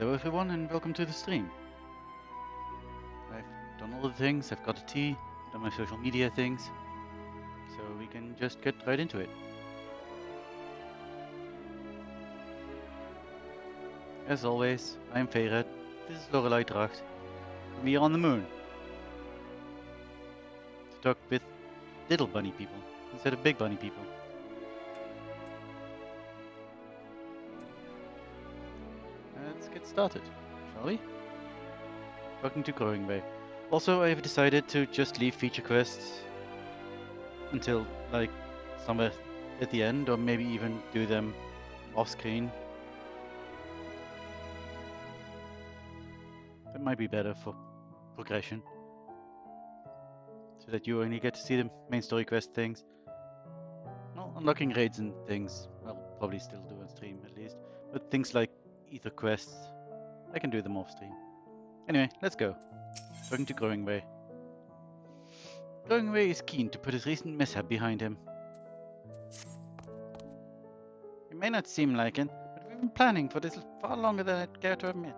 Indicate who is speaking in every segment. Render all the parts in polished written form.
Speaker 1: Hello everyone and welcome to the stream. I've done all the things, I've got a tea, done my social media things, so we can just get right into it. As always, I'm Fae'ret, this is Lorelei Dracht, and we are on the moon. To talk with little bunny people instead of big bunny people. Let's get started, shall we? Welcome to Growing Bay. Also, I've decided to just leave feature quests until, like, somewhere at the end, or maybe even do them off-screen. That might be better for progression, so that you only get to see the main story quest things. Well, unlocking raids and things, I'll probably still do on stream at least, but things like ether quests, I can do them off stream. Anyway, let's go. Welcome to Growing Bay. Growing Bay is keen to put his recent mishap behind him. It may not seem like it, but we've been planning for this far longer than I'd care to admit.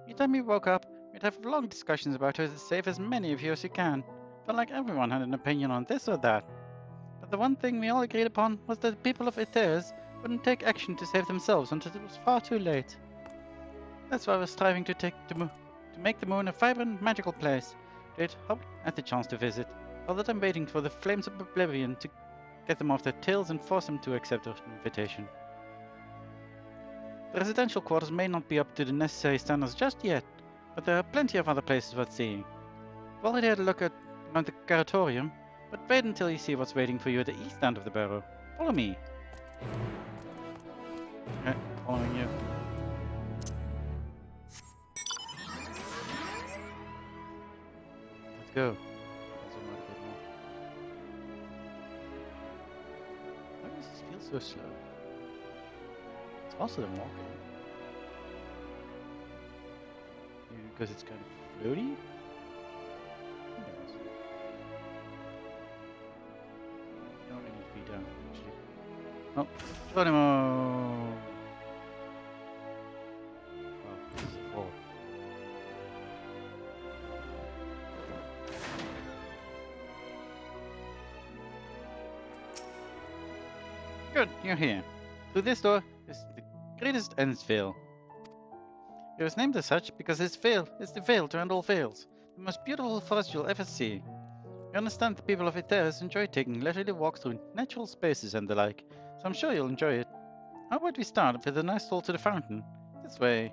Speaker 1: Each time we woke up, we'd have long discussions about how to save as many of you as you can. Felt like everyone had an opinion on this or that. But the one thing we all agreed upon was that the people of Aetheris wouldn't take action to save themselves until it was far too late. That's why we're striving to make the moon a vibrant, magical place. They'd hoped at the chance to visit, rather than waiting for the flames of oblivion to get them off their tails and force them to accept our invitation. The residential quarters may not be up to the necessary standards just yet, but there are plenty of other places worth seeing. We've already had a look at the Curatorium, but wait until you see what's waiting for you at the east end of the barrow. Follow me. Okay, following you. Let's go. Zoom out a bit more. Why does this feel so slow? It's faster than walking. Maybe because it's kind of floaty? Who knows? No, I need to be down, actually. Oh, Geronimo! Oh, this is a fall. Good, you're here. Through this door is the greatest Endsvale. It was named as such because this veil is the veil to end all veils, the most beautiful forest you'll ever see. You understand the people of Aetheris enjoy taking leisurely walks through natural spaces and the like, so I'm sure you'll enjoy it. How about we start with a nice stroll to the fountain? This way.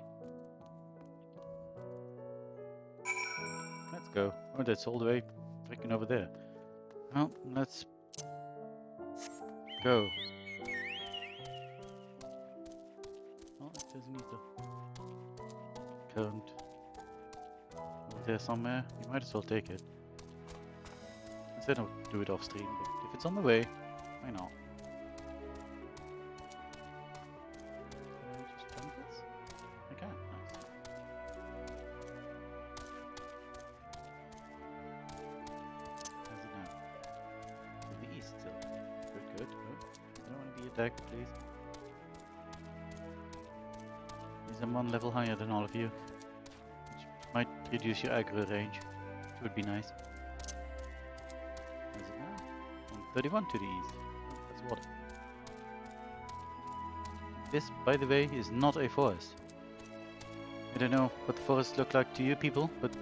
Speaker 1: Let's go. Oh, that's all the way freaking over there. Well, let's go. Oh, there's an ether current over there somewhere. You might as well take it. Instead of do it off stream, but if it's on the way, why not? Can I just jump this? I can. Nice. How's it now? To the east still. Good, good. Oh, I don't want to be attacked, please. I'm one level higher than all of you, which might reduce your aggro range, which would be nice. Where's it now? 131 to the east. Oh, that's water. This, by the way, is not a forest. I don't know what the forests look like to you people, but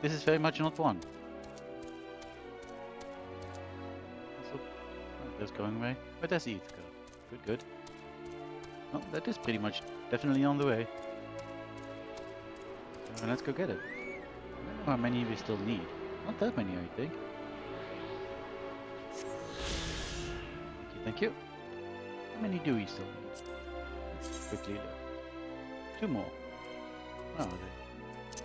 Speaker 1: this is very much not one. Also, oh, there's going away. But there's the ether go. Good, good. Oh, that is pretty much definitely on the way. So let's go get it. I don't know how many we still need. Not that many, I think. Thank you, thank you. How many do we still need? Let's quickly look. 2 more. Where are they? To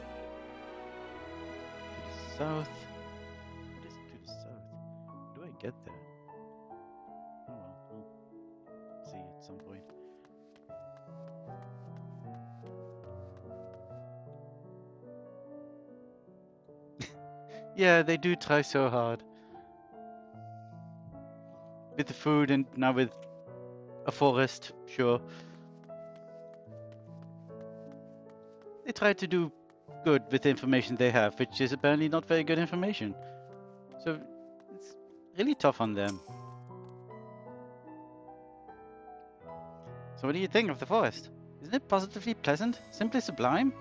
Speaker 1: the south. What is to the south? How do I get there? Oh well, we'll see at some point. Yeah, they do try so hard. With the food and now with a forest, sure. They try to do good with the information they have, which is apparently not very good information. So it's really tough on them. So what do you think of the forest? Isn't it positively pleasant? Simply sublime?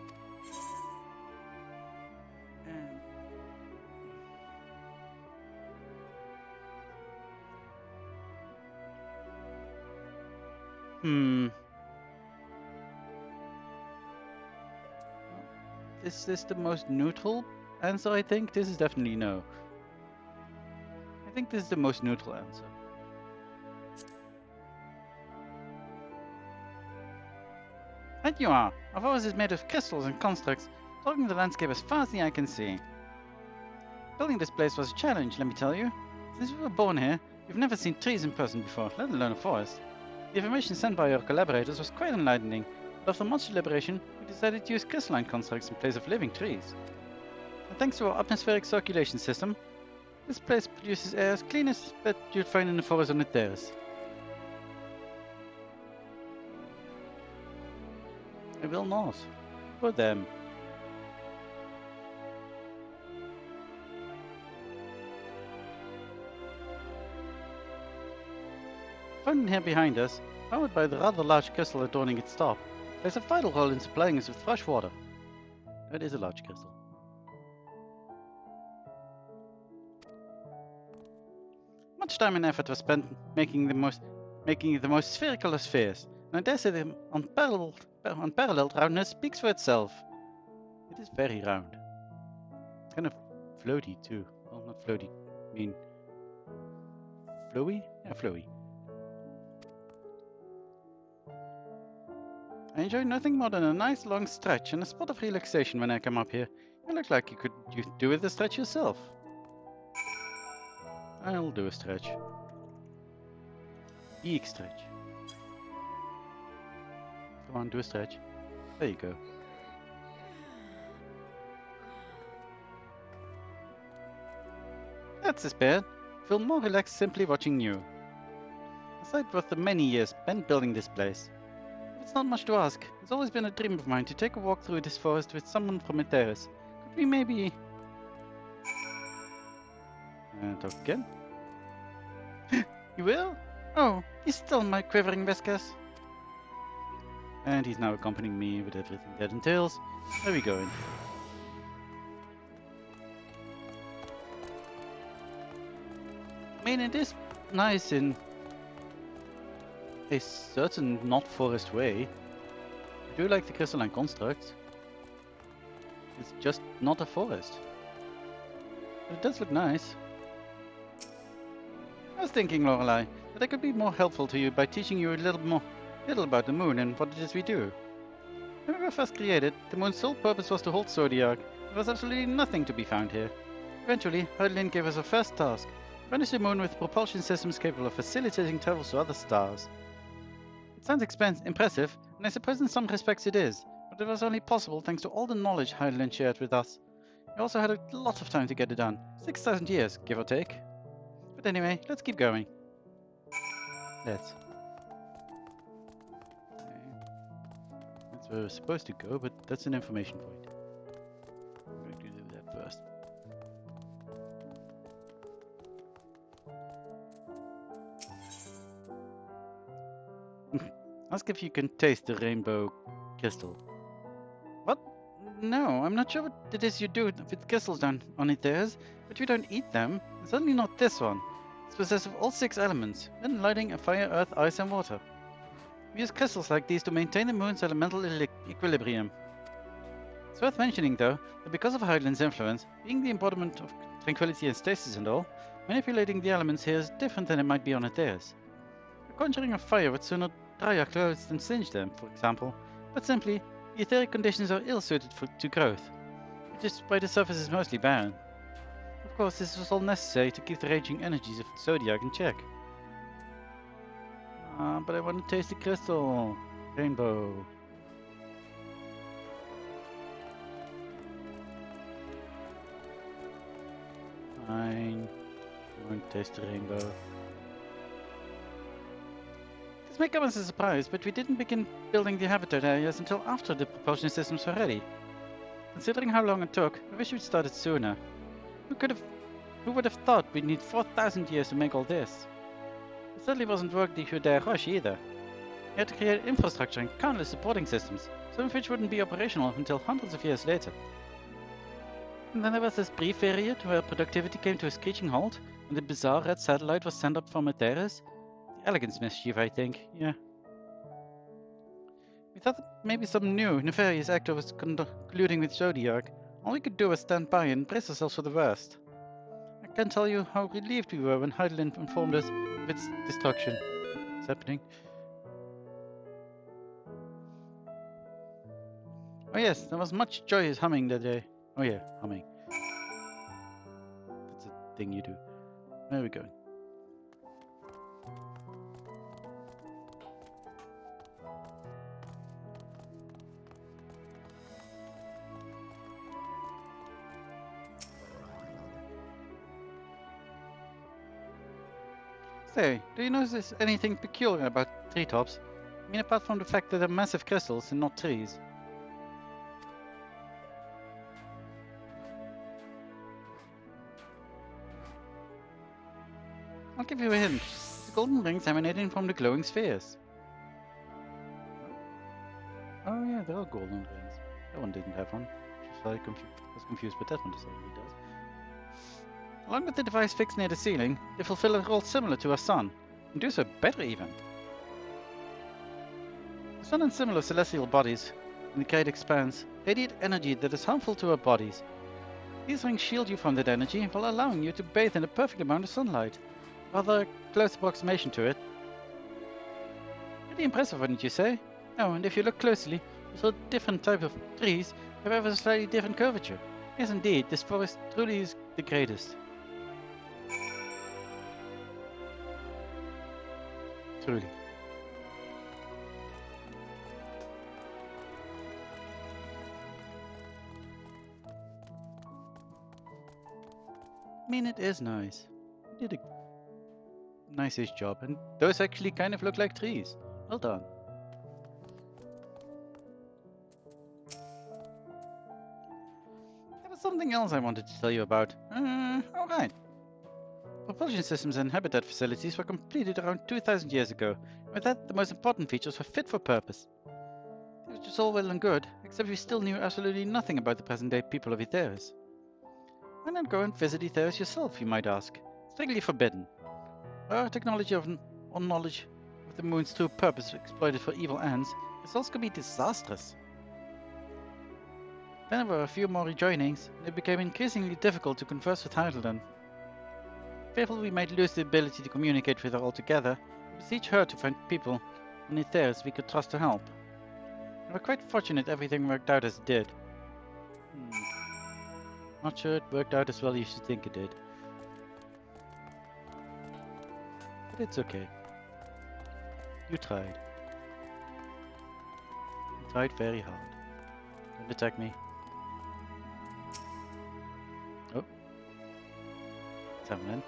Speaker 1: Is this the most neutral answer, I think? This is definitely no. I think this is the most neutral answer. And you are. Our forest is made of crystals and constructs, blocking the landscape as far as the eye can see. Building this place was a challenge, let me tell you. Since we were born here, we've never seen trees in person before, let alone a forest. The information sent by your collaborators was quite enlightening, but after much deliberation, we decided to use crystalline constructs in place of living trees. And thanks to our atmospheric circulation system, this place produces air as clean as that you'd find in the forest on the terrace. I will not. For them. The fountain here behind us, powered by the rather large crystal adorning its top, plays a vital role in supplying us with fresh water. That is a large crystal. Much time and effort was spent making it the most spherical of spheres, and I dare say the unparalleled roundness speaks for itself. It is very round. It's kind of floaty too. Well, not floaty. I mean, flowy? Yeah, flowy. I enjoy nothing more than a nice long stretch and a spot of relaxation when I come up here. You look like you could do with a stretch yourself. I'll do a stretch. Big stretch. Come on, do a stretch. There you go. That's the spirit. Feel more relaxed simply watching you. Aside from the many years spent building this place, it's not much to ask. It's always been a dream of mine to take a walk through this forest with someone from a terrace. Could we maybe... talk again? You will? Oh, he's still my quivering viscous. And he's now accompanying me with everything that entails. Where are we going? I mean, it is nice in a certain not forest way. I do like the crystalline construct. It's just not a forest. But it does look nice. I was thinking, Lorelei, that I could be more helpful to you by teaching you a little about the moon and what it is we do. When we were first created, the moon's sole purpose was to hold Zodiac. There was absolutely nothing to be found here. Eventually, Herdlin gave us our first task: furnish the moon with propulsion systems capable of facilitating travel to other stars. It sounds impressive, and I suppose in some respects it is, but it was only possible thanks to all the knowledge Herdlin shared with us. We also had a lot of time to get it done, 6,000 years, give or take. But anyway, let's keep going. Let's. That's where we're supposed to go, but that's an information point. I'm going to do that first. Ask if you can taste the rainbow crystal. What? No, I'm not sure what it is you do with crystals down on it theirs, but you don't eat them. Certainly not this one. It's possessed of all 6 elements: wind, lighting, fire, earth, ice, and water. We use crystals like these to maintain the moon's elemental equilibrium. It's worth mentioning, though, that because of Hydlin's influence, being the embodiment of tranquility and stasis and all, manipulating the elements here is different than it might be on Earth. The conjuring of fire would sooner dry our clothes than singe them, for example, but simply, the etheric conditions are ill-suited to growth, which is why the surface is mostly barren. Of course, this was all necessary to keep the raging energies of Zodiac in check. But I want to taste the crystal. Rainbow. Fine. I want to taste the rainbow. This may come as a surprise, but we didn't begin building the habitat areas until after the propulsion systems were ready. Considering how long it took, I wish we'd started sooner. Who would have thought we'd need 4,000 years to make all this? It certainly wasn't work that you dare rush either. We had to create infrastructure and countless supporting systems, some of which wouldn't be operational until hundreds of years later. And then there was this brief period where productivity came to a screeching halt, and the bizarre red satellite was sent up from Eteris. The Elegance mischief, I think, yeah. We thought that maybe some new, nefarious actor was colluding with Zodiac. All we could do was stand by and brace ourselves for the worst. I can't tell you how relieved we were when Heidelin informed us of its destruction. What's happening? Oh yes, there was much joyous humming that day. Oh yeah, humming. That's a thing you do. There we go. Say, do you notice anything peculiar about treetops? I mean, apart from the fact that they're massive crystals and not trees. I'll give you a hint. The golden rings emanating from the glowing spheres. Oh yeah, they're all golden rings. That one didn't have one. I was confused, but that one decidedly does. Along with the device fixed near the ceiling, they fulfill a role similar to our sun, and do so better even. The sun and similar celestial bodies in the great expanse radiate energy that is harmful to our bodies. These rings shield you from that energy while allowing you to bathe in a perfect amount of sunlight. Rather close approximation to it. Pretty impressive, wouldn't you say? Oh, and if you look closely, you saw different types of trees have ever slightly different curvature. Yes, indeed, this forest truly is the greatest. Truly. I mean, it is nice. You did a nice-ish job, and those actually kind of look like trees. Well done. There was something else I wanted to tell you about. Alright. Propulsion systems and habitat facilities were completed around 2,000 years ago. With that, the most important features were fit for purpose. It was just all well and good, except we still knew absolutely nothing about the present-day people of Eteris. Why not go and visit Eteris yourself, you might ask? Strictly forbidden. Our technology or knowledge of the moon's true purpose exploited for evil ends, results could be disastrous. Then there were a few more rejoinings, and it became increasingly difficult to converse with Heidelin. Fearful we might lose the ability to communicate with her altogether, we beseech her to find people on Eteris we could trust to help. We were quite fortunate everything worked out as it did. Not sure it worked out as well as you should think it did. But it's okay. You tried. You tried very hard. Don't attack me. Oh. What's happening?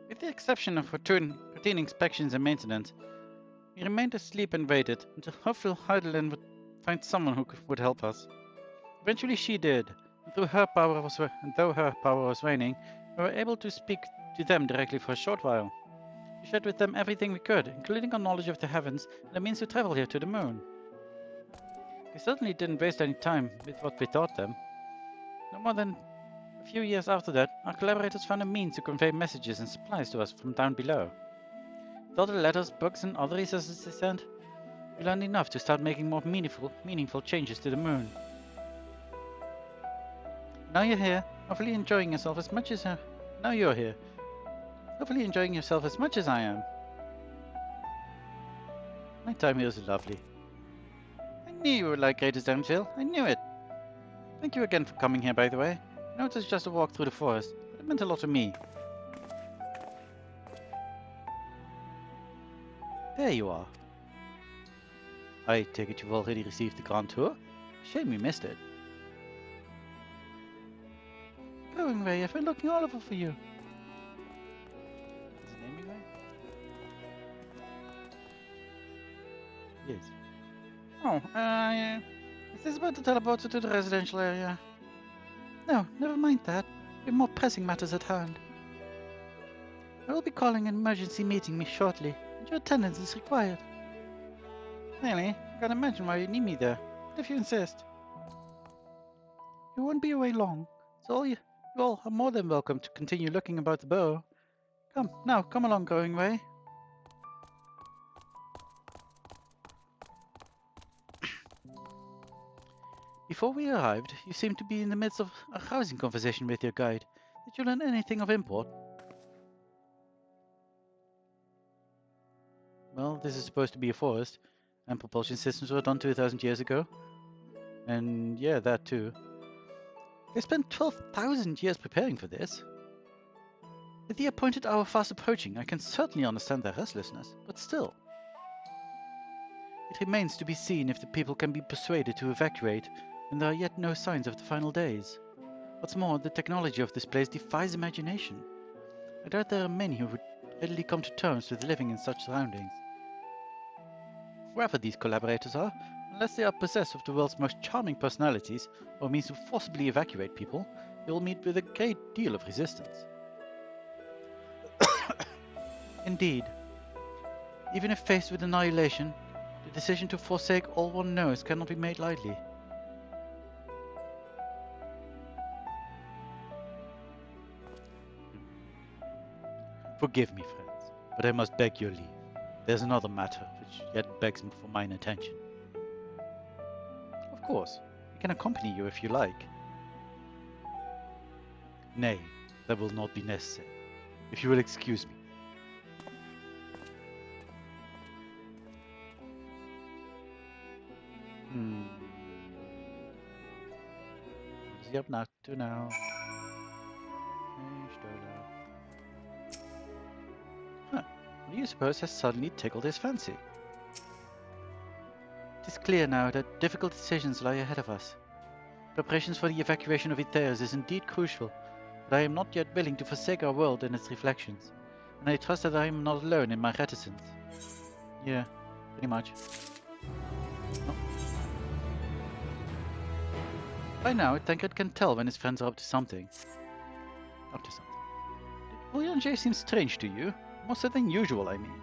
Speaker 1: With the exception of routine inspections and maintenance, we remained asleep and waited until hopeful Heidelin would find someone who would help us. Eventually she did, and though her power was waning, we were able to speak to them directly for a short while. We shared with them everything we could, including our knowledge of the heavens and the means to travel here to the moon. We certainly didn't waste any time with what we taught them. No more than a few years after that, our collaborators found a means to convey messages and supplies to us from down below. With all the letters, books, and other resources they sent, we learned enough to start making more meaningful changes to the moon. Now you're here, hopefully enjoying yourself as much as now you're here, hopefully enjoying yourself as much as I am. My time here is lovely. I knew you would like Greatest Damsel. I knew it. Thank you again for coming here, by the way. I know it was just a walk through the forest, but it meant a lot to me. There you are. I take it you've already received the Grand Tour? Shame you missed it. Go going, Ray? I've been looking all over for you. Is his name Ray? Yes. Oh, is this about the teleporter to the residential area? No, never mind that. We have more pressing matters at hand. I will be calling an emergency meeting me shortly, and your attendance is required. Really? I can't imagine why you need me there, but if you insist. You won't be away long, so you all are more than welcome to continue looking about the bow. Come along, Going Ray. Before we arrived, you seemed to be in the midst of a rousing conversation with your guide. Did you learn anything of import? Well, this is supposed to be a forest, and propulsion systems were done 2,000 years ago. And yeah, that too. They spent 12,000 years preparing for this. With the appointed hour fast approaching, I can certainly understand their restlessness, but still. It remains to be seen if the people can be persuaded to evacuate when there are yet no signs of the final days. What's more, the technology of this place defies imagination. I doubt there are many who would readily come to terms with living in such surroundings. Whoever these collaborators are, unless they are possessed of the world's most charming personalities or means to forcibly evacuate people, they will meet with a great deal of resistance. Indeed. Even if faced with annihilation, the decision to forsake all one knows cannot be made lightly. Forgive me, friends, but I must beg your leave. There's another matter which yet begs for mine attention. Of course, I can accompany you if you like. Nay, that will not be necessary, if you will excuse me. What is he up to now? Huh. What do you suppose has suddenly tickled his fancy? It is clear now that difficult decisions lie ahead of us. Preparations for the evacuation of Iteos is indeed crucial, but I am not yet willing to forsake our world and its reflections, and I trust that I am not alone in my reticence. Yeah, pretty much. Oh. By now, Tankred can tell when his friends are up to something. Did William J seem strange to you? More so than usual, I mean.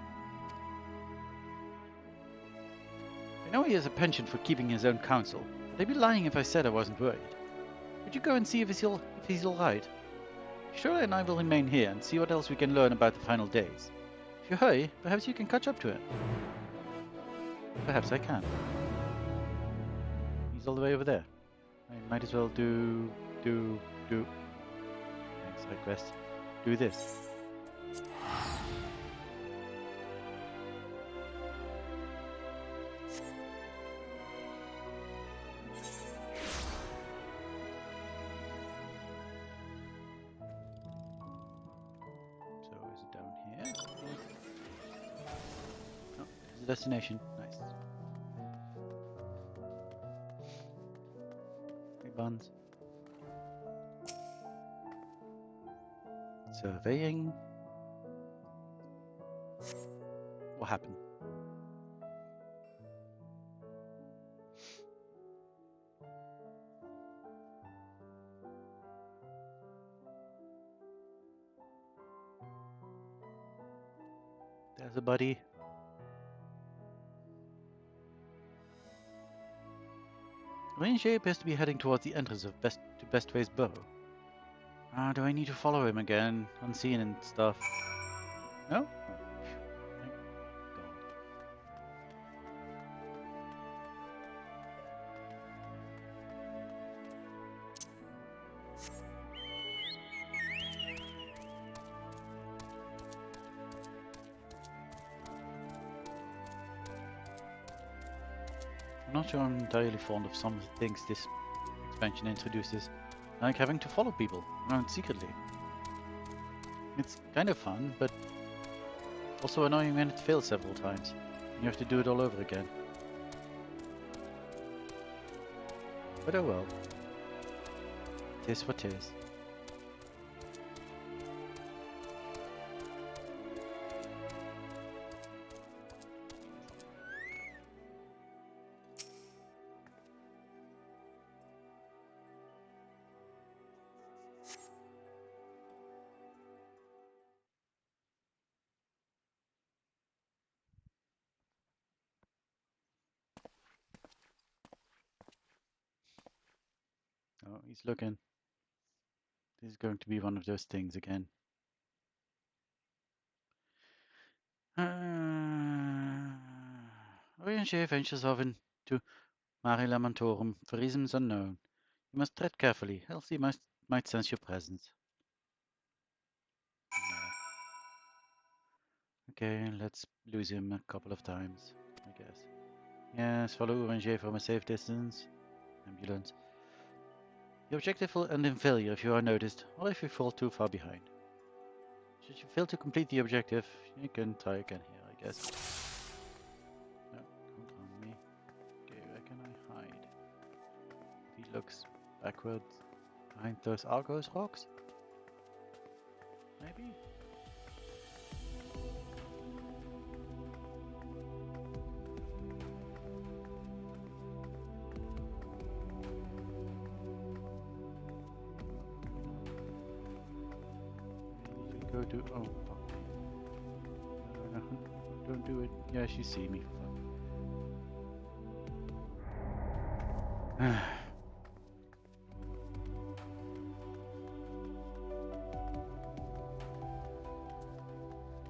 Speaker 1: I know he has a penchant for keeping his own counsel, but I'd be lying if I said I wasn't worried. Would you go and see if he's alright? Shirley and I will remain here and see what else we can learn about the final days. If you hurry, perhaps you can catch up to him. Perhaps I can. He's all the way over there. I might as well do... Side quest. Do this. Destination. Nice. 3 buns. Surveying. What happened? There's a buddy. Ranger appears to be heading towards the entrance of Bestway's bow. Do I need to follow him again, unseen and stuff? No? Thank God. I'm not sure I'm entirely fond of some of the things this expansion introduces, like having to follow people around secretly. It's kind of fun, but also annoying when it fails several times, and you have to do it all over again. But oh well. 'Tis what 'tis. he's looking. This is going to be one of those things again. Orientia ventures off into Mare Lamentorum for reasons unknown. You must tread carefully, else he might sense your presence. Okay, let's lose him a couple of times, I guess. Yes, follow Orientia from a safe distance. Ambulance. The objective will end in failure if you are noticed, or if you fall too far behind. Should you fail to complete the objective, you can try again here, I guess. No, don't harm me. Okay, where can I hide? If he looks backwards, behind those Argos rocks? Maybe? Go to... oh, fuck. No, don't do it. Yes, you see me.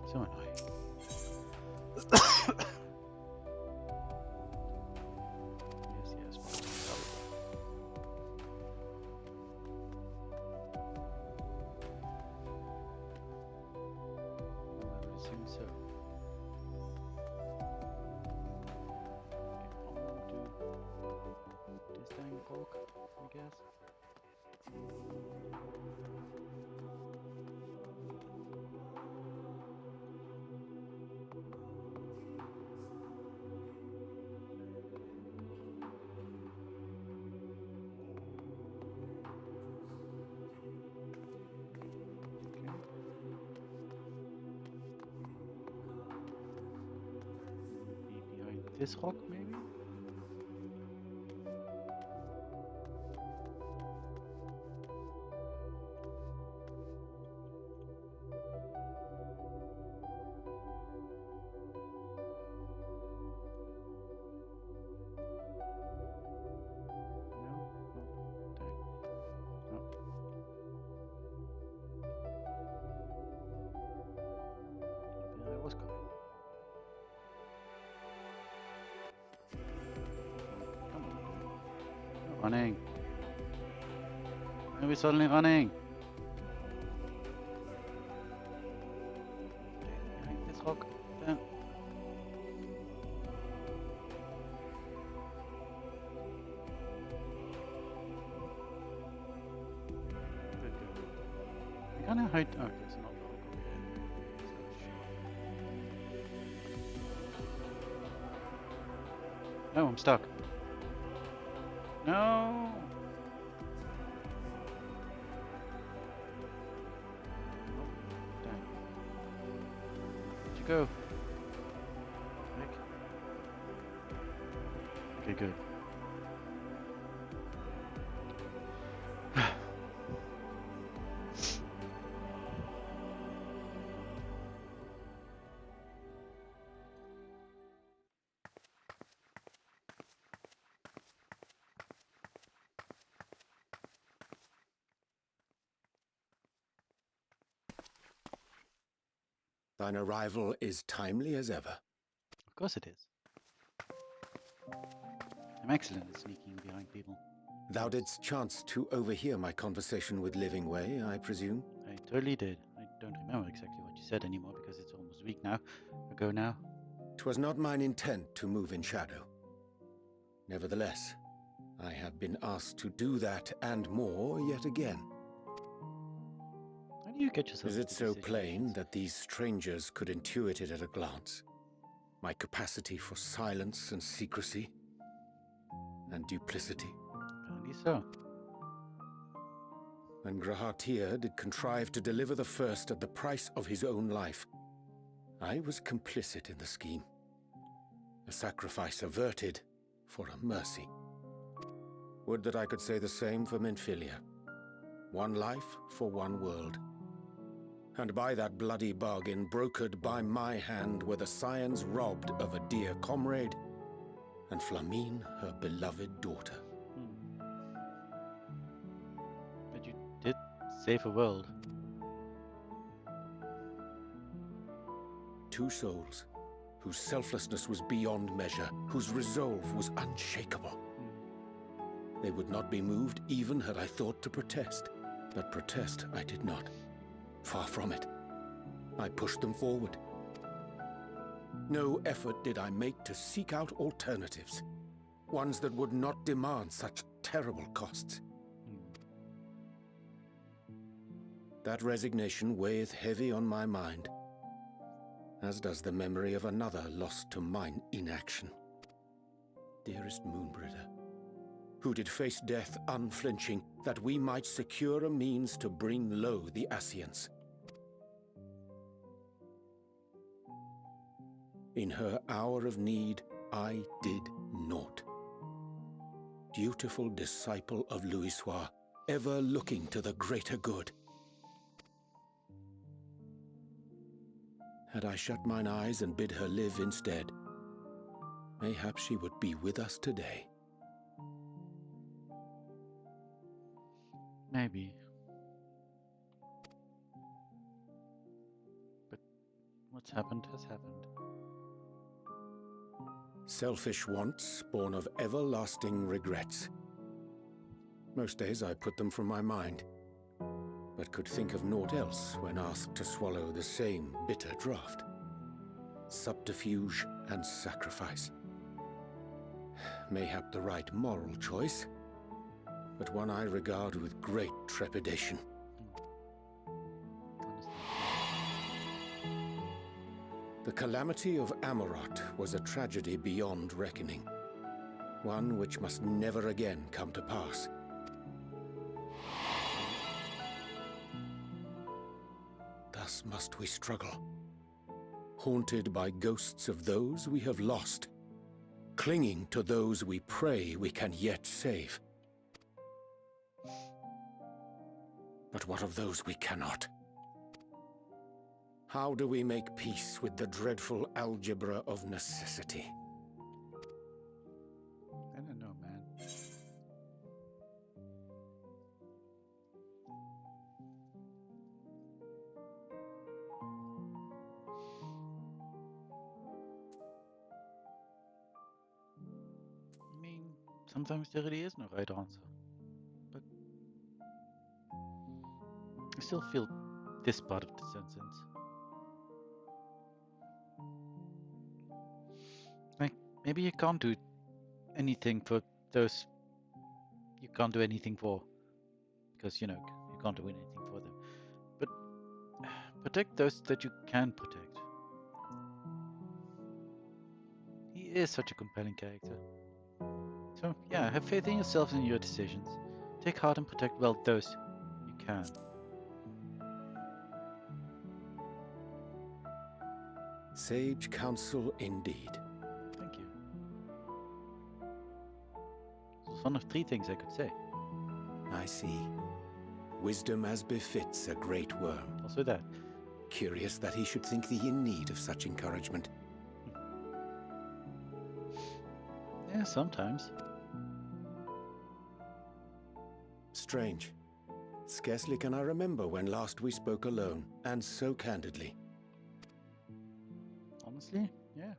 Speaker 1: So annoying. Yes, I would assume so. Okay, this thing walk, I guess. Behind this rock, maybe? No? Oh, dang. No. There I was going. Come on. You're running. Why are we suddenly running? Behind this rock. There. Good. We kinda hide. Oh, there's not a rock over here. No, I'm stuck. No! Dang. Where'd you go? Rick? Okay, good.
Speaker 2: Thine arrival is timely as ever.
Speaker 1: Of course it is. I'm excellent at sneaking behind people.
Speaker 2: Thou didst chance to overhear my conversation with Livingway, I presume?
Speaker 1: I totally did. I don't remember exactly what you said anymore because it's almost a week ago now.
Speaker 2: 'Twas not mine intent to move in shadow. Nevertheless, I have been asked to do that and more yet again.
Speaker 1: How do you get yourself
Speaker 2: Is it
Speaker 1: into
Speaker 2: so
Speaker 1: these
Speaker 2: plain
Speaker 1: situations?
Speaker 2: that these strangers could intuit it at a glance? My capacity for silence and secrecy and duplicity?
Speaker 1: Apparently so.
Speaker 2: And Grahatir did contrive to deliver the first at the price of his own life. I was complicit in the scheme. A sacrifice averted for a mercy. Would that I could say the same for Minfilia. One life for one world. And by that bloody bargain brokered by my hand were the scions robbed of a dear comrade, and Flamine her beloved daughter.
Speaker 1: safer world.
Speaker 2: Two souls, whose selflessness was beyond measure, whose resolve was unshakable. They would not be moved even had I thought to protest. But protest I did not. Far from it. I pushed them forward. No effort did I make to seek out alternatives, ones that would not demand such terrible costs. That resignation weigheth heavy on my mind, as does the memory of another lost to mine inaction. Dearest Moonbringer, who did face death unflinching, that we might secure a means to bring low the Ascians. In her hour of need, I did naught. Dutiful disciple of Louisoix, ever looking to the greater good. Had I shut mine eyes and bid her live instead, mayhap she would be with us today.
Speaker 1: Maybe. But what's happened has happened.
Speaker 2: Selfish wants born of everlasting regrets. Most days I put them from my mind, but could think of naught else when asked to swallow the same bitter draught. Subterfuge and sacrifice. Mayhap the right moral choice, but one I regard with great trepidation. The calamity of Amarot was a tragedy beyond reckoning, one which must never again come to pass. Thus must we struggle, haunted by ghosts of those we have lost, clinging to those we pray we can yet save. But what of those we cannot? How do we make peace with the dreadful algebra of necessity?
Speaker 1: I don't know, man. I mean, sometimes there really is no right answer. But I still feel this part of the sentence. Like, maybe you can't do anything for those you can't do anything for. Because, you can't do anything for them. But protect those that you can protect. He is such a compelling character. So, yeah, have faith in yourselves and your decisions. Take heart and protect well those you can.
Speaker 2: Sage counsel indeed.
Speaker 1: Thank you. It's one of 3 things I could say.
Speaker 2: I see. Wisdom as befits a great worm.
Speaker 1: Also that.
Speaker 2: Curious that he should think thee in need of such encouragement.
Speaker 1: Yeah, sometimes.
Speaker 2: Strange. Scarcely can I remember when last we spoke alone, and so candidly.
Speaker 1: Honestly, yeah.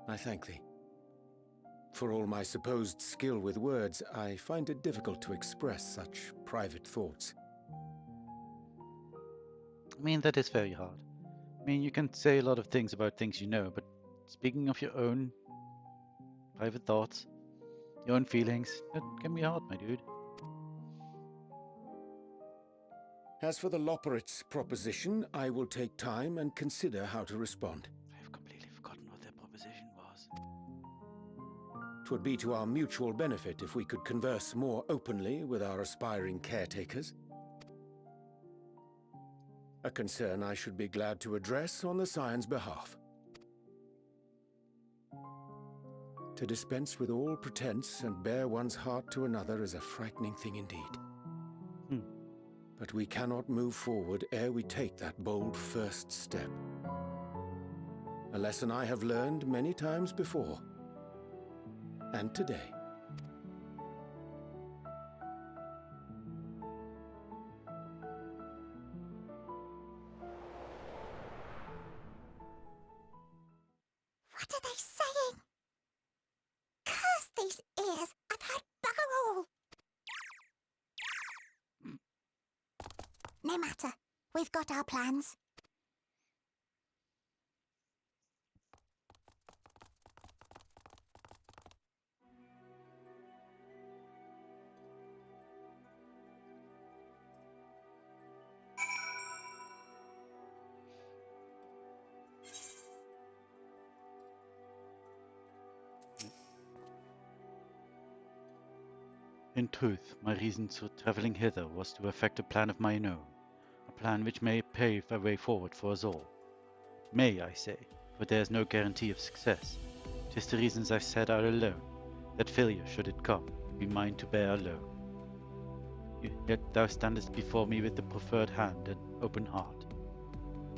Speaker 2: I thank thee. For all my supposed skill with words, I find it difficult to express such private thoughts.
Speaker 1: I mean, that is very hard. I mean, you can say a lot of things about things you know, but speaking of your own private thoughts, your own feelings, that can be hard, my dude.
Speaker 2: As for the Loporrit's proposition, I will take time and consider how to respond.
Speaker 1: I've completely forgotten what their proposition was.
Speaker 2: 'Twould be to our mutual benefit if we could converse more openly with our aspiring caretakers. A concern I should be glad to address on the Scion's behalf. To dispense with all pretense and bare one's heart to another is a frightening thing indeed. But we cannot move forward ere we take that bold first step. A lesson I have learned many times before. And today.
Speaker 3: What are they saying? Curse these ears! I've heard bugger all! No matter. We've got our plans.
Speaker 1: In truth, my reason for travelling hither was to effect a plan of mine own, a plan which may pave a way forward for us all. May, I say, for there is no guarantee of success. 'Tis the reasons I set out alone, that failure, should it come, be mine to bear alone. Yet thou standest before me with the proffered hand and open heart.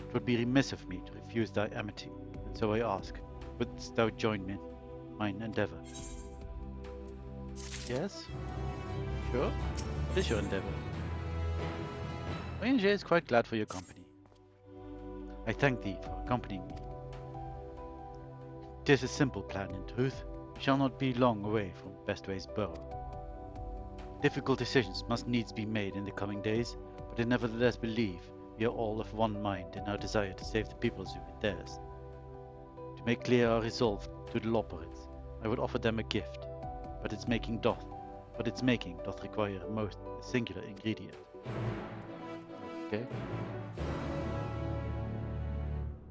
Speaker 1: 'Twould be remiss of me to refuse thy amity, and so I ask, wouldst thou join me in mine endeavour? Yes? Sure? It is your endeavour. ONJ is quite glad for your company. I thank thee for accompanying me. 'Tis a simple plan, in truth. We shall not be long away from Bestway's burrow. Difficult decisions must needs be made in the coming days, but I nevertheless believe we are all of one mind in our desire to save the People Zoo and theirs. To make clear our resolve to the Loporrits, I would offer them a gift, but its making doth require a most singular ingredient. Okay?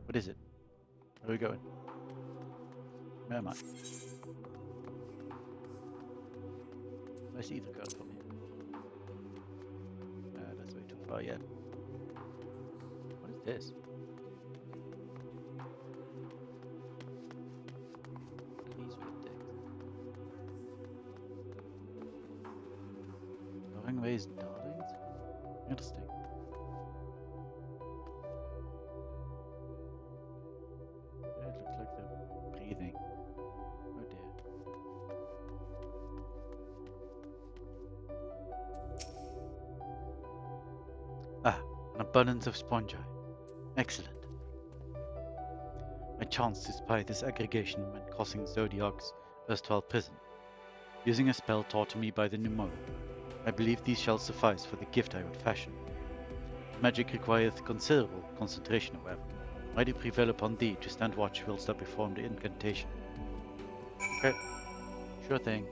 Speaker 1: What is it? Where are we going? Where am I? Where's either go from here? That's way too far yet. What is this? These weird things. Lowering ways darlings? Interesting. Yeah, it looks like they're breathing. Oh dear. Ah, an abundance of spongi. Excellent. I chanced to spy this aggregation when crossing Zodiac's erstwhile prison. Using a spell taught to me by the Nummo, I believe these shall suffice for the gift I would fashion. Magic requireth considerable concentration, however. I do prevail upon thee to stand watch whilst I perform the incantation. Okay, sure thing.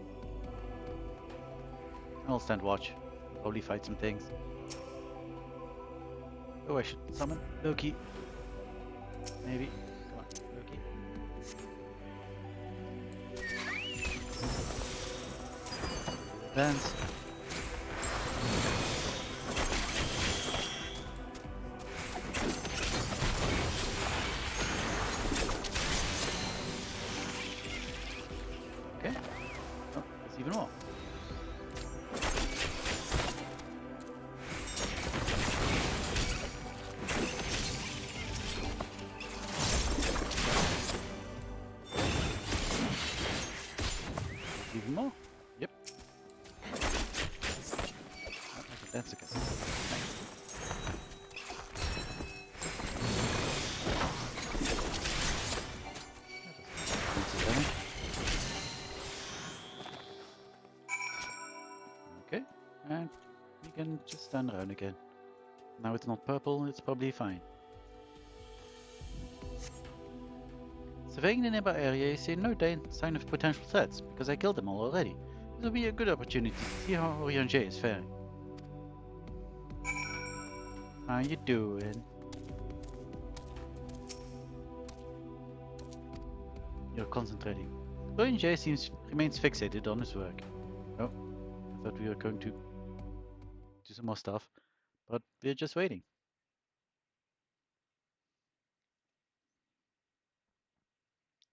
Speaker 1: I'll stand watch. Probably fight some things. Oh, I should summon Loki. Maybe. Come on, Loki. Dance. Okay. Oh, there's even more. Even more? Yep. Oh, that's okay. Nice. Okay, and we can just stand around again. Now it's not purple, it's probably fine. Surveying the nearby area, you see no sign of potential threats, because I killed them all already. This will be a good opportunity to see how Oriange is faring. How you doing? You're concentrating. Oriange remains fixated on his work. Oh, I thought we were going to do some more stuff, but we're just waiting.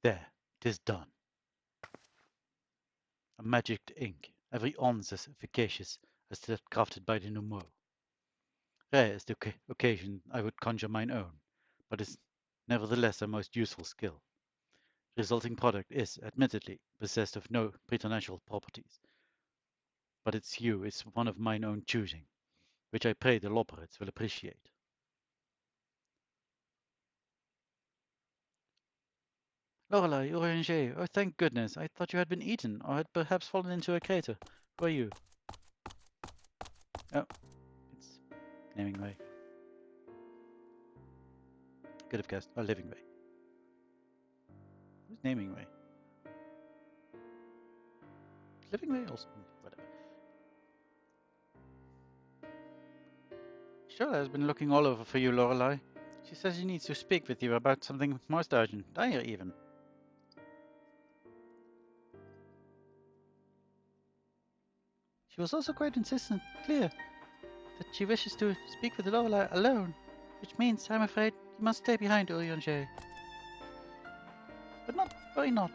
Speaker 1: There, it is done. A magic ink, every ounce as efficacious as that crafted by the Nummo. Rare is the occasion I would conjure mine own, but is nevertheless a most useful skill. The resulting product is, admittedly, possessed of no preternatural properties, but its hue is one of mine own choosing, which I pray the Loporrits will appreciate. Lorelei, Orange. Oh, thank goodness. I thought you had been eaten, or had perhaps fallen into a crater. Who are you? Oh, it's naming way. Could have guessed. Oh, living way. Who's naming way? Living way also. Whatever. Shola has been looking all over for you, Lorelei. She says she needs to speak with you about something most urgent, dire even. She was also quite insistent, clear, that she wishes to speak with Lorelei alone, which means, I'm afraid, you must stay behind, Urianger. But not, why not?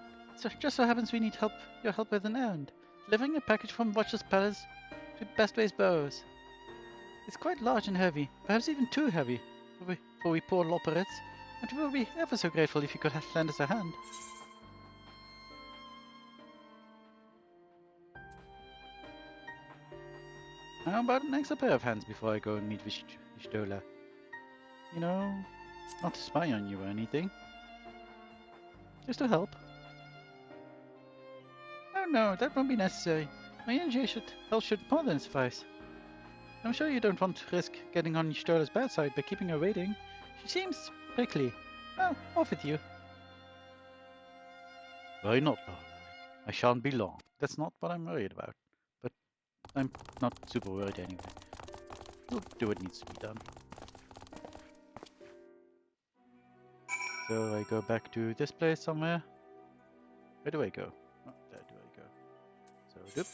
Speaker 1: Just so happens we need your help with an errand. Delivering a package from Watcher's Palace to Bestway's Bows. It's quite large and heavy, perhaps even too heavy for we poor loperets, and we will be ever so grateful if you could lend us a hand. How about an extra pair of hands before I go and meet Vishtola? You know, not to spy on you or anything. Just to help. Oh no, that won't be necessary. My NJ help should more than suffice. I'm sure you don't want to risk getting on Vistola's bad side by keeping her waiting. She seems prickly. Well, off with you. Why not, Lorelei? I shan't be long. That's not what I'm worried about. But I'm not super worried anyway. We'll do what needs to be done. So I go back to this place somewhere. Where do I go? Oh, there do I go. So, doop.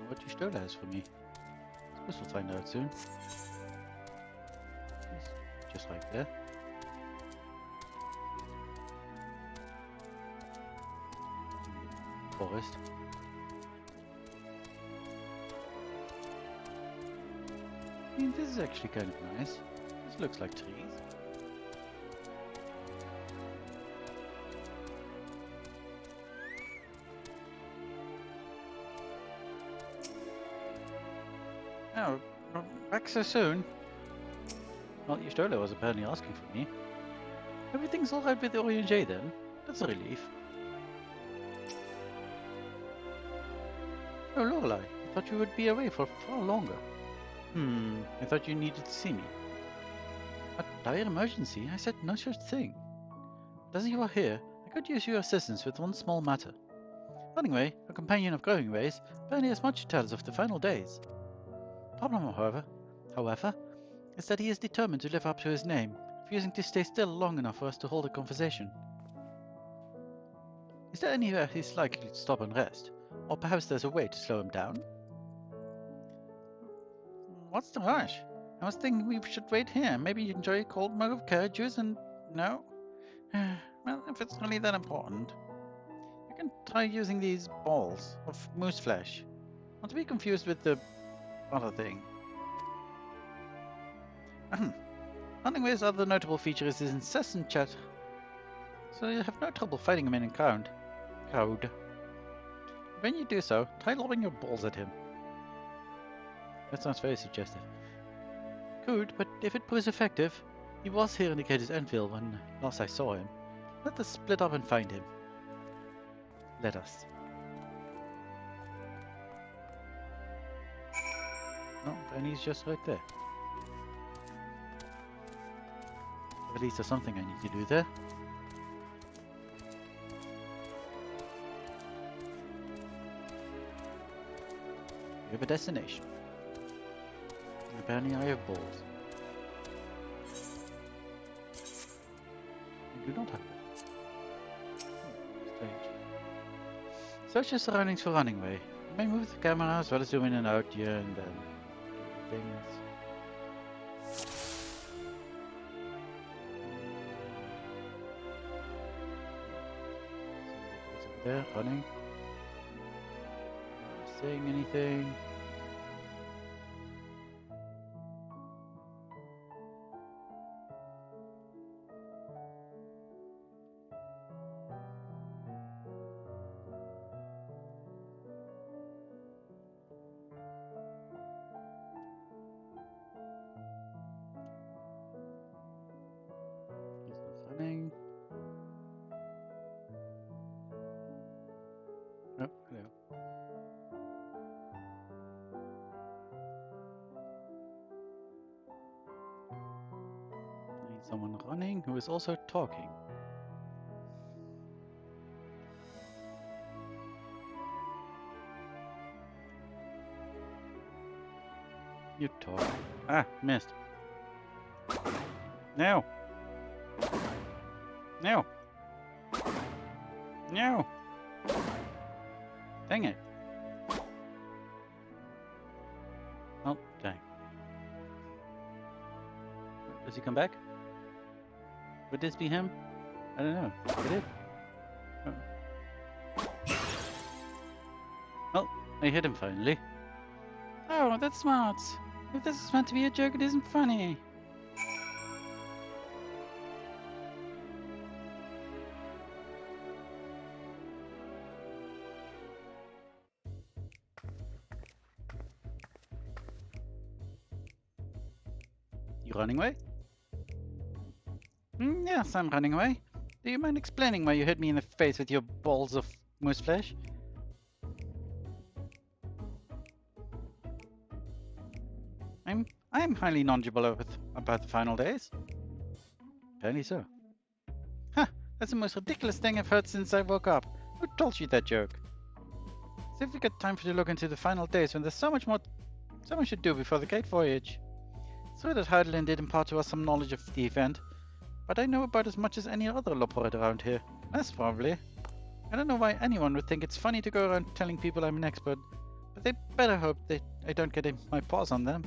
Speaker 1: What Vishtola has for me. Suppose we'll find out soon. Just right there. Forest. I mean, this is actually kind of nice. This looks like trees. Oh, back so soon? Well, Vishtola was apparently asking for me. Everything's alright with J then? That's a relief. Oh, Lorelei, I thought you would be away for far longer. I thought you needed to see me. A dire emergency? I said no such thing. But as you are here, I could use your assistance with one small matter. Anyway, a companion of growing ways, barely has much to tell us of the final days. Problem, however, is that he is determined to live up to his name, refusing to stay still long enough for us to hold a conversation. Is there anywhere he's likely to stop and rest? Or perhaps there's a way to slow him down? What's the rush? I was thinking we should wait here. Maybe enjoy a cold mug of carrot juice and... No? Well, if it's really that important. You can try using these balls of moose flesh. Not to be confused with the other thing. Huntingway's other notable feature is his incessant chat, so you have no trouble fighting him in a crowd. When you do so, try lobbing your balls at him. That sounds very suggestive. Could, but if it proves effective, he was here in the Greatest Enfield when last I saw him. Let us split up and find him. Let us. No, Benny's just right there. At least there's something I need to do there. We have a destination. Apparently I have balls. I do not have them. Strange. Search your surroundings for running way. You may move the camera as well as zoom in and out here and then. Things. There, running. Not saying anything. He's not running. Oh, hello. I need someone running who is also talking. You talk. Ah, missed. No. No. No. Dang it. Oh, dang. Does he come back? Would this be him? I don't know. Did it? Oh. Well, I hit him finally. Oh, that's smart. If this is meant to be a joke, it isn't funny. You running away? Yes, I'm running away. Do you mind explaining why you hit me in the face with your balls of moose flesh? I'm highly knowledgeable about the final days. Apparently so. Huh, that's the most ridiculous thing I've heard since I woke up. Who told you that joke? So if we got time for to look into the final days when there's so much to do before the gate voyage. It's true that Heidelin did impart to us some knowledge of the event, but I know about as much as any other Loporet around here. Less probably. I don't know why anyone would think it's funny to go around telling people I'm an expert, but they better hope that I don't get my paws on them.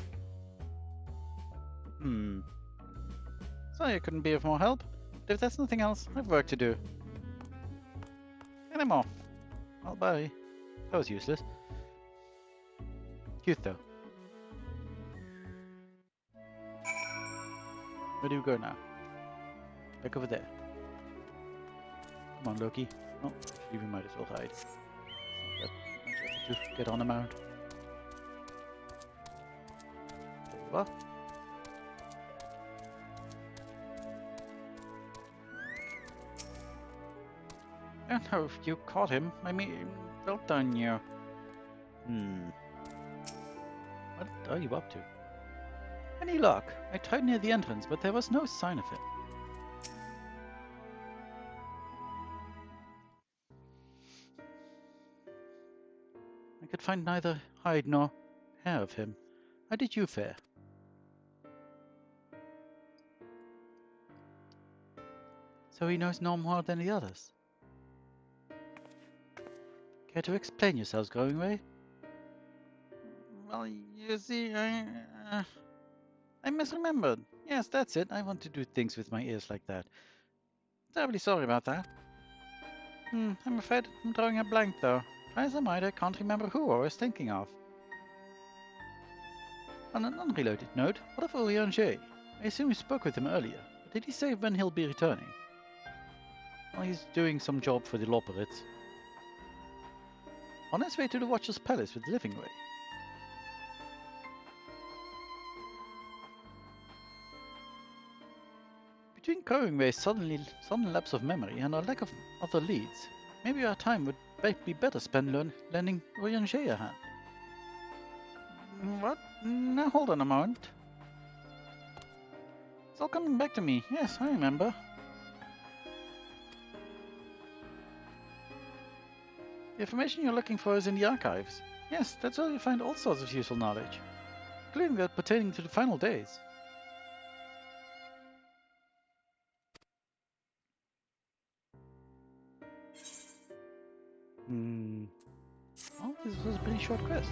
Speaker 1: Sorry I couldn't be of more help, but if there's nothing else, I've work to do. And I'm off. Well, bye. That was useless. Cute though. Where do you go now? Back over there. Come on, Loki. Oh, actually we might as well hide. It's not that much effort to get on a mount. There you are. I don't know if you caught him. I mean, well done, you. What are you up to? Any luck? I tried near the entrance, but there was no sign of him. I could find neither hide nor hair of him. How did you fare? So he knows no more than the others. Care to explain yourselves, Growing? Well, you see, I misremembered. Yes, that's it. I want to do things with my ears like that. Terribly sorry about that. I'm afraid I'm drawing a blank, though. Try as I might, I can't remember who I was thinking of. On an unrelated note, what of Orianger? I assume you spoke with him earlier, but did he say when he'll be returning? Well, he's doing some job for the Loporits. On his way to the Watcher's Palace with Livingway. Between Growingway's sudden lapse of memory and our lack of other leads, maybe our time would be better spent lending Orianger a hand. What? Now hold on a moment. It's all coming back to me. Yes, I remember. The information you're looking for is in the archives. Yes, that's where you find all sorts of useful knowledge, including that pertaining to the final days. Well, this was a pretty short quest.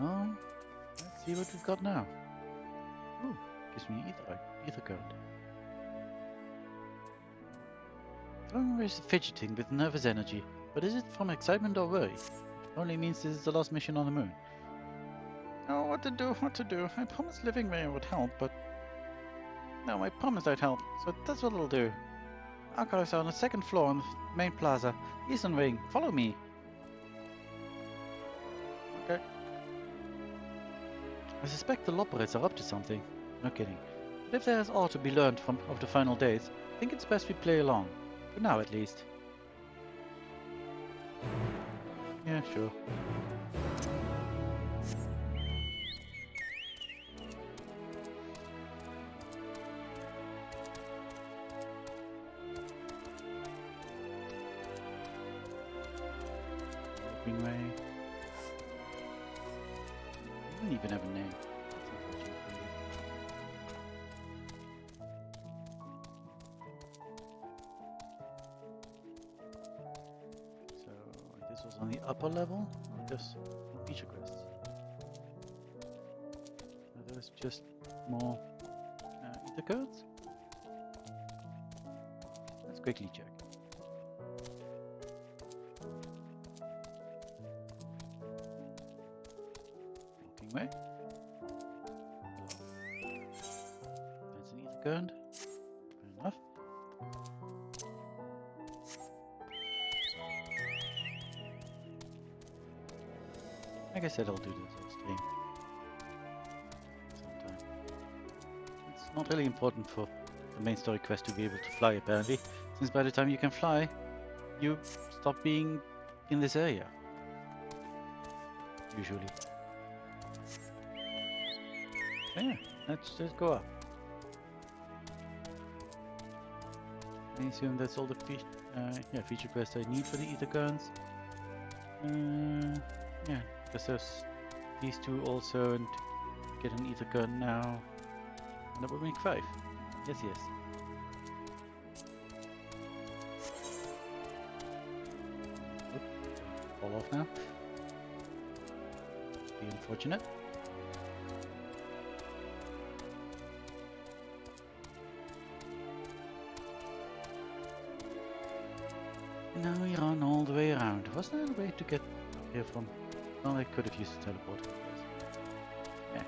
Speaker 1: Well, let's see what we've got now. Ooh, gives me ether current. Throwing is fidgeting with nervous energy, but is it from excitement or worry? It only means this is the last mission on the moon. Oh, what to do? I promised living Ray would help, but... No, I promised I'd help, so that's what I'll do. Archives are on the second floor on the main plaza. Eastern Wing, follow me. Okay. I suspect the Loporits are up to something. No kidding. But if there is all to be learned of the final days, I think it's best we play along. For now, at least. Yeah, sure. Greenway. You don't even have a name. That's unfortunate for you. So, this was on the upper level, or just feature quests? Are those just more ether codes? Let's quickly check. Walking way. That's an ether code. Fair enough. Like I said, I'll do this off stream sometime. It's not really important for the main story quest to be able to fly, apparently, since by the time you can fly, you stop being in this area. Usually. So yeah, let's just go up. I assume that's all the feature quests I need for the ether guns. Yeah, because there's these two also, and get an ether gun now. And that would make 5. Yes. Oop, fall off now. Be unfortunate. And now we run all the way around. Was there a way to get up here from? Well, I could have used the teleporter, I guess. Yeah.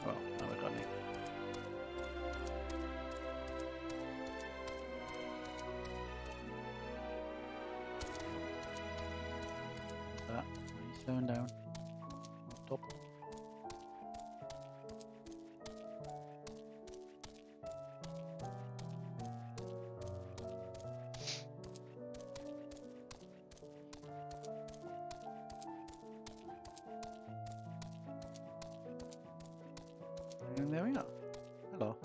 Speaker 1: Well, now we're running. That. He's slowing down. Top. And there we are. Hello.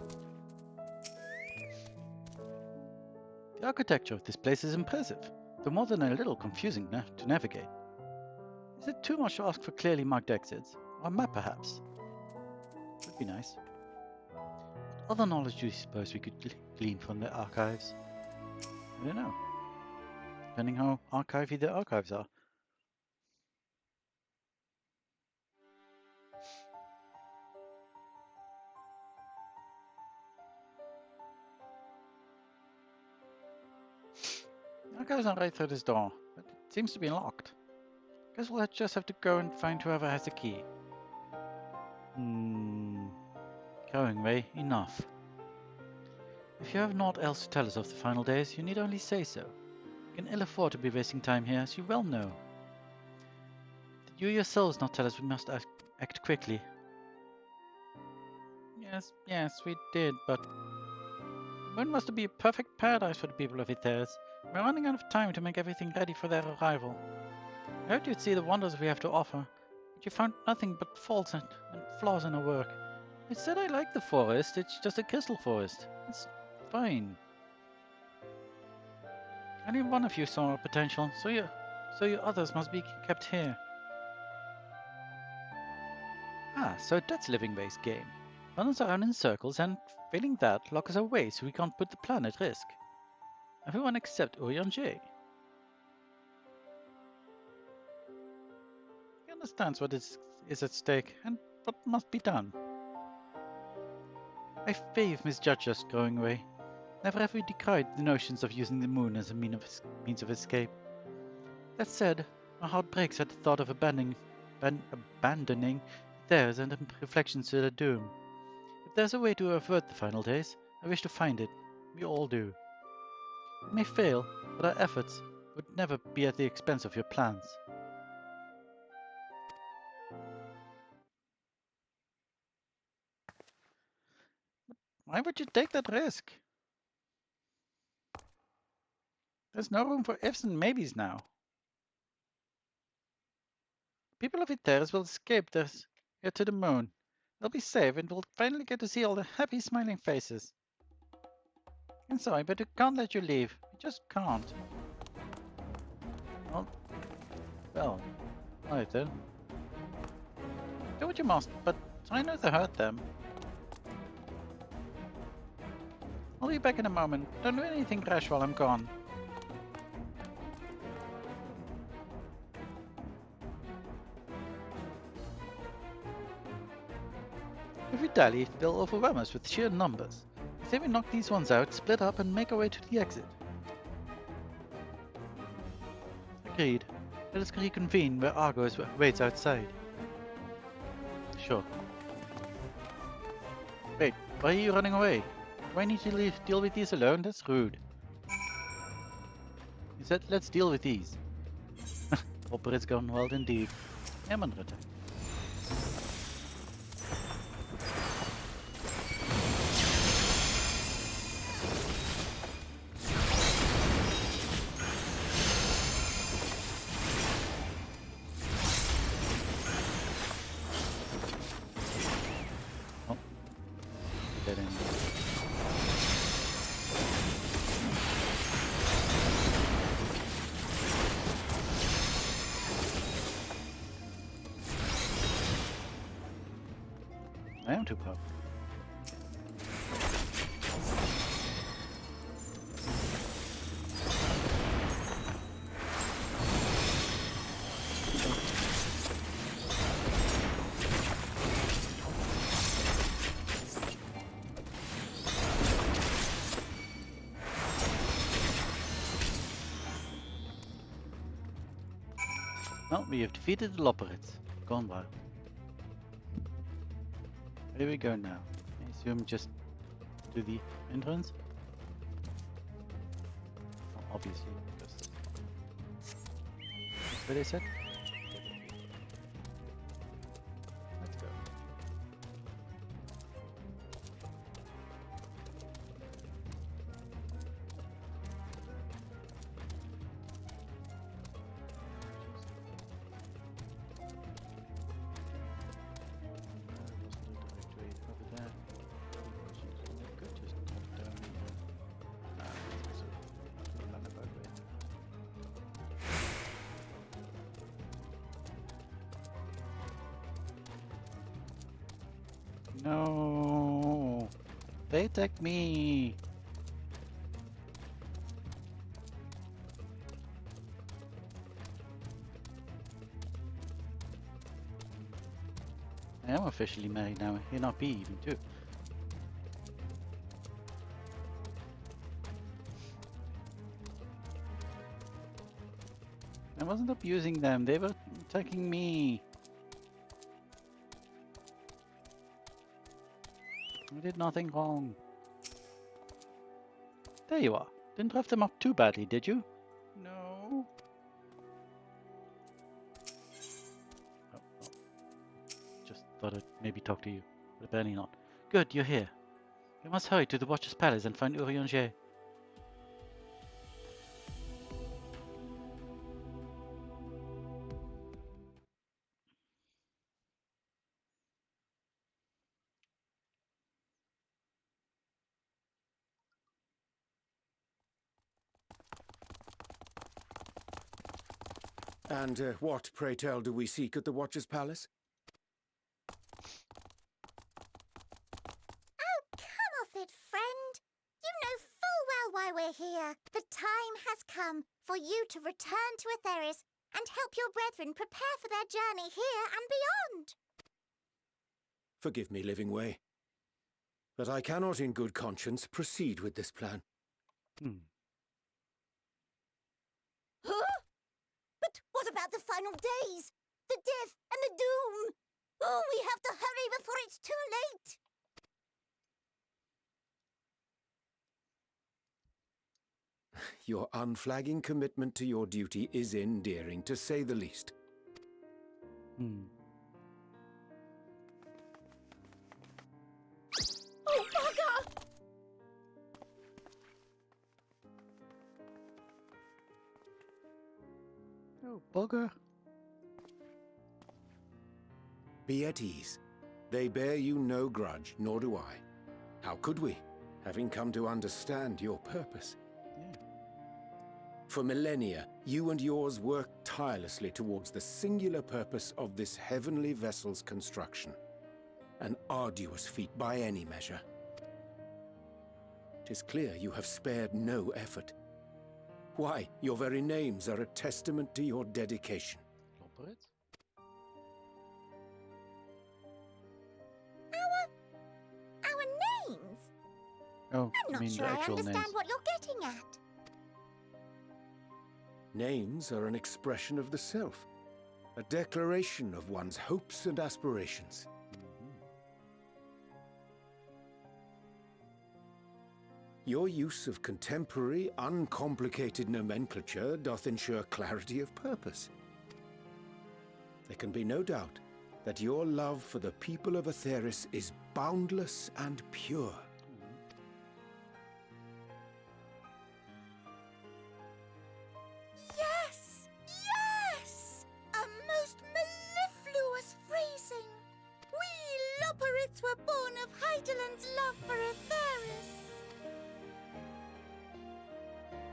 Speaker 1: The architecture of this place is impressive, though more than a little confusing to navigate. Is it too much to ask for clearly marked exits? Or a map, perhaps? Would be nice. What other knowledge do you suppose we could glean from the archives? I don't know. Depending how archivey the archives are. The archives are right through this door, but it seems to be locked. Guess we'll just have to go and find whoever has the key. Going, Ray, enough. If you have naught else to tell us of the final days, you need only say so. We can ill afford to be wasting time here, as you well know. Did you yourselves not tell us we must act quickly? Yes, we did, but... The moon was to be a perfect paradise for the people of Ethers. We're running out of time to make everything ready for their arrival. I hoped you'd see the wonders we have to offer, but you found nothing but faults and flaws in our work. I said I like the forest, it's just a crystal forest. It's fine. Only one of you saw our potential, so you others must be kept here. Ah, so that's Living Way's game. Run us around in circles and, failing that, lock us away so we can't put the plan at risk. Everyone except Urian J. understands what is at stake and what must be done. I faith misjudged us going away. Never have we decried the notions of using the moon as a means of escape. That said, my heart breaks at the thought of abandoning theirs and reflections to their doom. If there's a way to avert the final days, I wish to find it. We all do. We may fail, but our efforts would never be at the expense of your plans. Why would you take that risk? There's no room for ifs and maybes now. People of Iteris will escape this here to the moon. They'll be safe and we'll finally get to see all the happy smiling faces. I'm sorry, but we can't let you leave. We just can't. Well, alright then. Do what you must, but try not to hurt them. I'll be back in a moment. Don't do anything rash while I'm gone. If we dally, they'll overwhelm us with sheer numbers. I say we knock these ones out, split up, and make our way to the exit. Agreed. Let us reconvene where Argo waits outside. Sure. Wait, why are you running away? Do I need to deal with these alone? That's rude. He said, let's deal with these. Operate's gone wild indeed. Emmenritter. Oh. Dead end. I am too powerful. Well, we have defeated the Lopperids. Gone wild. Where do we go now? I assume just to the entrance? Well, obviously, because that's what they said. Let's go. No, they attacked me. I am officially married now. You're not B even too. I wasn't abusing them. They were attacking me. I did nothing wrong. There you are. Didn't rough them up too badly, did you? No. Oh. Just thought I'd maybe talk to you, but apparently not. Good, you're here. We must hurry to the Watcher's Palace and find Urianger.
Speaker 2: And what, pray tell, do we seek at the Watcher's Palace?
Speaker 3: Oh, come off it, friend. You know full well why we're here. The time has come for you to return to Iteris and help your brethren prepare for their journey here and beyond.
Speaker 2: Forgive me, Living Way, but I cannot in good conscience proceed with this plan.
Speaker 3: Huh? But what about the final days? The death and the doom? Oh, we have to hurry before it's too late.
Speaker 2: Your unflagging commitment to your duty is endearing, to say the least.
Speaker 3: Oh, bugger!
Speaker 1: Oh, bugger.
Speaker 2: Be at ease. They bear you no grudge, nor do I. How could we, having come to understand your purpose?
Speaker 1: Yeah.
Speaker 2: For millennia, you and yours worked tirelessly towards the singular purpose of this heavenly vessel's construction. An arduous feat by any measure. 'Tis clear you have spared no effort. Why, your very names are a testament to your dedication.
Speaker 1: Elaborate?
Speaker 3: Our names?
Speaker 1: Oh,
Speaker 3: I'm not
Speaker 1: mean
Speaker 3: sure
Speaker 1: the
Speaker 3: I
Speaker 1: actual
Speaker 3: understand
Speaker 1: names.
Speaker 3: what you're getting at.
Speaker 2: Names are an expression of the self, a declaration of one's hopes and aspirations. Your use of contemporary, uncomplicated nomenclature doth ensure clarity of purpose. There can be no doubt that your love for the people of Aetheris is boundless and pure.
Speaker 3: Yes! Yes! A most mellifluous phrasing. We Loporits were born of Heideland's love for Aetheris.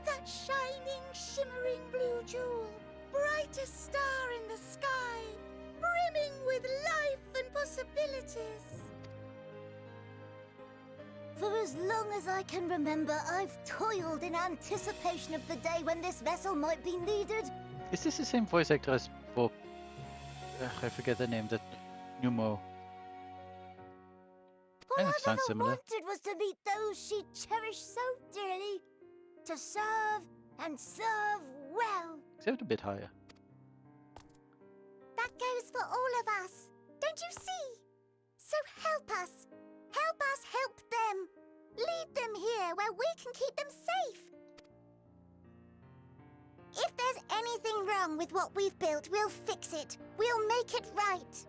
Speaker 3: That shining, shimmering blue jewel, brightest star in the sky, brimming with life and possibilities. For as long as I can remember, I've toiled in anticipation of the day when this vessel might be needed.
Speaker 1: Is this the same voice actor as for... I forget the name, that Numo.
Speaker 3: All
Speaker 1: Kind of
Speaker 3: I've
Speaker 1: sounds
Speaker 3: ever
Speaker 1: similar.
Speaker 3: wanted was to meet those she cherished so dearly, to serve and serve well.
Speaker 1: Except a bit higher.
Speaker 3: That goes for all of us, don't you see? So help us. Help us help them. Lead them here where we can keep them safe. If there's anything wrong with what we've built, we'll fix it. We'll make it right.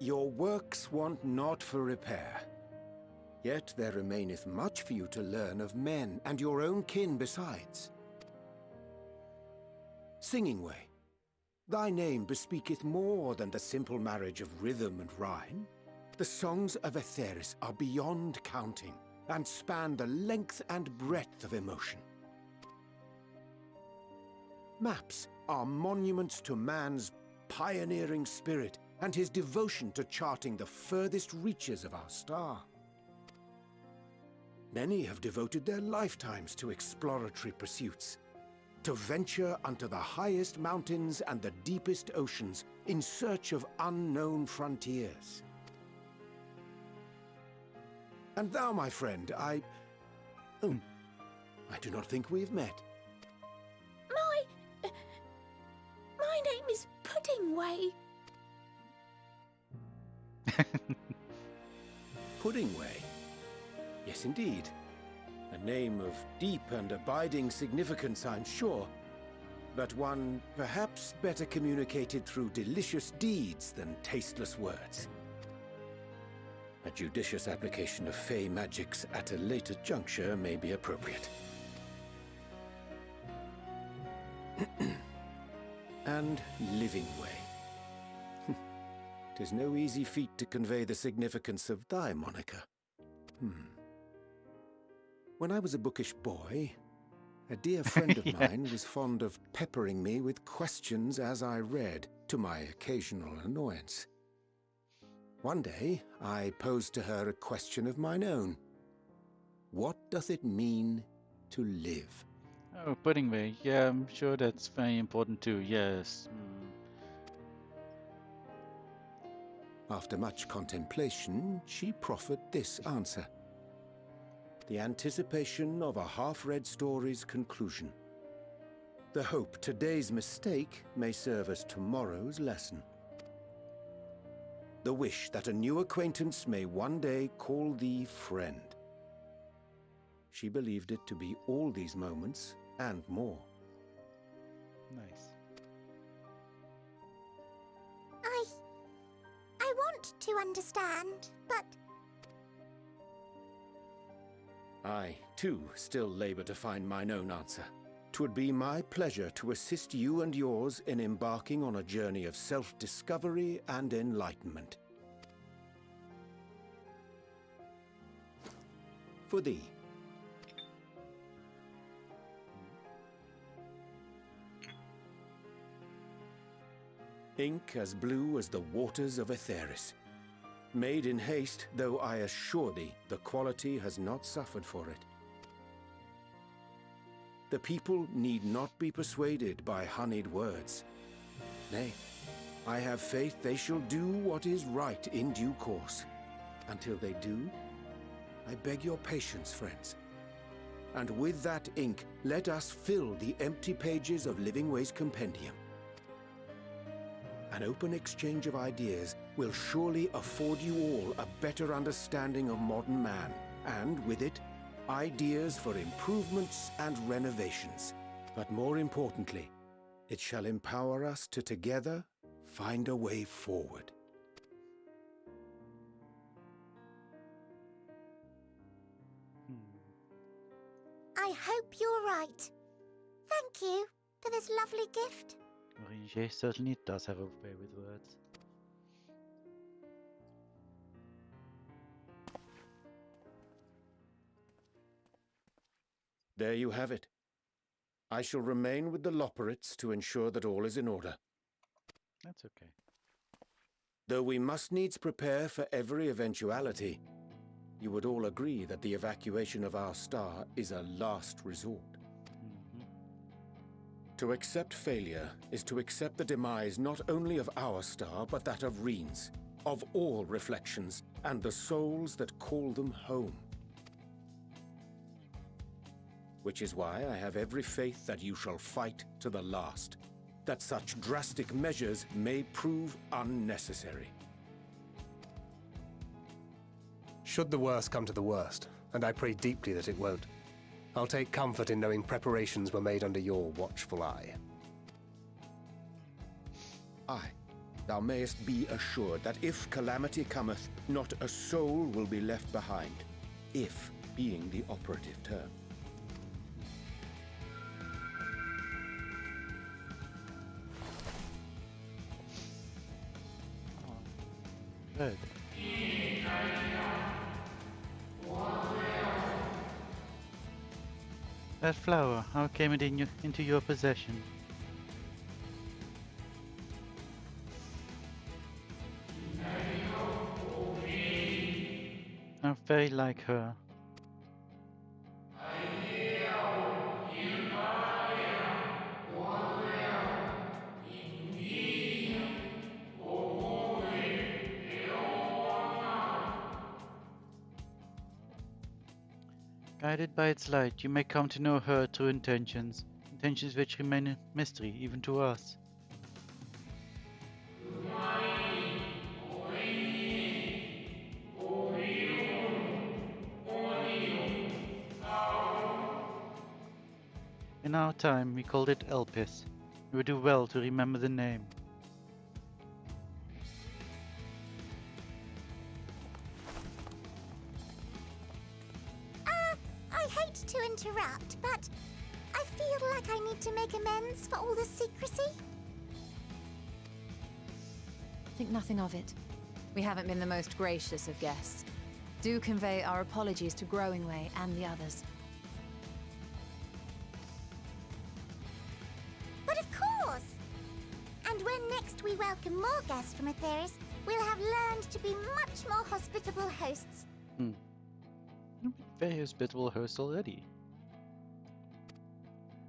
Speaker 2: Your works want not for repair. Yet there remaineth much for you to learn of men and your own kin besides. Singing Way, thy name bespeaketh more than the simple marriage of rhythm and rhyme. The songs of Aetheris are beyond counting, and span the length and breadth of emotion. Maps are monuments to man's pioneering spirit and his devotion to charting the furthest reaches of our star. Many have devoted their lifetimes to exploratory pursuits, to venture unto the highest mountains and the deepest oceans in search of unknown frontiers. And thou, my friend, I do not think we've met.
Speaker 3: My name is Puddingway.
Speaker 2: Puddingway? Yes, indeed. A name of deep and abiding significance, I'm sure, but one perhaps better communicated through delicious deeds than tasteless words. A judicious application of Fey magics at a later juncture may be appropriate. And Living Way. 'Tis no easy feat to convey the significance of thy moniker. When I was a bookish boy, a dear friend of mine was fond of peppering me with questions as I read, to my occasional annoyance. One day, I posed to her a question of mine own. What does it mean to live?
Speaker 1: Oh, pudding way. Yeah, I'm sure that's very important too. Yes.
Speaker 2: After much contemplation, she proffered this answer. The anticipation of a half-read story's conclusion. The hope today's mistake may serve as tomorrow's lesson. The wish that a new acquaintance may one day call thee friend. She believed it to be all these moments and more.
Speaker 1: Nice.
Speaker 3: I want to understand, but
Speaker 2: I, too, still labour to find mine own answer. 'Twould be my pleasure to assist you and yours in embarking on a journey of self-discovery and enlightenment. For thee. Ink as blue as the waters of Aetheris. Made in haste, though I assure thee, the quality has not suffered for it. The people need not be persuaded by honeyed words. Nay, I have faith they shall do what is right in due course. Until they do, I beg your patience, friends. And with that ink, let us fill the empty pages of Livingway's compendium. An open exchange of ideas will surely afford you all a better understanding of modern man, and with it, ideas for improvements and renovations. But more importantly, it shall empower us to together find a way forward.
Speaker 3: I hope you're right. Thank you for this lovely gift.
Speaker 1: Ringe certainly does have a way with words.
Speaker 2: There you have it. I shall remain with the Loporrits to ensure that all is in order.
Speaker 1: That's okay.
Speaker 2: Though we must needs prepare for every eventuality, you would all agree that the evacuation of our star is a last resort. To accept failure is to accept the demise not only of our star, but that of Reen's, of all reflections, and the souls that call them home. Which is why I have every faith that you shall fight to the last, that such drastic measures may prove unnecessary.
Speaker 4: Should the worst come to the worst, and I pray deeply that it won't, I'll take comfort in knowing preparations were made under your watchful eye.
Speaker 2: Aye, thou mayest be assured that if calamity cometh, not a soul will be left behind, if being the operative term.
Speaker 1: Good. That flower, how came it into your possession? I'm very like her. Guided by its light, you may come to know her true intentions, intentions which remain a mystery even to us. In our time, we called it Elpis. You would do well to remember the name.
Speaker 3: I hate to interrupt, but I feel like I need to make amends for all the secrecy.
Speaker 5: Think nothing of it. We haven't been the most gracious of guests. Do convey our apologies to Growingway and the others.
Speaker 3: But of course! And when next we welcome more guests from Aetheris, we'll have learned to be much more hospitable hosts.
Speaker 1: You've been very hospitable host already.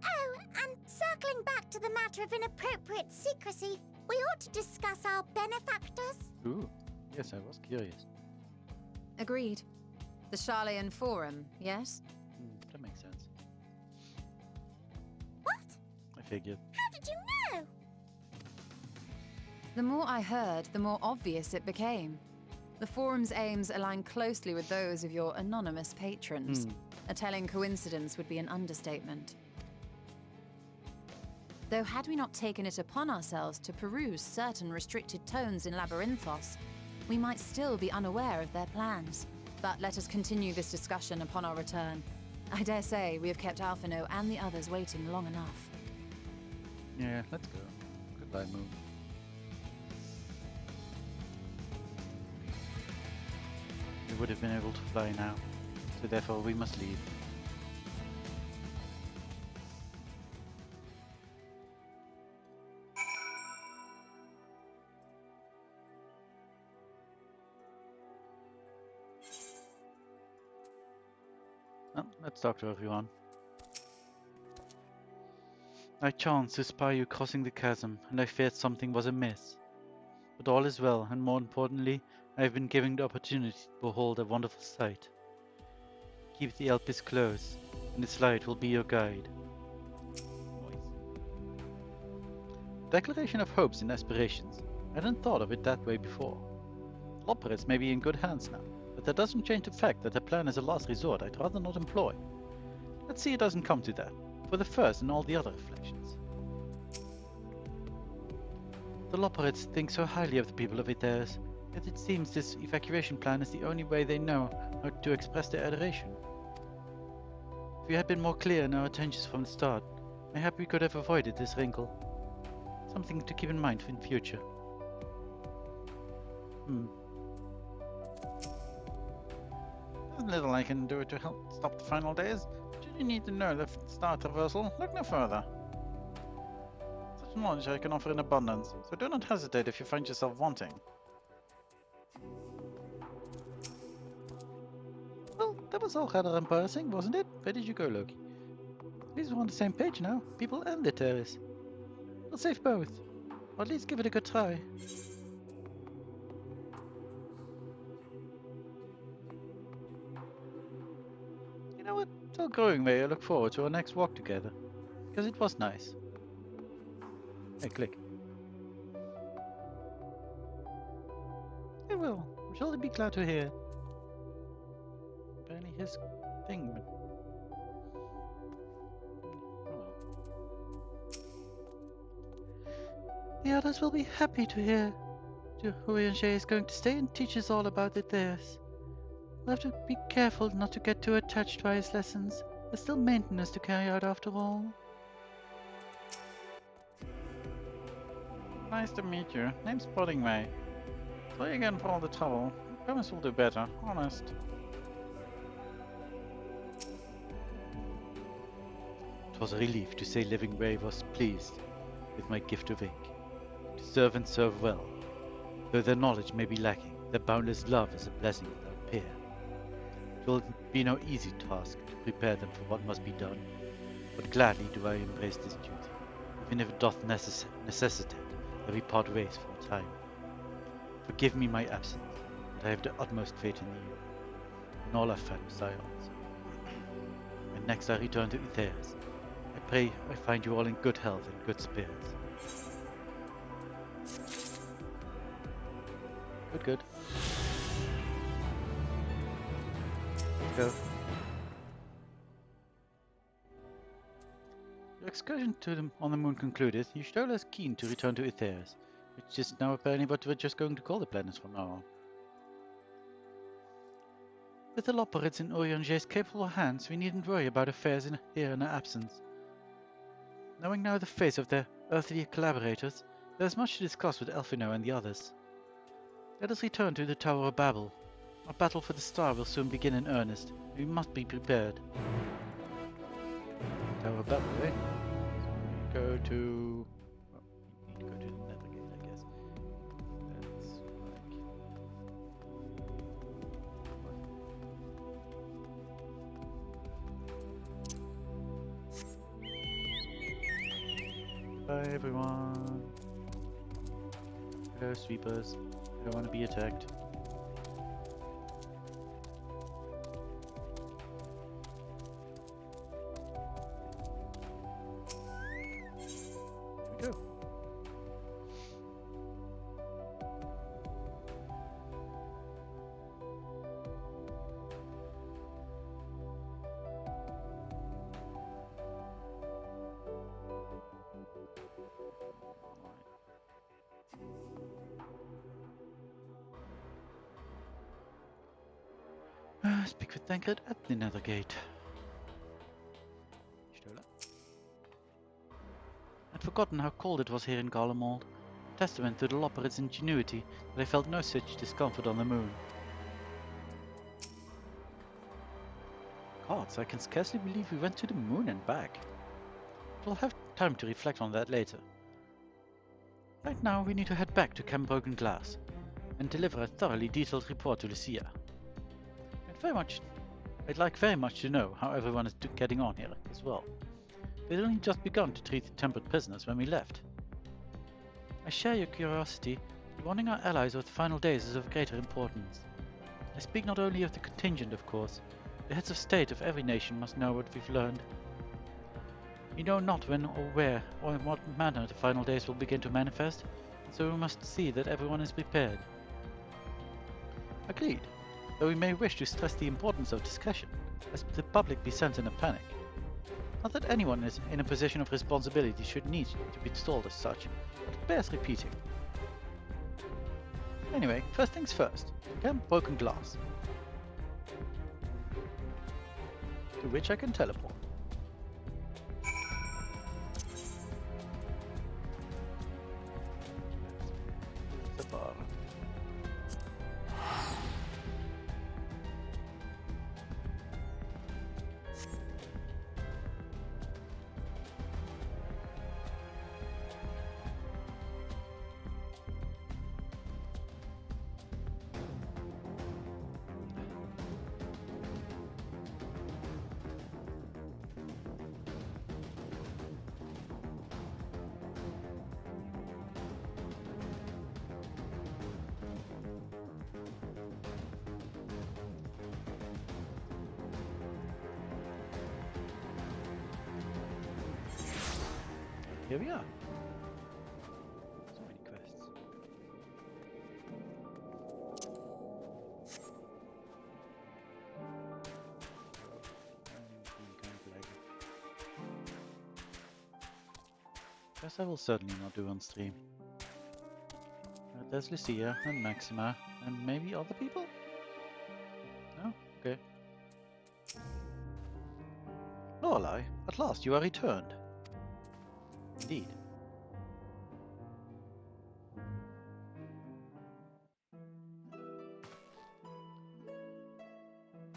Speaker 3: Oh, and circling back to the matter of inappropriate secrecy, we ought to discuss our benefactors.
Speaker 1: Ooh, yes, I was curious.
Speaker 5: Agreed. The Charlayan Forum, yes?
Speaker 1: That makes sense.
Speaker 3: What?
Speaker 1: I figured.
Speaker 3: How did you know?
Speaker 5: The more I heard, the more obvious it became. The Forum's aims align closely with those of your anonymous patrons. A telling coincidence would be an understatement. Though had we not taken it upon ourselves to peruse certain restricted tones in Labyrinthos, we might still be unaware of their plans. But let us continue this discussion upon our return. I dare say we have kept Alphino and the others waiting long enough.
Speaker 1: Yeah, let's go. Goodbye, Moon. We would have been able to fly now, so therefore we must leave. Well, let's talk to everyone. I chanced to spy you crossing the chasm, and I feared something was amiss. But all is well, and more importantly, I have been given the opportunity to behold a wonderful sight. Keep the Elpis close, and its light will be your guide. Declaration of hopes and aspirations. I hadn't thought of it that way before. Loporits may be in good hands now, but that doesn't change the fact that a plan as a last resort I'd rather not employ. Let's see it doesn't come to that, for the first and all the other reflections. The Loporits think so highly of the people of Iteris, yet it seems this evacuation plan is the only way they know how to express their adoration. If we had been more clear in our intentions from the start, mayhap we could have avoided this wrinkle. Something to keep in mind in future. There's little I can do to help stop the final days. Should you need to know the start reversal, look no further. Such knowledge I can offer in abundance, so do not hesitate if you find yourself wanting. Well, that was all rather embarrassing, wasn't it? Where did you go, Loki? At least we're on the same page now, people and the terrace. We'll save both, or at least give it a good try. You know what? Till growing may I look forward to our next walk together, because it was nice. Hey, click. I will. I'm sure they'd be glad to hear. Apparently his thing. Oh well. The others will be happy to hear. Urianger is going to stay and teach us all about it theirs. We'll have to be careful not to get too attached by his lessons. There's still maintenance to carry out after all. Nice to meet you. Name's Puddingway. Sorry again for all the trouble. I promise we'll do better, honest. It was a relief to say Living Way was pleased with my gift of ink. To serve and serve well. Though their knowledge may be lacking, their boundless love is a blessing without peer. It will be no easy task to prepare them for what must be done, but gladly do I embrace this duty, even if it doth necessitate that we part ways for a time. Forgive me my absence, but I have the utmost faith in you, and all our fellow Scions. When next I return to Iteris, I pray I find you all in good health and good spirits. Good. Let's go. Your excursion on the moon concluded, you showed less keen to return to Iteris, which is now apparently what we're just going to call the planet from now on. With the Loporits in Urianger's capable hands, we needn't worry about affairs here in our absence. Knowing now the face of their earthly collaborators, there is much to discuss with Alphino and the others. Let us return to the Tower of Babel. Our battle for the star will soon begin in earnest. We must be prepared. Tower of Babel, right? So we go to... Well, we need to go to the Nether Gate, I guess. That's right. Bye everyone. Hello sweepers. I don't want to be attacked. Here we go. Speak with Tankred at the Nether Gate. Stola. I'd forgotten how cold it was here in Garlemald. Testament to the Loperit's ingenuity that I felt no such discomfort on the moon. Gods, I can scarcely believe we went to the moon and back. We'll have time to reflect on that later. Right now we need to head back to Camp Broken Glass and deliver a thoroughly detailed report to Lucia. I'd like very much to know how everyone is getting on here as well. They'd only just begun to treat the tempered prisoners when we left. I share your curiosity, but warning our allies of the final days is of greater importance. I speak not only of the contingent, of course. The heads of state of every nation must know what we've learned. We know not when or where or in what manner the final days will begin to manifest, and so we must see that everyone is prepared. Agreed. Though we may wish to stress the importance of discussion, lest the public be sent in a panic. Not that anyone is in a position of responsibility should need to be told as such, but it bears repeating. Anyway, first things first, Camp Broken Glass, to which I can teleport. The bar. Here we are. So many quests. Guess I will certainly not do on stream. There's Lucia and Maxima and maybe other people? No? Okay. Lorelei, at last you are returned. Indeed.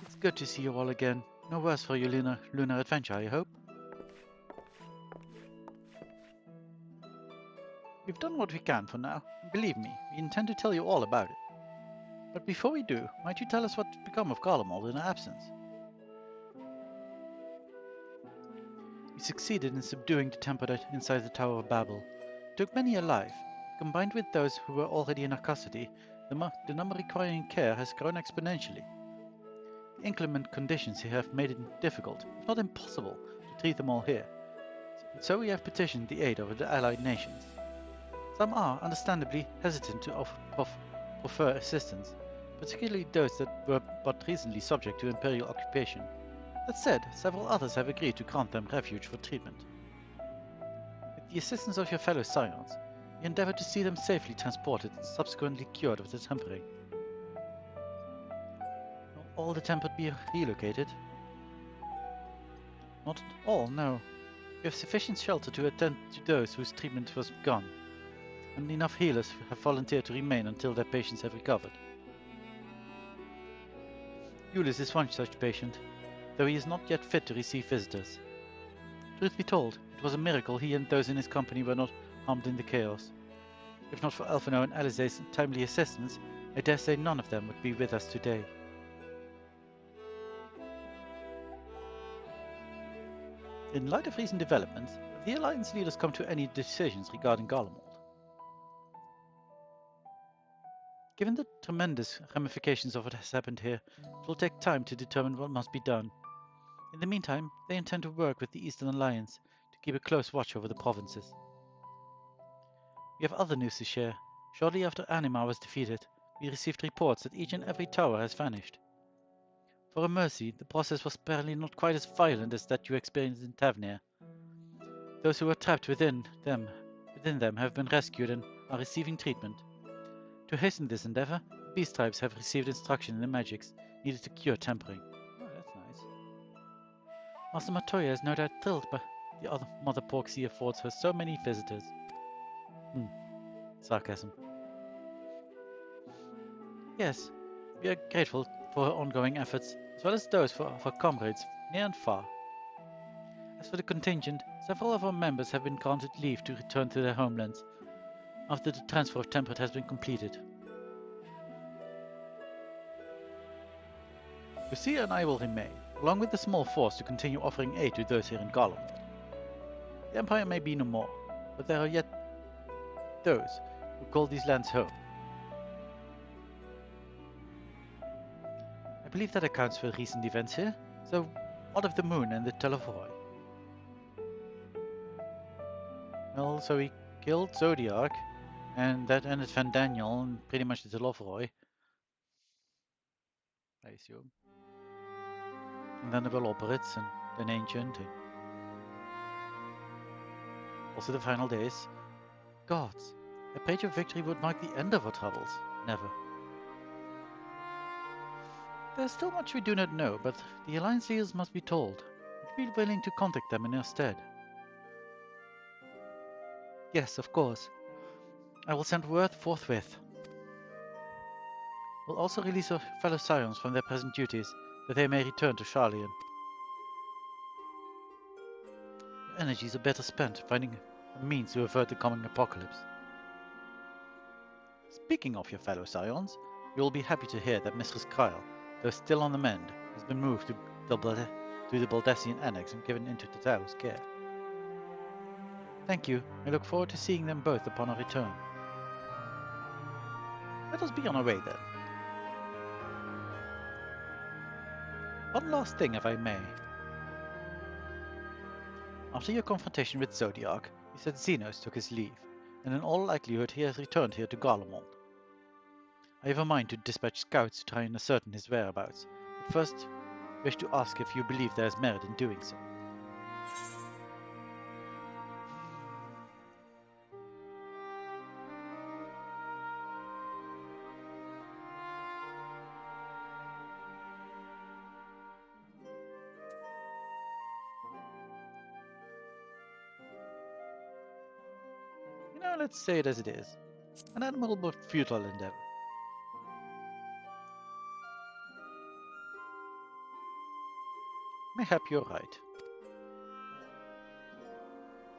Speaker 1: It's good to see you all again. No worse for your lunar adventure, I hope. We've done what we can for now, and believe me, we intend to tell you all about it. But before we do, might you tell us what's become of Garlemald in our absence? We succeeded in subduing the Tempered inside the Tower of Babel. It took many alive. Combined with those who were already in our custody, the number requiring care has grown exponentially. The inclement conditions here have made it difficult, if not impossible, to treat them all here. So we have petitioned the aid of the allied nations. Some are, understandably, hesitant to offer assistance, particularly those that were but recently subject to imperial occupation. That said, several others have agreed to grant them refuge for treatment. With the assistance of your fellow scions, we endeavor to see them safely transported and subsequently cured of the tempering. Will all the tempered be relocated? Not at all, no. We have sufficient shelter to attend to those whose treatment was begun, and enough healers have volunteered to remain until their patients have recovered. Ulysses is one such patient, though he is not yet fit to receive visitors. Truth be told, it was a miracle he and those in his company were not harmed in the chaos. If not for Elfino and Alize's timely assistance, I dare say none of them would be with us today. In light of recent developments, have the Alliance leaders come to any decisions regarding Garlemald? Given the tremendous ramifications of what has happened here, it will take time to determine what must be done. In the meantime, they intend to work with the Eastern Alliance to keep a close watch over the provinces. We have other news to share. Shortly after Animar was defeated, we received reports that each and every tower has vanished. For a mercy, the process was apparently not quite as violent as that you experienced in Tavnir. Those who were trapped within them have been rescued and are receiving treatment. To hasten this endeavor, beast tribes have received instruction in the magics needed to cure tempering. Oh, that's nice. Master Matoya is no doubt thrilled by the other Mother Porksy affords her so many visitors. Sarcasm. Yes, we are grateful for her ongoing efforts, as well as those of our comrades near and far. As for the contingent, several of our members have been granted leave to return to their homelands after the transfer of Temperate has been completed. Lucia and I will remain, along with a small force to continue offering aid to those here in Garlemald. The Empire may be no more, but there are yet those who call these lands home. I believe that accounts for recent events here, so what of the moon and the Telephoroi? Well, so he killed Zodiac, and that ended Van Daniel and pretty much the Telephoroi, I assume. And then the Veloperids and then Ancient, and also the final days. Gods, I prayed your victory would mark the end of our troubles. Never. There's still much we do not know, but the Alliance leaders must be told. Would you be willing to contact them in their stead? Yes, of course. I will send word forthwith. We'll also release our fellow Scions from their present duties, that they may return to Sharlayan. Your energies are better spent finding a means to avert the coming apocalypse. Speaking of your fellow Scions, you will be happy to hear that Mistress Kyle, though still on the mend, has been moved to the Baldessian Annex and given into Tatao's care. Thank you. I look forward to seeing them both upon our return. Let us be on our way then. One last thing, if I may. After your confrontation with Zodiac, you said Xenos took his leave, and in all likelihood he has returned here to Garlemald. I have a mind to dispatch scouts to try and ascertain his whereabouts, but first wish to ask if you believe there is merit in doing so. Let's say it as it is. An admirable but futile endeavor. Mayhap you're right.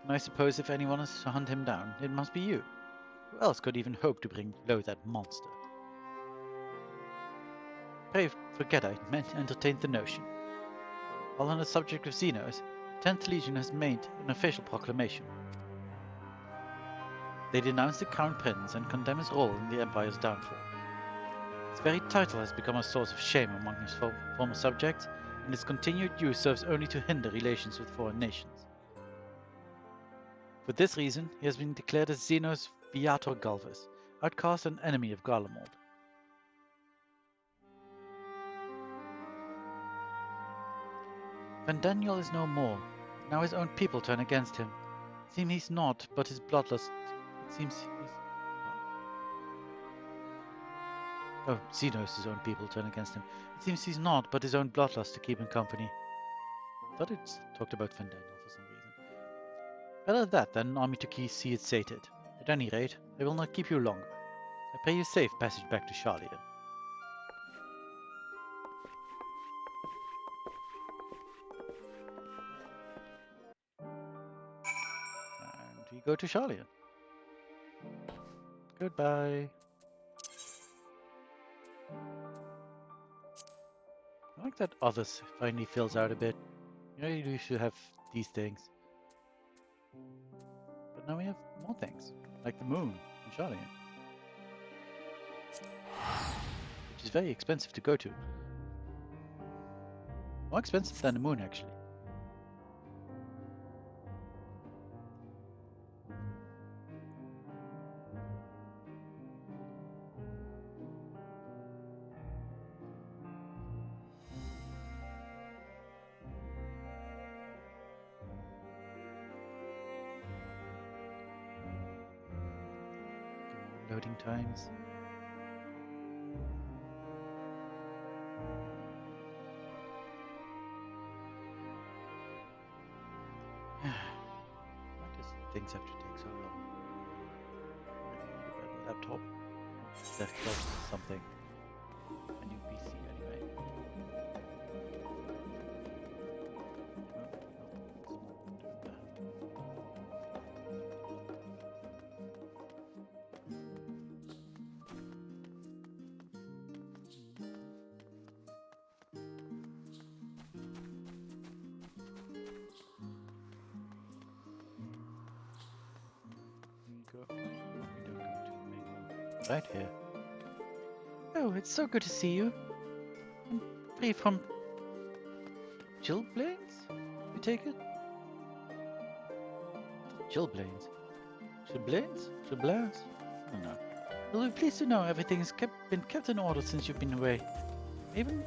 Speaker 1: And I suppose if anyone is to hunt him down, it must be you. Who else could even hope to bring low that monster? Pray forget I entertained the notion. While on the subject of Xenos, the 10th Legion has made an official proclamation. They denounce the Crown Prince and condemn his role in the Empire's downfall. Its very title has become a source of shame among his former subjects, and its continued use serves only to hinder relations with foreign nations. For this reason, he has been declared as Xenos Viator Galvus, outcast and enemy of Garlemald. Van Daniel is no more. Now his own people turn against him. It seems he's not, but his bloodlust. Oh, Xenos' own people turn against him. It seems he's not, but his own bloodlust to keep him company. I thought it talked about Van Daniel for some reason. Better that than an army to see it sated. At any rate, I will not keep you longer. I pray you safe passage back to Sharlayan. And we go to Sharlayan. Goodbye. I like that others finally fills out a bit. You know, you should have these things. But now we have more things, like the moon and Charlie, which is very expensive to go to. More expensive than the moon, actually. Loading times. Why does things have to take so long? Laptop, desktop, something. A new PC anyway. Right here. Oh, it's so good to see you. I'm free from chilblains, I take it? Chilblains? Chilblains? Chilblains? I don't know. Well, we're pleased to know everything has been kept in order since you've been away. I even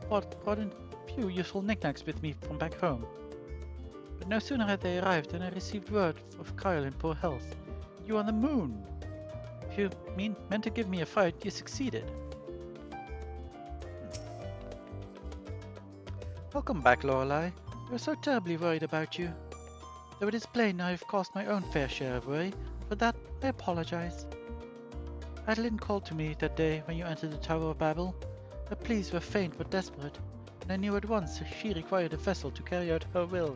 Speaker 1: brought in a few useful knickknacks with me from back home. But no sooner had they arrived than I received word of Kyle in poor health. You on the moon! If you meant to give me a fight, you succeeded. Welcome back, Lorelei. We were so terribly worried about you. Though it is plain I have caused my own fair share of worry, for that I apologize. Adeline called to me that day when you entered the Tower of Babel. Her pleas were faint but desperate, and I knew at once she required a vessel to carry out her will.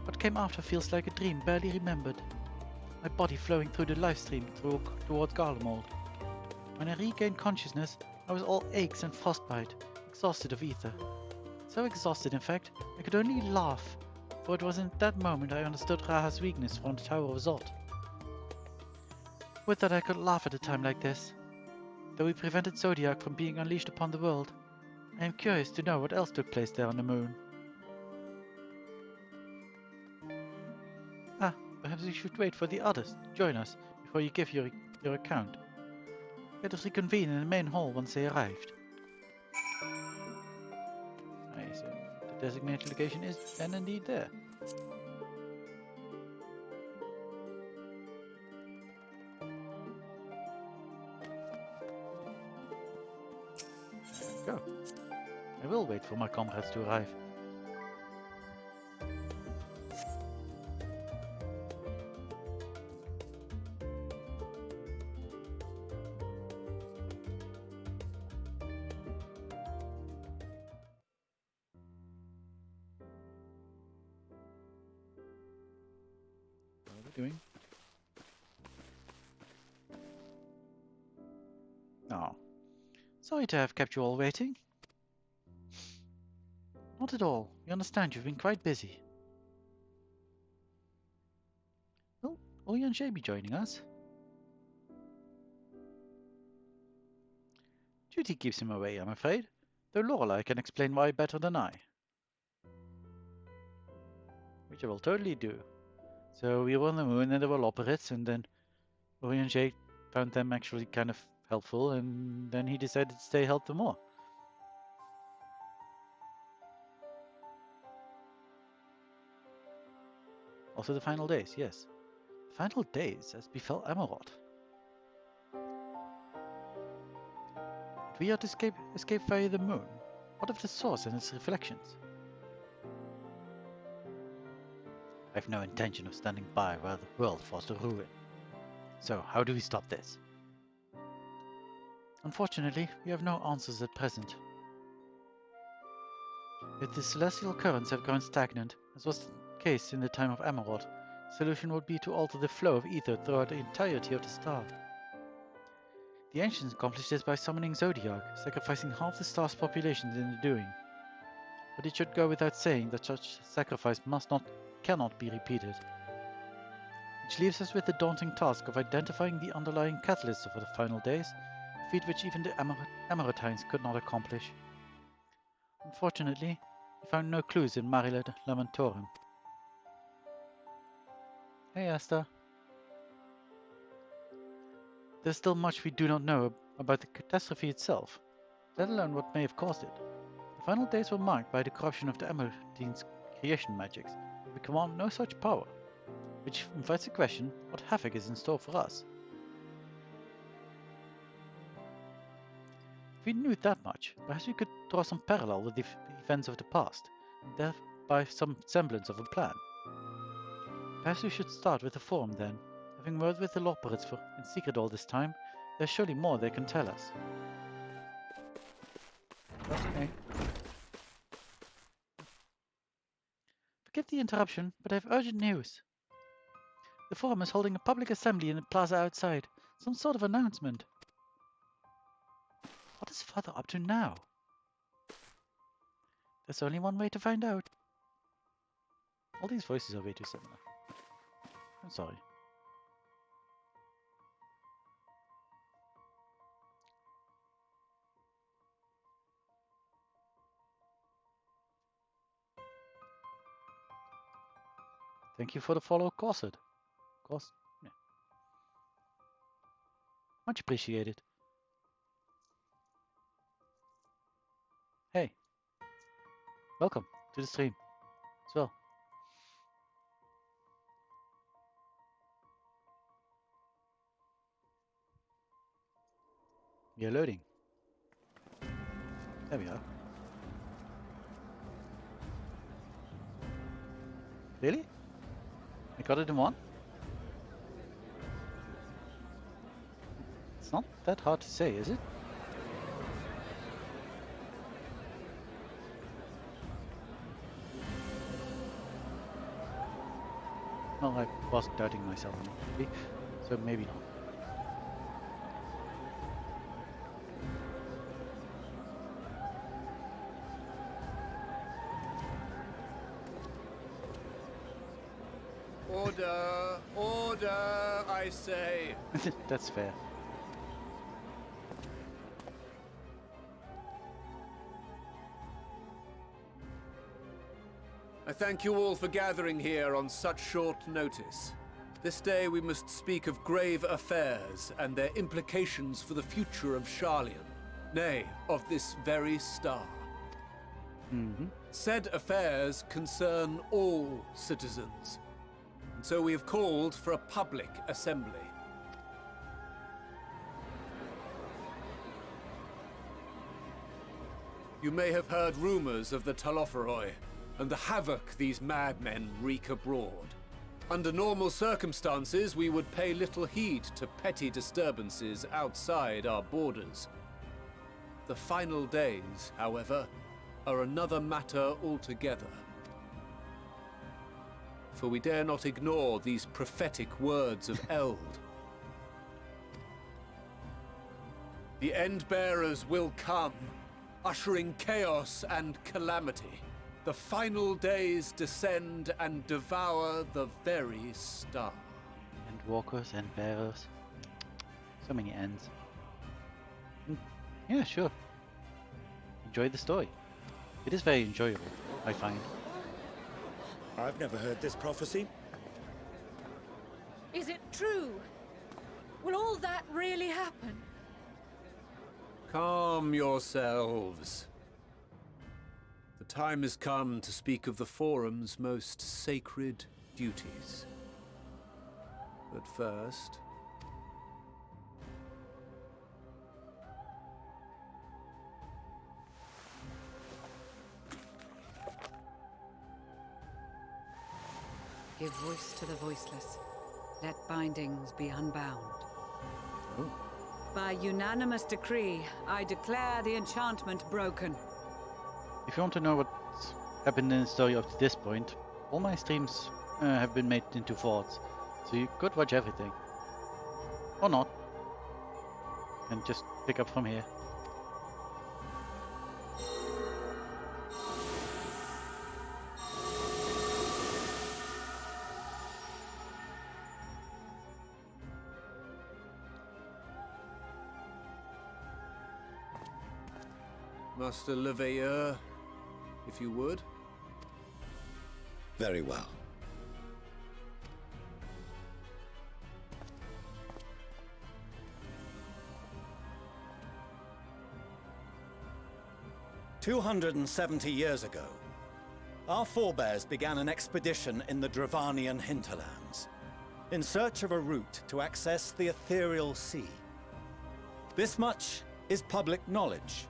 Speaker 1: What came after feels like a dream barely remembered. My body flowing through the life stream towards Garlemald. When I regained consciousness, I was all aches and frostbite, exhausted of ether. So exhausted, in fact, I could only laugh, for it was in that moment I understood Raha's weakness from the Tower of Zot. Would that I could laugh at a time like this. Though we prevented Zodiac from being unleashed upon the world, I am curious to know what else took place there on the moon. Ah, perhaps we should wait for the others to join us before you give your account. Let us reconvene in the main hall once they arrived. I see. The designated location is then indeed there. There we go. I will wait for my comrades to arrive. What are we doing? Oh. Sorry to have kept you all waiting. Not at all. We understand you've been quite busy. Will Oyanshe be joining us? Duty keeps him away, I'm afraid, though Lorelei can explain why better than I. Which I will totally do. So we were on the moon and there were Loporrits, and then Oyanshe found them actually kind of helpful, and then he decided to stay help them more. Also the final days, yes. Final days, as befell Amarot. Did we are to escape via the moon? What of the source and its reflections? I have no intention of standing by while the world falls to ruin. So, how do we stop this? Unfortunately, we have no answers at present. If the celestial currents have gone stagnant, as was the case in the time of Amarot, the solution would be to alter the flow of ether throughout the entirety of the star. The ancients accomplished this by summoning Zodiac, sacrificing half the star's population in the doing. But it should go without saying that such sacrifice cannot be repeated. Which leaves us with the daunting task of identifying the underlying catalyst for the final days, a feat which even the Amaretines could not accomplish. Unfortunately, we found no clues in Mare Lamentorum. Hey Asta. There's still much we do not know about the catastrophe itself, let alone what may have caused it. The final days were marked by the corruption of the Amaretines' creation magics, but we command no such power, which invites the question, what havoc is in store for us? If we knew that much, perhaps we could draw some parallel with the events of the past, and thereby some semblance of a plan. Perhaps we should start with the Forum then. Having worked with the Lorporids in secret all this time, there's surely more they can tell us. Okay. Forgive the interruption, but I have urgent news. The Forum is holding a public assembly in the plaza outside. Some sort of announcement. What is Father up to now? There's only one way to find out. All these voices are way too similar. I'm sorry. Thank you for the follow, Corset. Yeah. Much appreciated. Hey. Welcome to the stream as well. We are loading. There we are. Really? I got it in one? It's not that hard to say, is it? Well, I was doubting myself maybe, so maybe not.
Speaker 6: Order! Order, I say!
Speaker 1: That's fair.
Speaker 6: I thank you all for gathering here on such short notice. This day we must speak of grave affairs and their implications for the future of Sharlayan, nay, of this very star. Said affairs concern all citizens, and so we have called for a public assembly. You may have heard rumors of the Talopheroi and the havoc these madmen wreak abroad. Under normal circumstances, we would pay little heed to petty disturbances outside our borders. The final days, however, are another matter altogether. For we dare not ignore these prophetic words of Eld. The Endbearers will come, ushering chaos and calamity. The final days descend and devour the very star.
Speaker 1: Endwalkers, Endbearers. So many ends. Yeah, sure. Enjoy the story. It is very enjoyable, I find.
Speaker 7: I've never heard this prophecy.
Speaker 8: Is it true? Will all that really happen?
Speaker 6: Calm yourselves. The time has come to speak of the Forum's most sacred duties. But first...
Speaker 8: Give voice to the voiceless. Let bindings be unbound.
Speaker 1: Oh.
Speaker 8: By unanimous decree, I declare the enchantment broken.
Speaker 1: If you want to know what's happened in the story up to this point, all my streams have been made into VODs, so you could watch everything. Or not. And just pick up from here.
Speaker 6: Master Leveilleur, if you would.
Speaker 7: Very well. "270 years ago, our forebears began an expedition in the Dravanian hinterlands, in search of a route to access the ethereal sea. This much is public knowledge.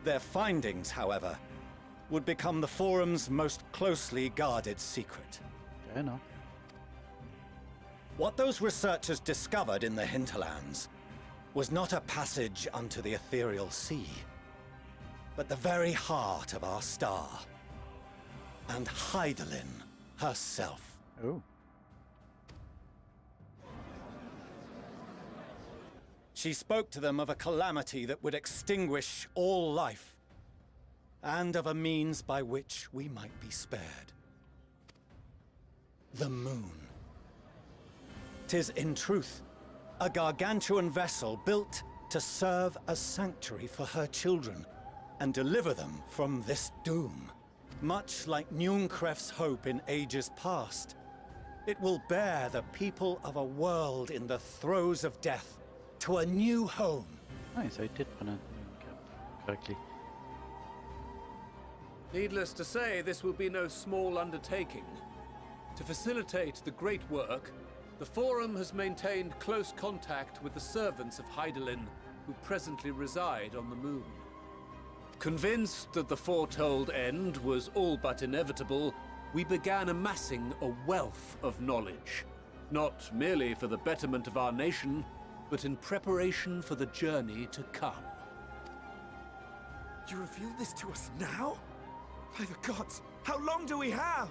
Speaker 7: Their findings, however, would become the Forum's most closely guarded secret.
Speaker 1: Fair enough.
Speaker 7: What those researchers discovered in the hinterlands was not a passage unto the ethereal sea, but the very heart of our star, and Hydaelyn herself.
Speaker 1: Oh.
Speaker 7: She spoke to them of a calamity that would extinguish all life, and of a means by which we might be spared. The moon. 'Tis in truth a gargantuan vessel built to serve as sanctuary for her children, and deliver them from this doom. Much like Nunkref's hope in ages past, it will bear the people of a world in the throes of death to a new home.
Speaker 1: Nice, I did pronounce it correctly.
Speaker 6: Needless to say, this will be no small undertaking. To facilitate the great work, the Forum has maintained close contact with the servants of Hydaelyn, who presently reside on the moon. Convinced that the foretold end was all but inevitable, we began amassing a wealth of knowledge, not merely for the betterment of our nation, but in preparation for the journey to come.
Speaker 9: You reveal this to us now? By the gods, how long do we have?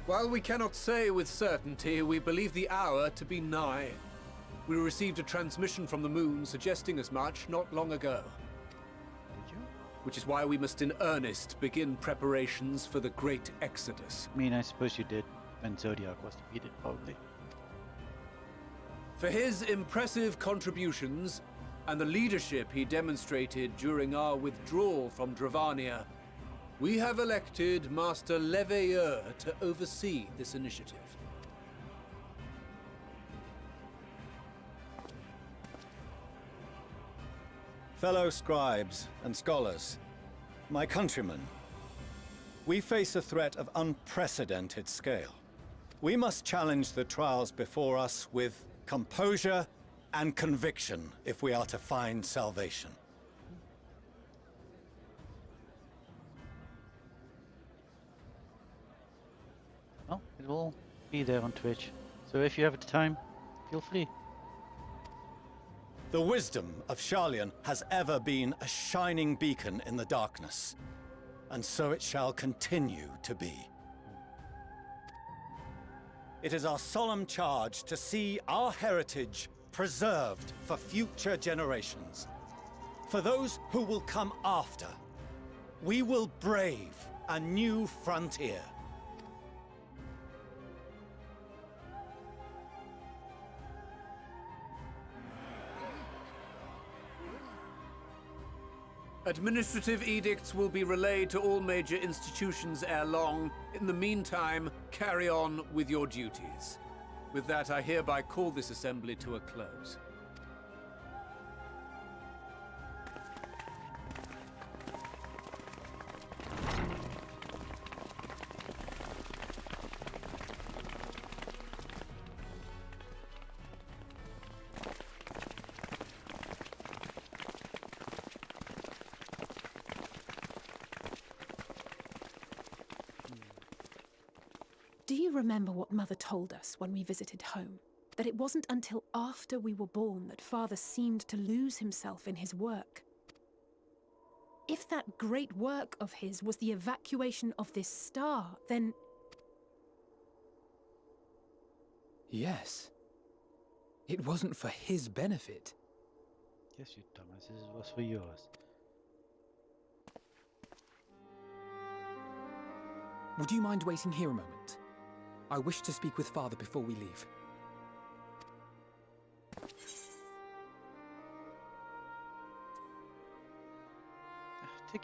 Speaker 6: While we cannot say with certainty, we believe the hour to be nigh. We received a transmission from the moon suggesting as much not long ago.
Speaker 1: Did you?
Speaker 6: Which is why we must in earnest begin preparations for the great exodus.
Speaker 1: I mean, I suppose you did when Zodiac was defeated, probably.
Speaker 6: For his impressive contributions and the leadership he demonstrated during our withdrawal from Dravania, we have elected Master Leveilleur to oversee this initiative.
Speaker 7: Fellow scribes and scholars, my countrymen, we face a threat of unprecedented scale. We must challenge the trials before us with composure and conviction if we are to find salvation.
Speaker 1: Well, it will be there on Twitch, so if you have the time, feel free.
Speaker 7: The wisdom of Sharlayan has ever been a shining beacon in the darkness, and so it shall continue to be. It is our solemn charge to see our heritage preserved for future generations. For those who will come after, we will brave a new frontier.
Speaker 6: Administrative edicts will be relayed to all major institutions ere long. In the meantime, carry on with your duties. With that, I hereby call this assembly to a close.
Speaker 10: Do you remember what Mother told us when we visited home? That it wasn't until after we were born that Father seemed to lose himself in his work. If that great work of his was the evacuation of this star, then...
Speaker 11: Yes. It wasn't for his benefit.
Speaker 1: Yes, you dumbass, this was for yours.
Speaker 11: Would you mind waiting here a moment? I wish to speak with Father before we leave.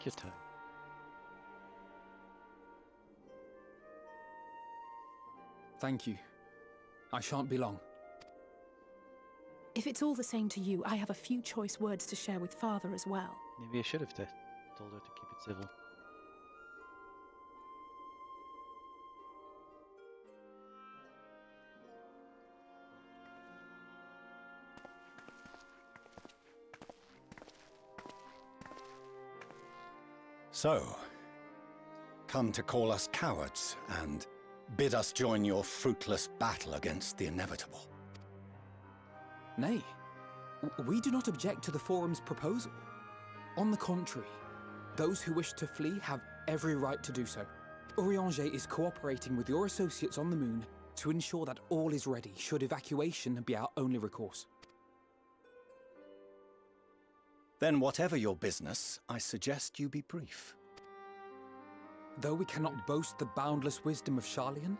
Speaker 1: Take your time.
Speaker 11: Thank you. I shan't be long.
Speaker 10: If it's all the same to you, I have a few choice words to share with Father as well.
Speaker 1: Maybe I should have told her to keep it civil.
Speaker 7: So, come to call us cowards and bid us join your fruitless battle against the inevitable.
Speaker 11: Nay, we do not object to the Forum's proposal. On the contrary, those who wish to flee have every right to do so. Urianger is cooperating with your associates on the moon to ensure that all is ready should evacuation be our only recourse.
Speaker 7: Then whatever your business, I suggest you be brief.
Speaker 11: Though we cannot boast the boundless wisdom of Sharlayan,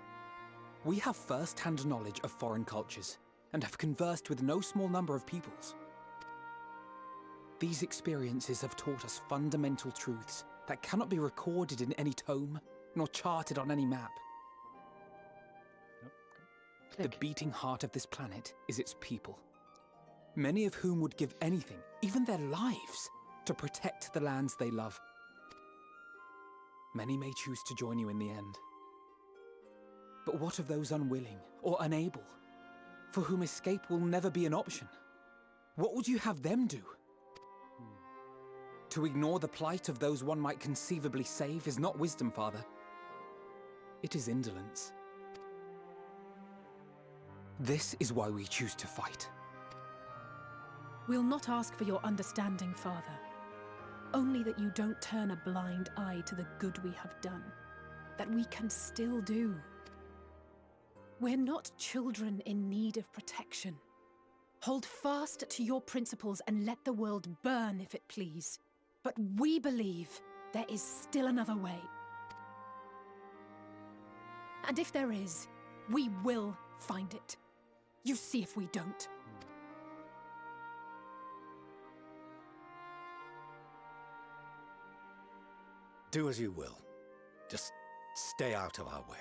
Speaker 11: we have first-hand knowledge of foreign cultures and have conversed with no small number of peoples. These experiences have taught us fundamental truths that cannot be recorded in any tome, nor charted on any map. The beating heart of this planet is its people, many of whom would give anything, even their lives, to protect the lands they love. Many may choose to join you in the end. But what of those unwilling or unable, for whom escape will never be an option? What would you have them do? To ignore the plight of those one might conceivably save is not wisdom, Father. It is indolence. This is why we choose to fight.
Speaker 10: We'll not ask for your understanding, Father. Only that you don't turn a blind eye to the good we have done, that we can still do. We're not children in need of protection. Hold fast to your principles and let the world burn if it please. But we believe there is still another way. And if there is, we will find it. You see if we don't.
Speaker 7: Do as you will. Just stay out of our way.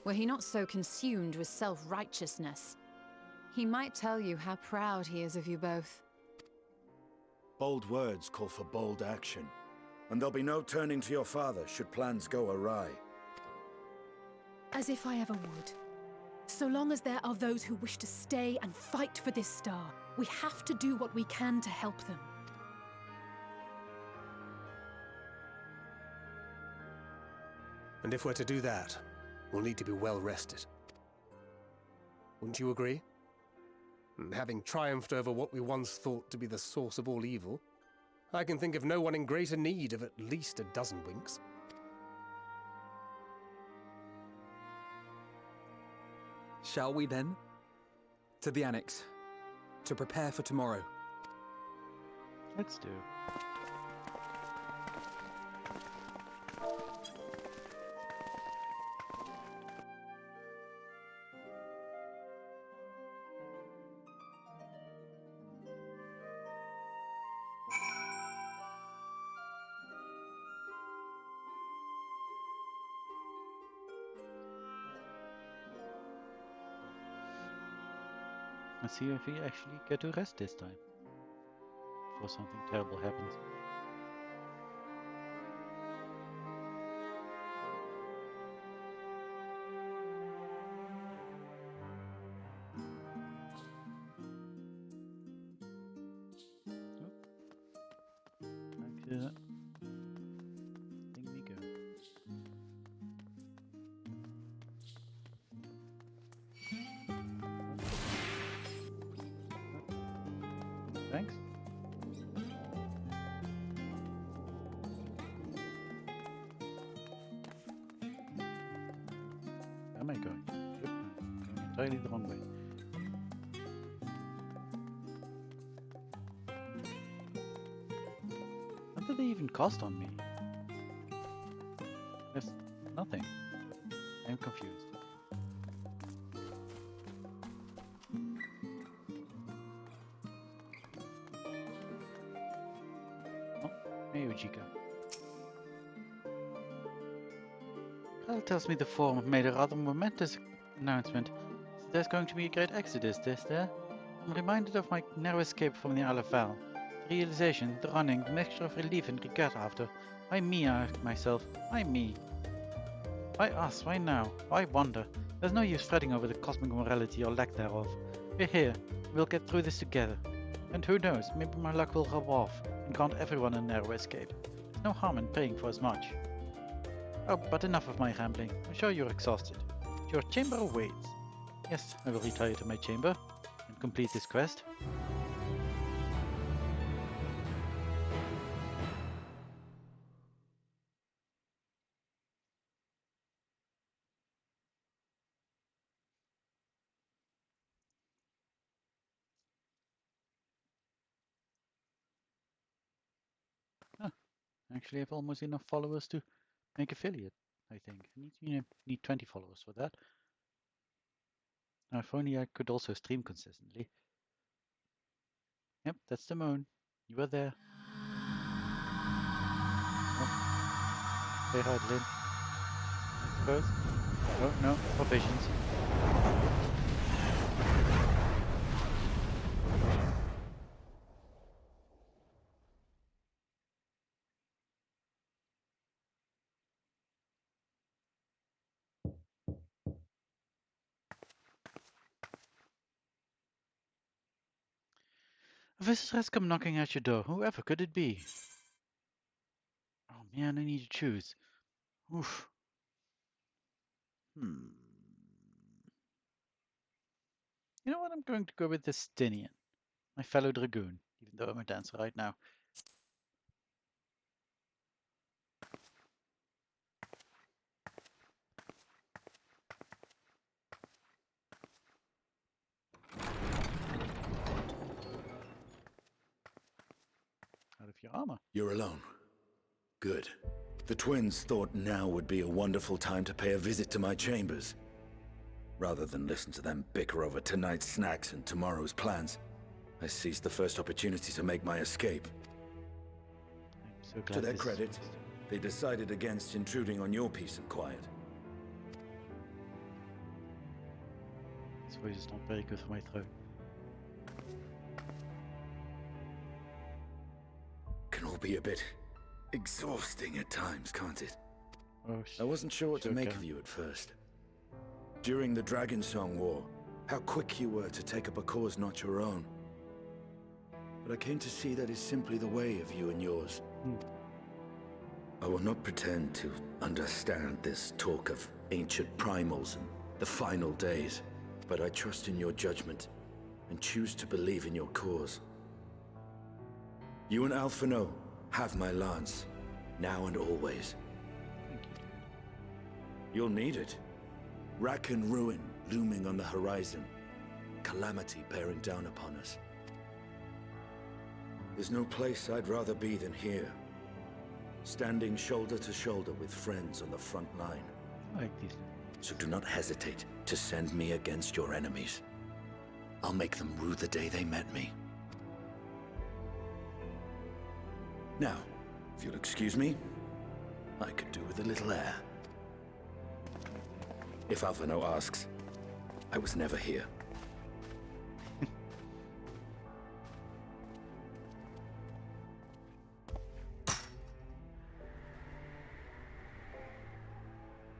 Speaker 5: Were he not so consumed with self-righteousness, he might tell you how proud he is of you both.
Speaker 9: Bold words call for bold action. And there'll be no turning to your father should plans go awry.
Speaker 10: As if I ever would. So long as there are those who wish to stay and fight for this star, we have to do what we can to help them.
Speaker 4: And if we're to do that, we'll need to be well rested. Wouldn't you agree? And having triumphed over what we once thought to be the source of all evil, I can think of no one in greater need of at least a dozen winks.
Speaker 11: Shall we then? To the Annex, to prepare for tomorrow.
Speaker 1: Let's do. Let's see if we actually get to rest this time. Before something terrible happens. Back to that thing we go. Thanks. Where am I going? Yep, I'm going entirely the wrong way. What did they even cost on me? Nothing. I'm confused. Oh, hey Ujika. Carl tells me the forum made a rather momentous announcement. There's going to be a great exodus, is there? I'm reminded of my narrow escape from the Alafal. The realization, the running, the mixture of relief and regret after. Why me, I ask myself. Why me? Why us? Why now? Why wonder? There's no use fretting over the cosmic morality or lack thereof. We're here. We'll get through this together. And who knows, maybe my luck will rub off and grant everyone a narrow escape. There's no harm in praying for as much. Oh, but enough of my rambling. I'm sure you're exhausted. Your chamber awaits. Yes, I will retire to my chamber and complete this quest. Huh. Actually, I have almost enough followers to make affiliate, I think. I need 20 followers for that. Now, if only I could also stream consistently. Yep, that's the moon. You were there. Oh. Say hi, Lynn. I suppose. Oh, no, provisions. A visitor has come knocking at your door. Whoever could it be? Oh man, I need to choose. Oof. You know what? I'm going to go with the Stinian, my fellow dragoon, even though I'm a dancer right now. Out of your armor.
Speaker 9: You're alone. Good. The twins thought now would be a wonderful time to pay a visit to my chambers. Rather than listen to them bicker over tonight's snacks and tomorrow's plans, I seized the first opportunity to make my escape.
Speaker 1: I'm so glad
Speaker 9: To their
Speaker 1: this
Speaker 9: credit, they decided against intruding on your peace and quiet.
Speaker 1: This voice is not very good for my throat.
Speaker 9: Can all be a bit exhausting at times, can't it?
Speaker 1: Oh,
Speaker 9: I wasn't sure what to make
Speaker 1: can.
Speaker 9: of you at first. During the Dragon Song War, how quick you were to take up a cause not your own. But I came to see that is simply the way of you and yours. I will not pretend to understand this talk of ancient primals and the final days, but I trust in your judgment and choose to believe in your cause. You and Alphino have my lance, now and always. You'll need it. Rack and ruin looming on the horizon. Calamity bearing down upon us. There's no place I'd rather be than here. Standing shoulder to shoulder with friends on the front line.
Speaker 1: I like these.
Speaker 9: So do not hesitate to send me against your enemies. I'll make them rue the day they met me. Now, if you'll excuse me, I could do with a little air. If Alphino asks, I was never here.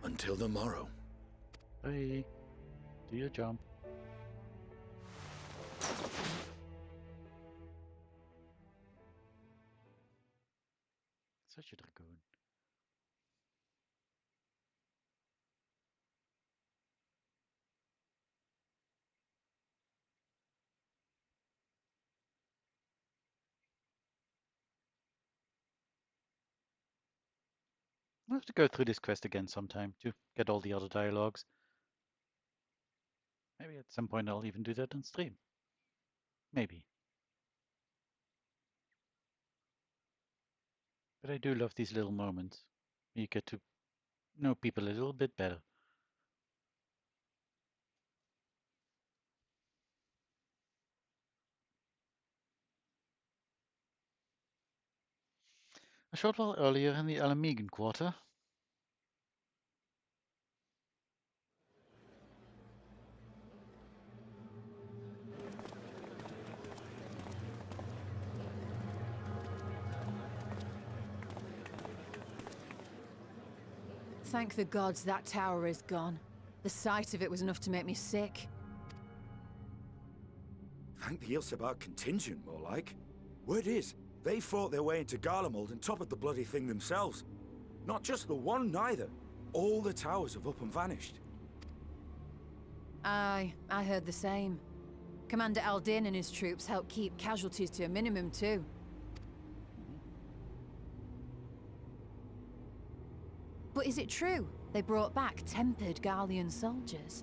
Speaker 9: Until the morrow.
Speaker 1: Hey, do your jump. Such a dragoon. I'll have to go through this quest again sometime to get all the other dialogues. Maybe at some point I'll even do that on stream. Maybe. But I do love these little moments. You get to know people a little bit better. A short while earlier in the Alamegan quarter.
Speaker 5: Thank the gods that tower is gone. The sight of it was enough to make me sick.
Speaker 9: Thank the Ilsabar contingent, more like. Word is, they fought their way into Garlemald and toppled the bloody thing themselves. Not just the one, neither. All the towers have up and vanished.
Speaker 5: Aye, I heard the same. Commander Aldin and his troops helped keep casualties to a minimum too. But is it true they brought back tempered Garlean soldiers?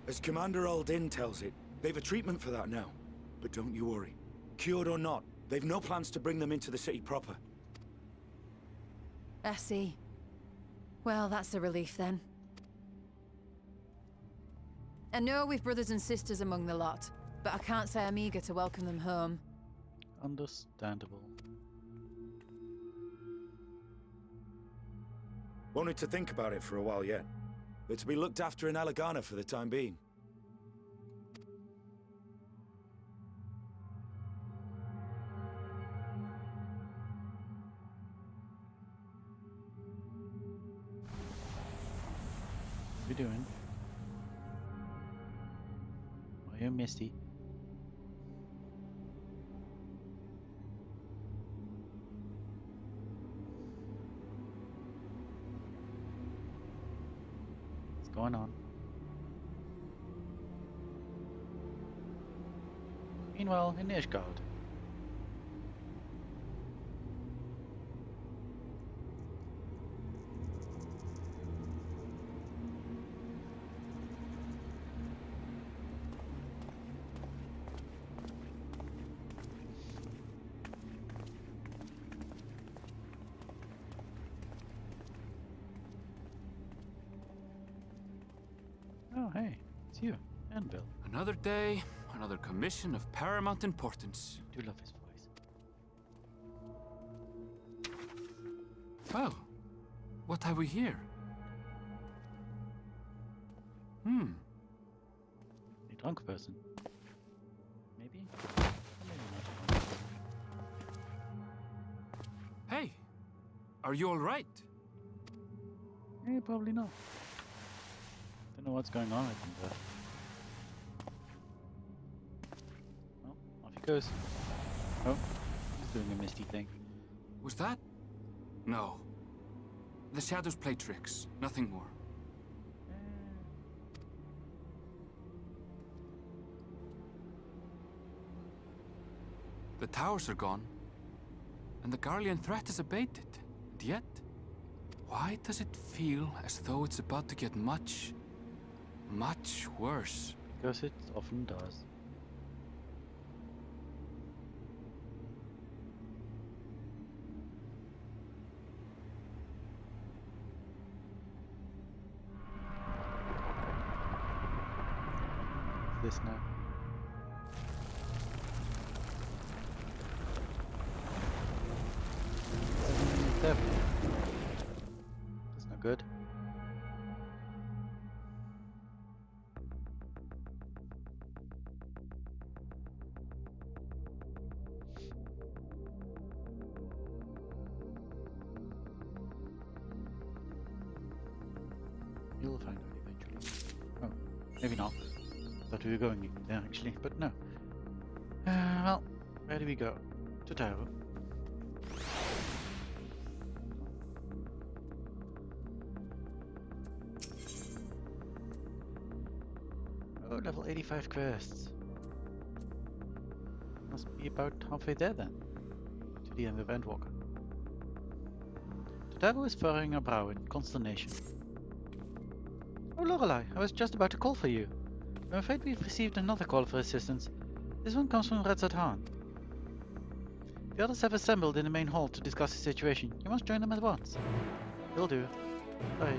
Speaker 9: As Commander Aldin tells it, they've a treatment for that now. But don't you worry. Cured or not, they've no plans to bring them into the city proper.
Speaker 5: I see. Well, that's a relief then. I know we've brothers and sisters among the lot, but I can't say I'm eager to welcome them home.
Speaker 1: Understandable.
Speaker 9: Wanted to think about it for a while yet. They're to be looked after in Alagana for the time being.
Speaker 1: What are you doing? Are you Misty? What's going on? Meanwhile, in Ishgard. Oh, hey, it's you, Anvil.
Speaker 12: Another day, another commission of paramount importance.
Speaker 1: I do love his voice.
Speaker 12: Well, what have we here?
Speaker 1: A drunk person. Maybe? Or maybe not a drunk person.
Speaker 12: Hey, are you all right?
Speaker 1: Yeah, probably not. Don't know what's going on with him there. Well, off he goes. Oh, he's doing a misty thing.
Speaker 12: Was that? No. The shadows play tricks, nothing more. The towers are gone, and the Garlean threat is abated. And yet, why does it feel as though it's about to get much, much worse?
Speaker 1: Because it often does. What's this now? Devil. That's not good. You'll find out eventually. Oh, maybe not. Thought we were going there actually, but no. Well, where do we go? To Taro. Oh, level 85 quests. Must be about halfway there then. To the end of Endwalking. Totaro is furrowing her brow in consternation. Oh, Lorelei, I was just about to call for you. I'm afraid we've received another call for assistance. This one comes from Redzat Han. The others have assembled in the main hall to discuss the situation. You must join them at once. Will do. Bye.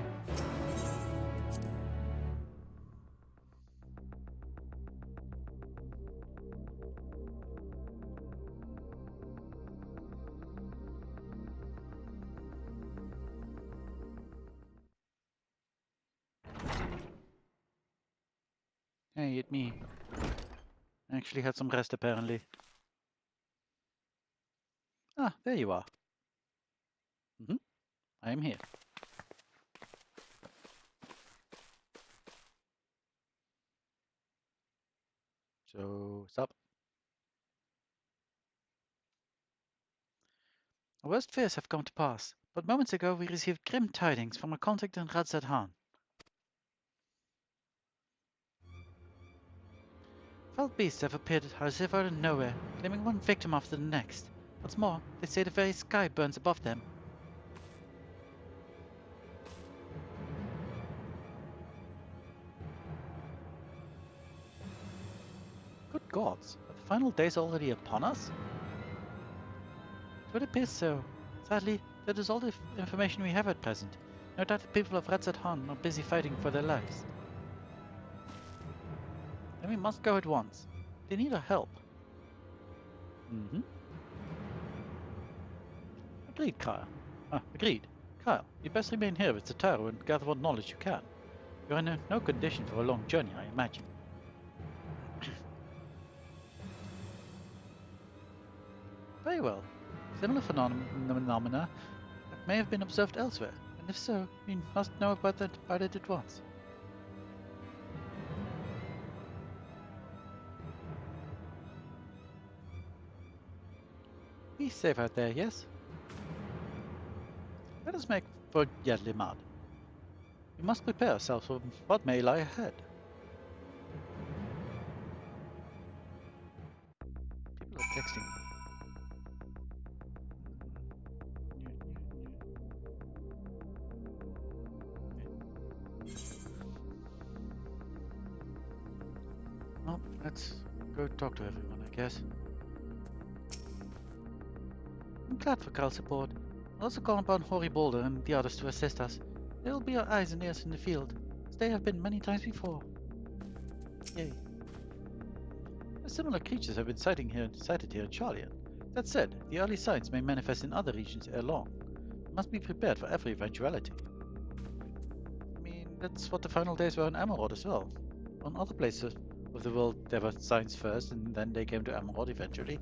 Speaker 1: Hey, it's me. I actually had some rest apparently. Ah, there you are. I am here. So, stop. Our worst fears have come to pass, but moments ago we received grim tidings from a contact in Radzat-Han. Foul beasts have appeared as if out of nowhere, claiming one victim after the next. What's more, they say the very sky burns above them. Good gods, are the final days already upon us? It appears so. Sadly, that is all the information we have at present. No doubt the people of Radzat-Han are busy fighting for their lives. Then we must go at once. They need our help. Agreed, Kyle. Agreed. Kyle, you best remain here with Tataru and gather what knowledge you can. You are in no condition for a long journey, I imagine. Very well. Similar phenomena may have been observed elsewhere, and if so, we must know about it at once. Be safe out there, yes? Let us make for Yadlimad. We must prepare ourselves for what may lie ahead. People are texting. Well, let's go talk to everyone, I guess. I'm glad for Kyle's support. I'll also call upon Hori Boulder and the others to assist us. They will be our eyes and ears in the field, as they have been many times before. Yay. Similar creatures have been sighted here in Charlian. That said, the early signs may manifest in other regions ere long. We must be prepared for every eventuality. I mean, that's what the final days were on Amarod as well. On other places of the world, there were signs first, and then they came to Amarod eventually.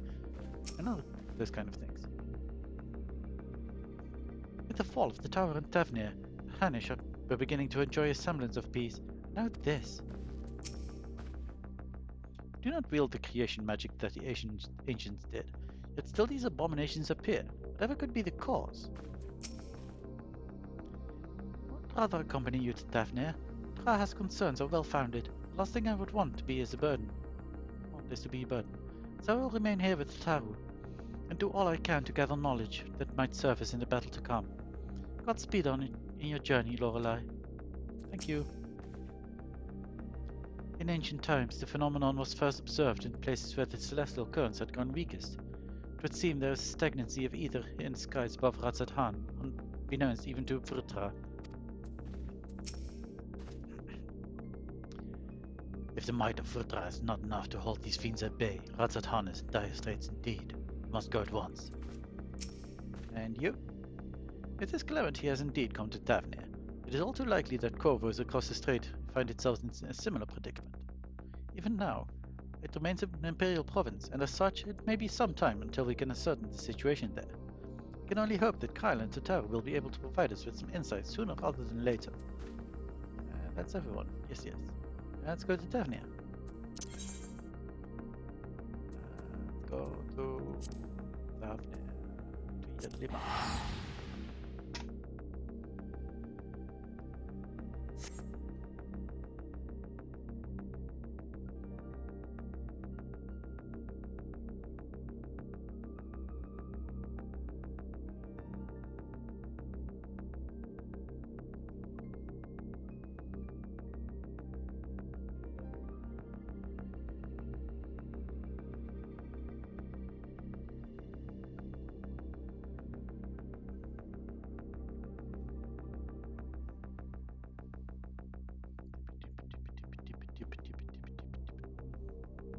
Speaker 1: And all those kind of things. With the fall of the tower in Tavnir, the Hanish were beginning to enjoy a semblance of peace. Now this. Do not wield the creation magic that the ancients did, yet still these abominations appear, whatever could be the cause. I would rather accompany you to Tavnir. Tra has concerns are well founded. The last thing I would want to be is a burden. So I will remain here with Taru, and do all I can to gather knowledge that might serve us in the battle to come. Godspeed in your journey, Lorelei. Thank you. In ancient times, the phenomenon was first observed in places where the celestial currents had gone weakest. It would seem there is a stagnancy of ether in the skies above Radzat-Han, unbeknownst even to Vritra. If the might of Vritra is not enough to hold these fiends at bay, Radzat-Han is in dire straits indeed. We must go at once. And you? If this calamity has indeed come to Tavnir, it is all too likely that Corvus across the strait find itself in a similar predicament. Even now, it remains an imperial province, and as such, it may be some time until we can ascertain the situation there. We can only hope that Kyle and Tataru will be able to provide us with some insight sooner rather than later. That's everyone. Yes. Let's go to Tavnir. Let's go to Tavnir. To Yadlima.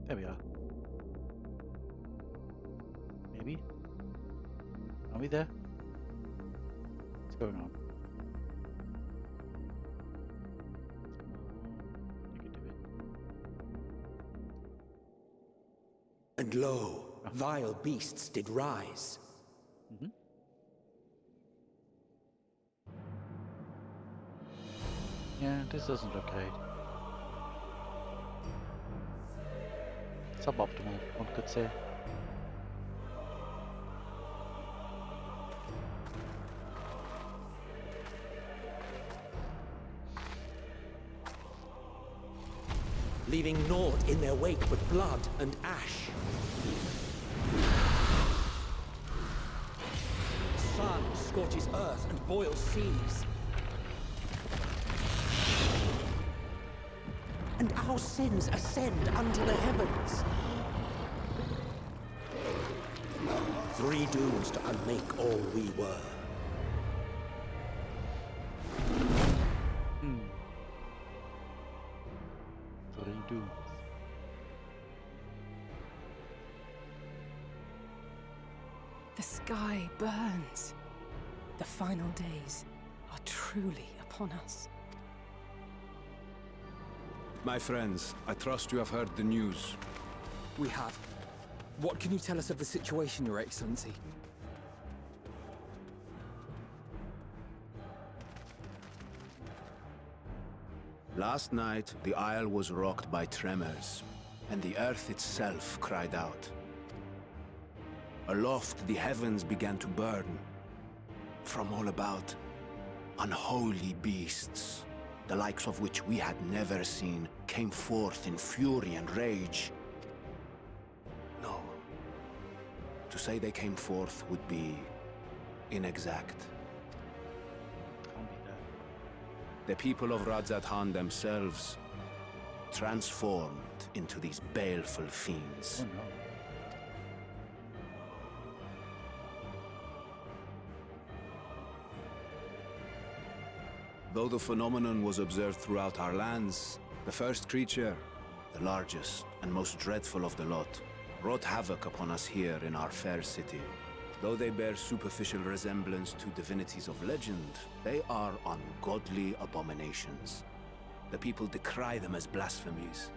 Speaker 1: There we are. Maybe? Are we there? What's going on? Negative.
Speaker 2: And lo, vile beasts did rise.
Speaker 1: Yeah, this doesn't look great. Suboptimal, one could say.
Speaker 2: Leaving naught in their wake but blood and ash. Sun scorches earth and boils seas. And our sins ascend unto the heavens. 3 dooms to unmake all we were.
Speaker 1: Dooms.
Speaker 10: The sky burns. The final days are truly upon us.
Speaker 9: My friends, I trust you have heard the news.
Speaker 11: We have. What can you tell us of the situation, Your Excellency?
Speaker 9: Last night, the isle was rocked by tremors, and the earth itself cried out. Aloft, the heavens began to burn. From all about, unholy beasts, the likes of which we had never seen, came forth in fury and rage. No. To say they came forth would be inexact. The people of Radzat-Han themselves transformed into these baleful fiends.
Speaker 1: Oh no.
Speaker 9: Though the phenomenon was observed throughout our lands, the first creature, the largest and most dreadful of the lot, wrought havoc upon us here in our fair city. Though they bear superficial resemblance to divinities of legend, they are ungodly abominations. The people decry them as blasphemies.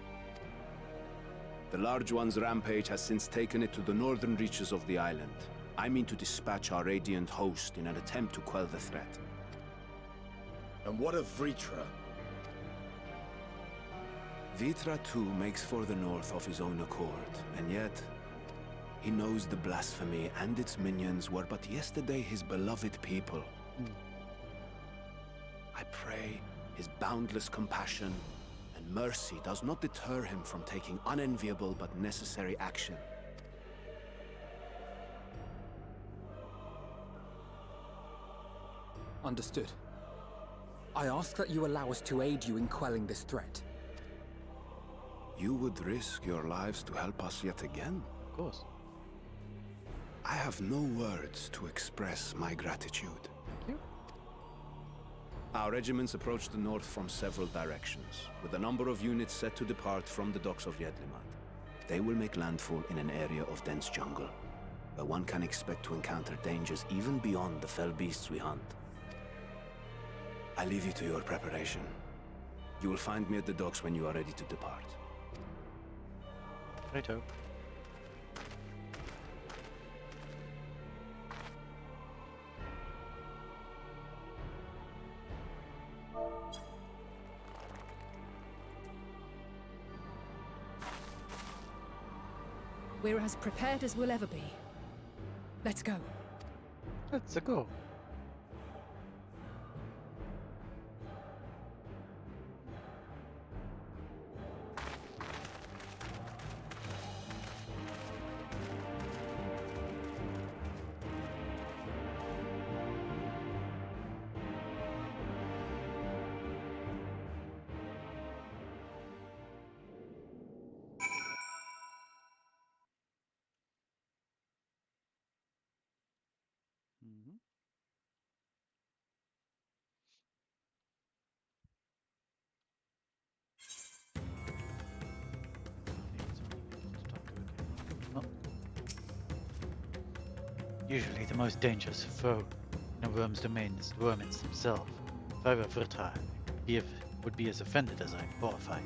Speaker 9: The Large One's rampage has since taken it to the northern reaches of the island. I mean to dispatch our radiant host in an attempt to quell the threat.
Speaker 2: And what of Vritra?
Speaker 9: Vitra too makes for the north of his own accord, and yet he knows the blasphemy and its minions were but yesterday his beloved people. I pray his boundless compassion and mercy does not deter him from taking unenviable but necessary action.
Speaker 11: Understood. I ask that you allow us to aid you in quelling this threat.
Speaker 9: You would risk your lives to help us yet again?
Speaker 1: Of course.
Speaker 9: I have no words to express my gratitude.
Speaker 1: Thank you.
Speaker 9: Our regiments approach the north from several directions, with a number of units set to depart from the docks of Yedlimat. They will make landfall in an area of dense jungle, where one can expect to encounter dangers even beyond the fell beasts we hunt. I leave you to your preparation. You will find me at the docks when you are ready to depart.
Speaker 1: Righto.
Speaker 10: We're as prepared as we'll ever be. Let's go.
Speaker 1: Let's go. Usually the most dangerous foe in a worm's domain is the worm himself. If I were Fae'ret, would be as offended as I am horrified.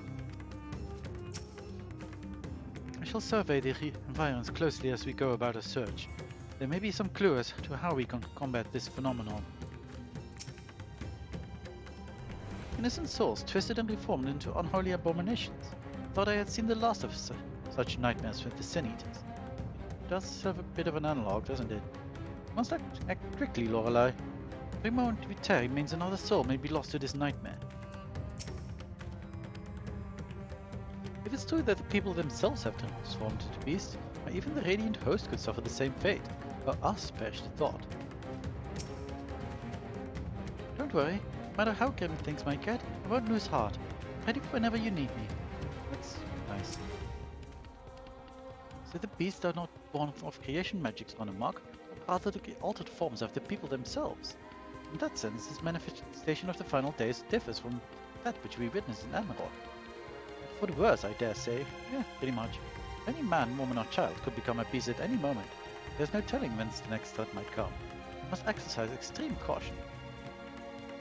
Speaker 1: I shall survey the environs closely as we go about our search. There may be some clue as to how we can combat this phenomenon. Innocent souls twisted and reformed into unholy abominations. Thought I had seen the last of such nightmares with the Sin Eaters. It does serve a bit of an analog, doesn't it? Must act quickly, Lorelei. Every moment we tarry means another soul may be lost to this nightmare. If it's true that the people themselves have transformed into beasts, or even the Radiant Host could suffer the same fate, or us perish the thought. Don't worry, no matter how grim things might get, I won't lose heart. I'm ready whenever you need me. That's nice. So the beasts are not born of creation magic's gone amok, but rather the altered forms of the people themselves. In that sense, this manifestation of the final days differs from that which we witnessed in Amarok. For the worse, I dare say. Yeah, pretty much. Any man, woman or child could become a beast at any moment. There's no telling whence the next threat might come. You must exercise extreme caution.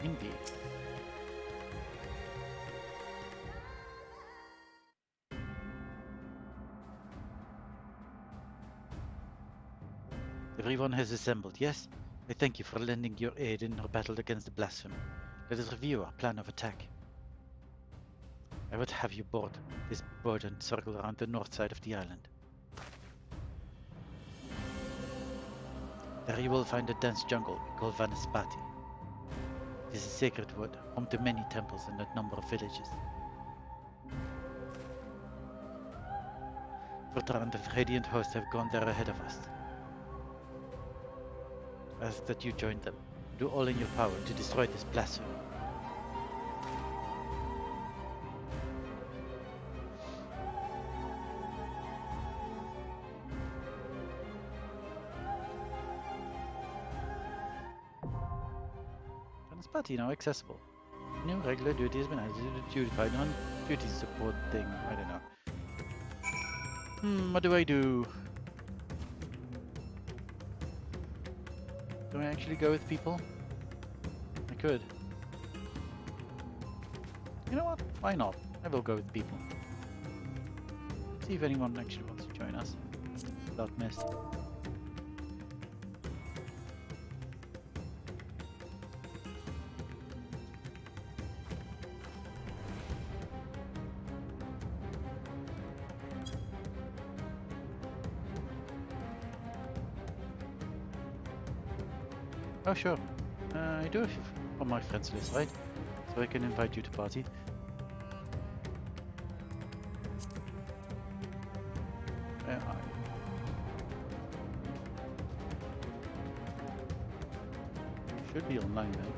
Speaker 1: Indeed. Everyone has assembled, yes? I thank you for lending your aid in our battle against the blasphemer. Let us review our plan of attack. I would have you board this boat and circle around the north side of the island. There you will find a dense jungle we call Vanaspati. It is a sacred wood, home to many temples and a number of villages. Fae'ret and the Radiant Host have gone there ahead of us. I ask that you join them. Do all in your power to destroy this blasphemer. Vanaspati now accessible. New regular duty has been added to the duty non-duty support thing. I don't know. What do I do? Do I actually go with people? I could. You know what? Why not? I will go with people. See if anyone actually wants to join us. Without miss. Oh sure, I do have you on my friends list, right? So I can invite you to party. Should be online then.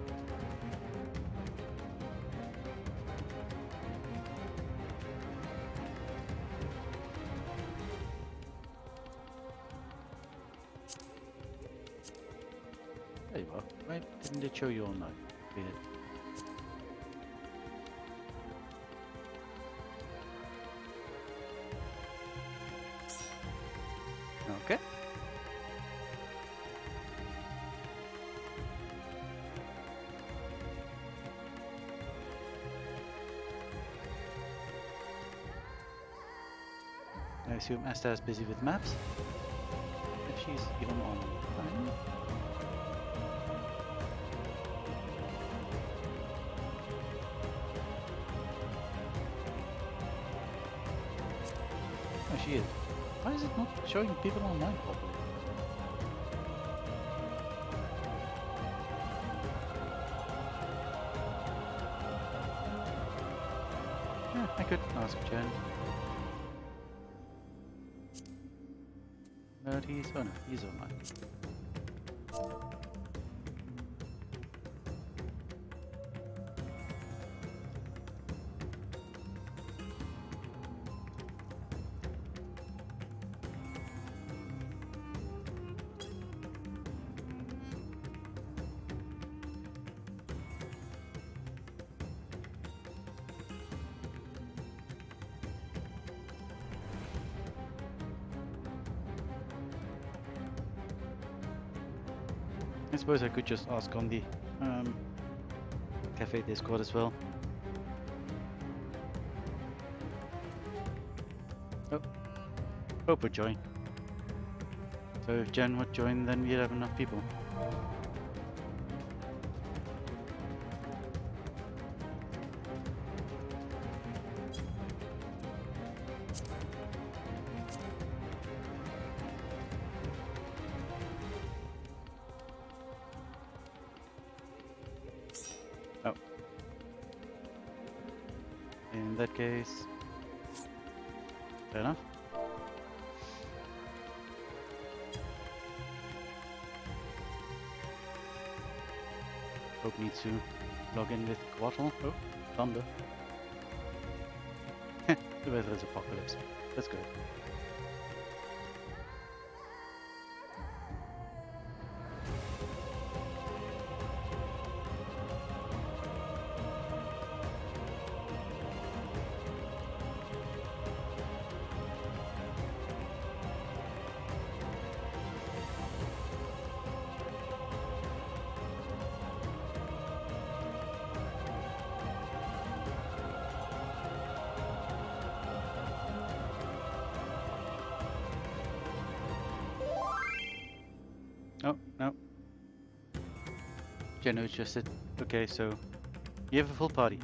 Speaker 1: There you are. Why didn't it show you online? Weird. Okay. I assume Asta is busy with maps. If she's even online. Oh, she is. Why is it not showing people online properly? Yeah, I could ask Jen. But he's online. I suppose I could just ask on the cafe Discord as well. Oh, Hope would join. So if Jen would join, then we'd have enough people. Oh. In that case, fair enough. Hope needs to log in with Quattle. Oh, thunder. The weather is apocalypse. That's good. Oh, no. Jenna just said, okay, so you have a full party.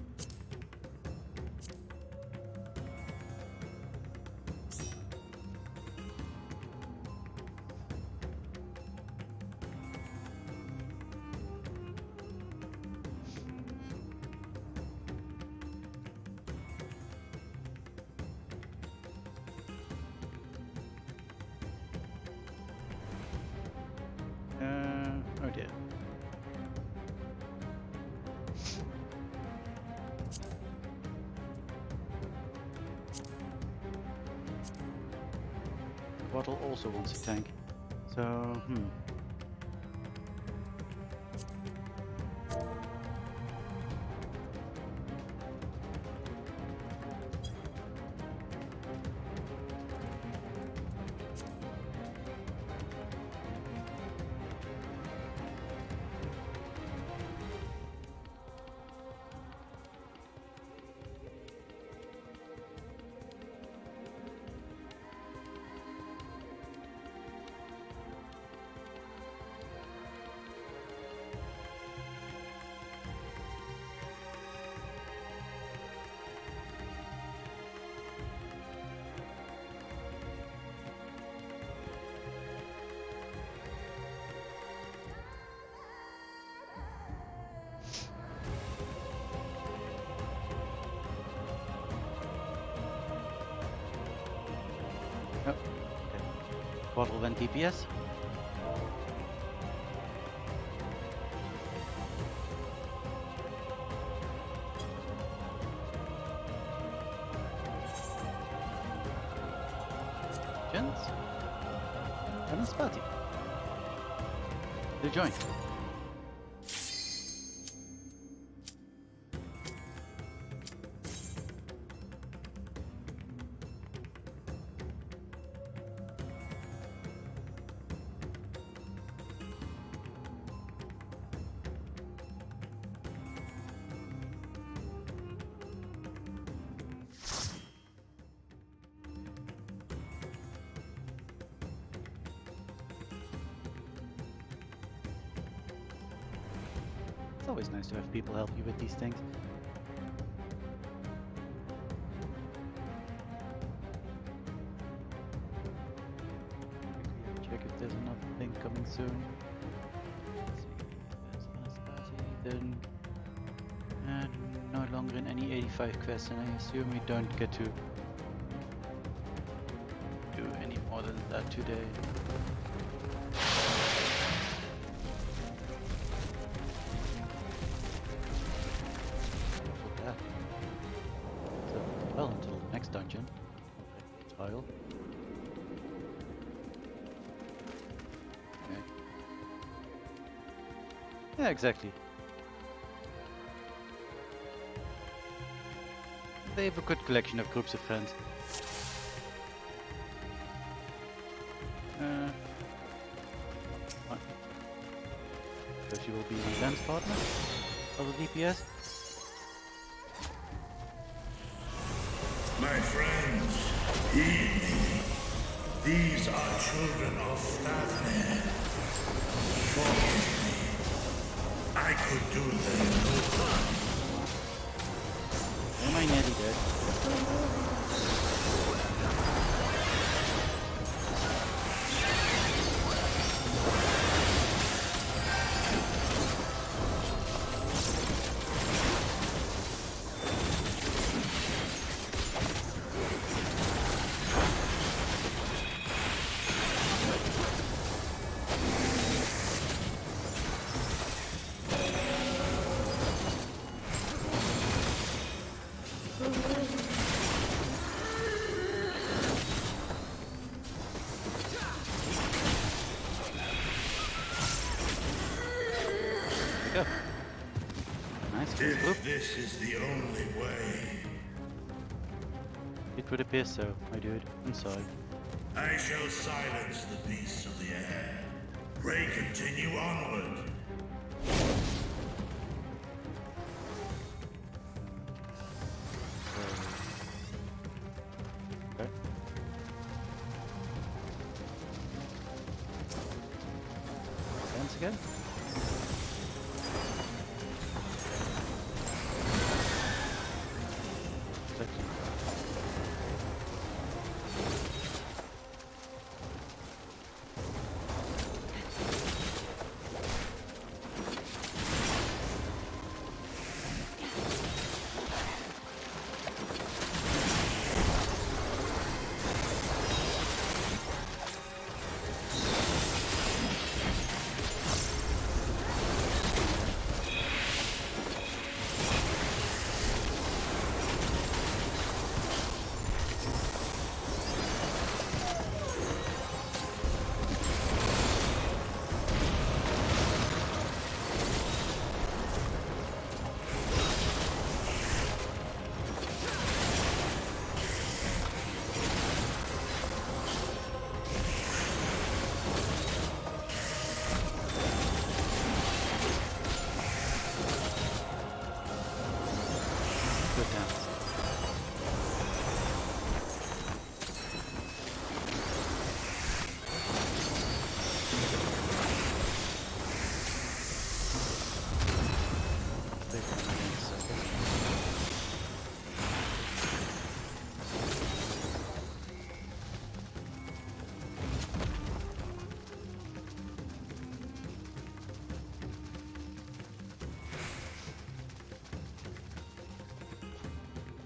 Speaker 1: Oh dear. Quattle also wants a tank. So, oh, okay. Quattle then DPS. Jens and Spatty. They joined. It's always nice to have people help you with these things. Quickly check if there's another thing coming soon. Let's see, there's Anastasia, then no longer in any 85 quests, and I assume we don't get to do any more than that today. Well, until the next dungeon. Okay, tile. Okay. Yeah, exactly. They have a good collection of groups of friends. she will be my dance partner of the DPS.
Speaker 13: My friends, heed me. These are children of Fae'ret. Forgive me. I could do them no harm.
Speaker 1: Am I nearly dead? Go. Nice.
Speaker 13: If this is the only way,
Speaker 1: It would appear so, my dude. I'm sorry.
Speaker 13: I shall silence the beasts of the air. Pray continue onward.
Speaker 1: Okay. Dance again. Section. Good dance. Wait a second.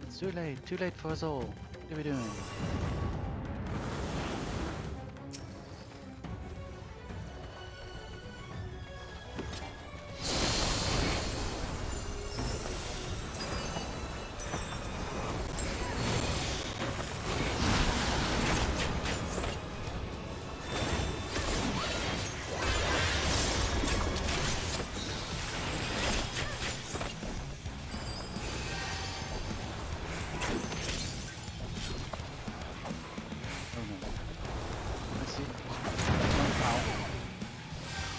Speaker 1: It's too late for us all. What are we doing? Oh no. Let's see. Ow.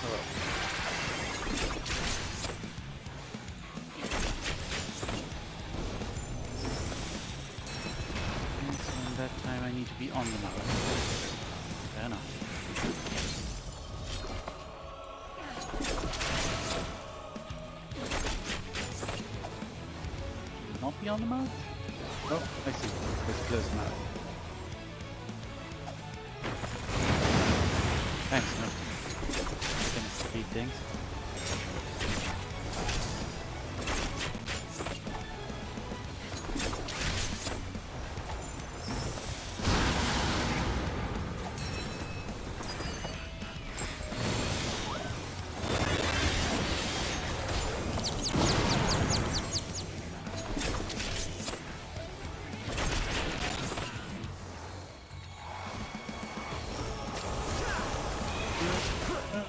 Speaker 1: Oh well. And so that time I need to be on the map. Fair enough. Not be on the map? Oh, I see. Let's close the map. Thanks, no. I can speed things.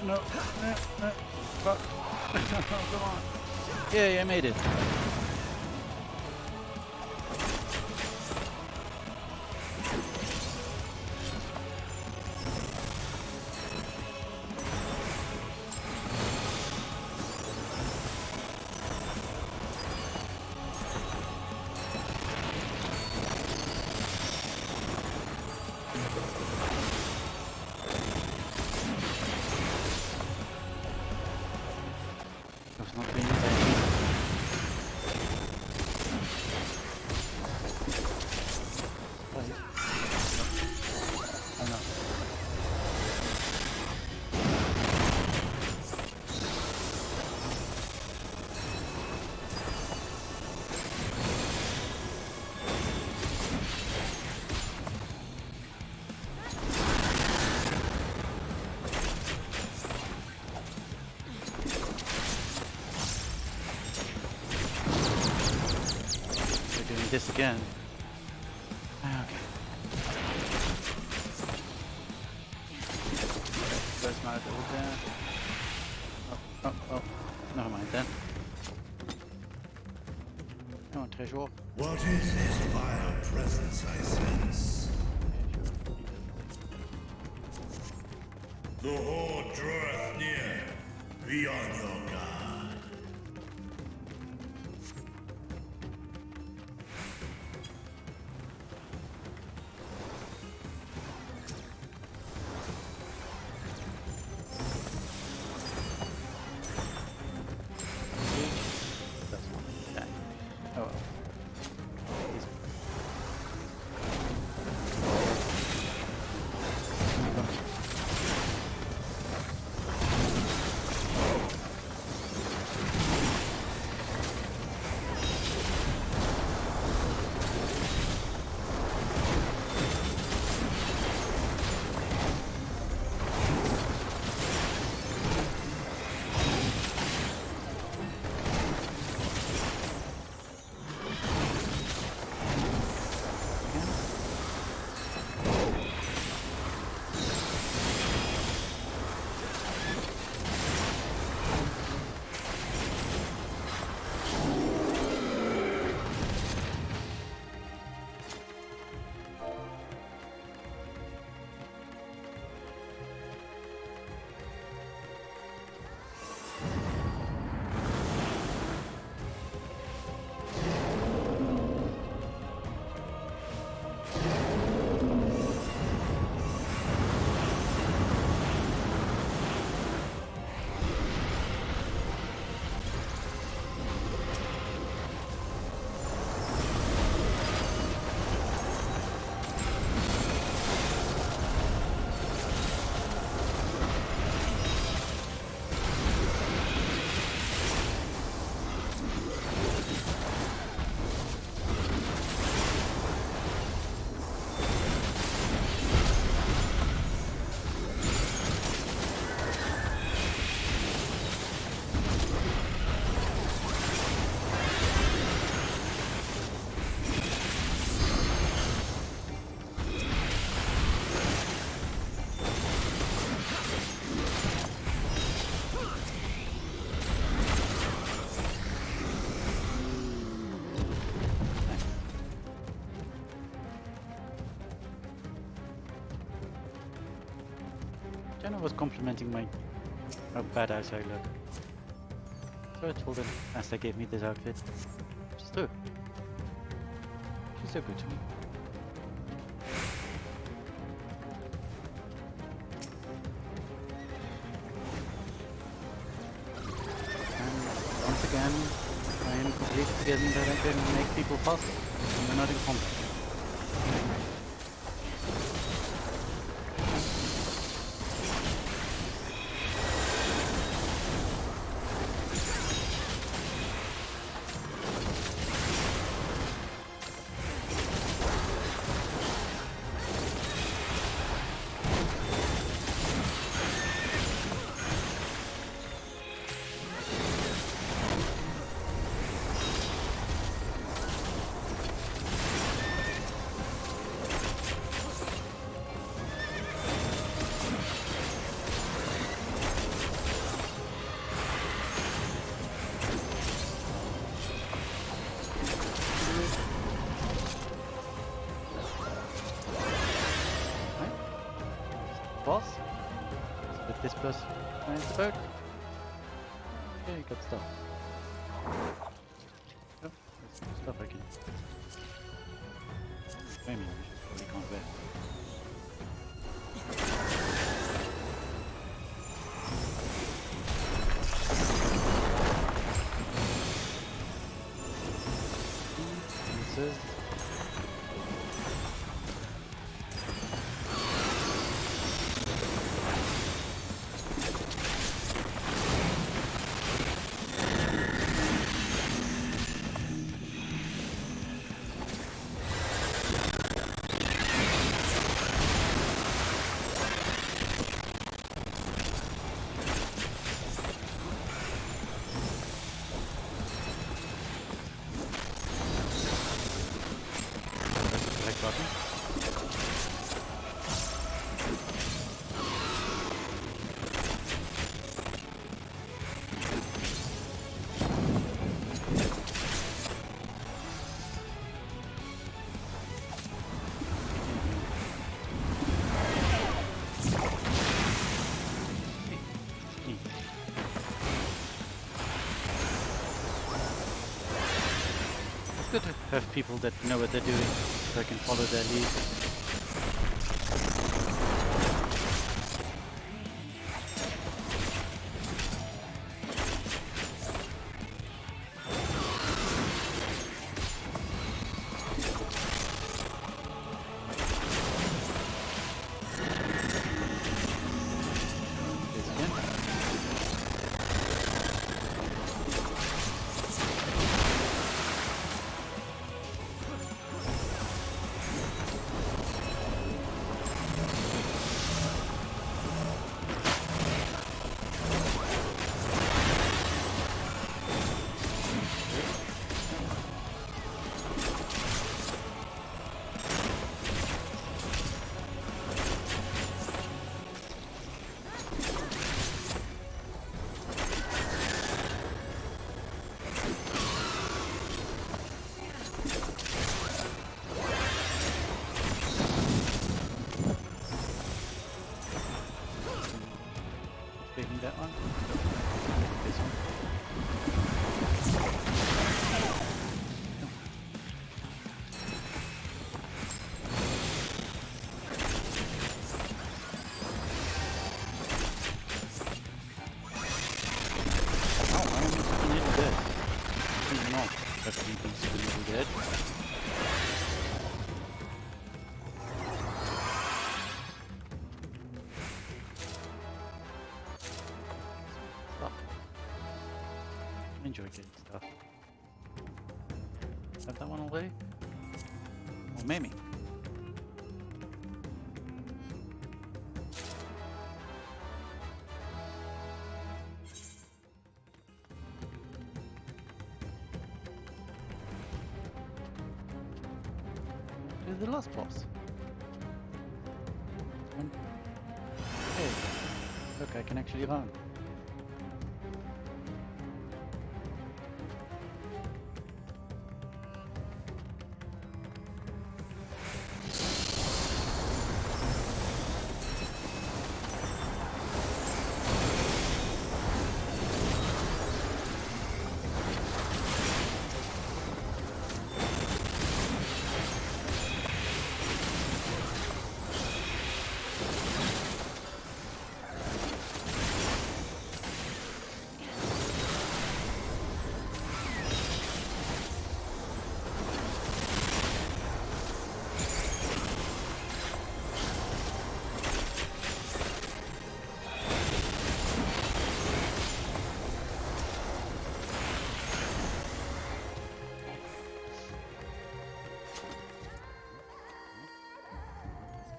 Speaker 1: No, fuck. Come on. Yay, I made it. this again. Okay. First mount over there. Oh. Never mind then. Come on, treasure.
Speaker 13: What is this vile presence I sense? The horde draweth near. Be on your guard.
Speaker 1: Oh well. Jenna was complimenting my how badass I look. So I told her as they gave me this outfit. Just do. She's so good to me. And once again, I am completely forgetting that I can make people faster when they're not in combat. Boss? With this plus science about? Okay, got stuff. Oh, there's some stuff I can. Wait a minute, we should probably can't This is button. It's good to have people that know what they're doing, so I can follow their lead. This again. Taking that one. This one. Oh, I almost nearly dead. Maybe not. That's nearly dead. Stop. I enjoy getting stuff. Have that one already? Or maybe. To the last boss. Hey, look, I can actually run.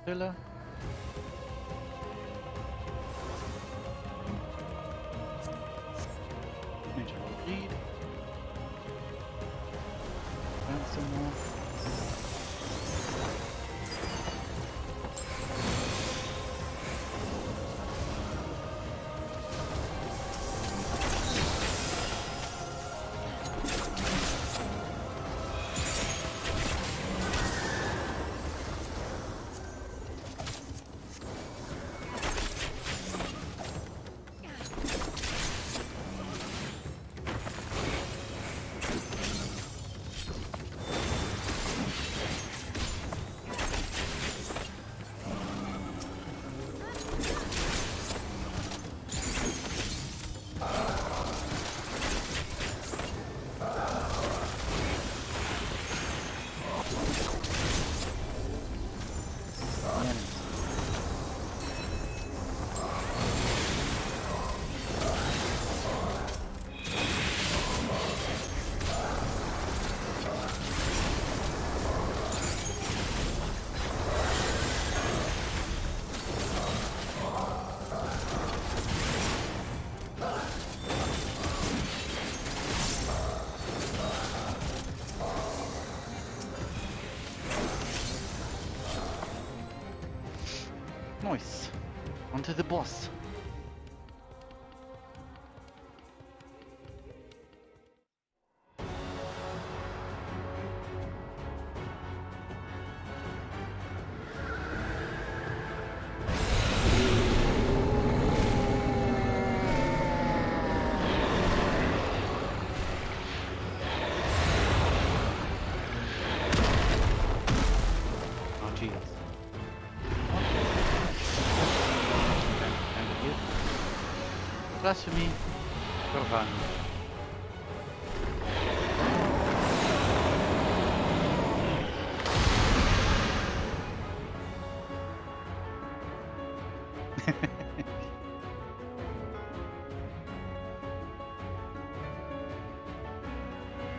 Speaker 1: Pillar. Major lead. And some more. choice. On to the boss. Oh, jeez. Blasphemy. Corvan.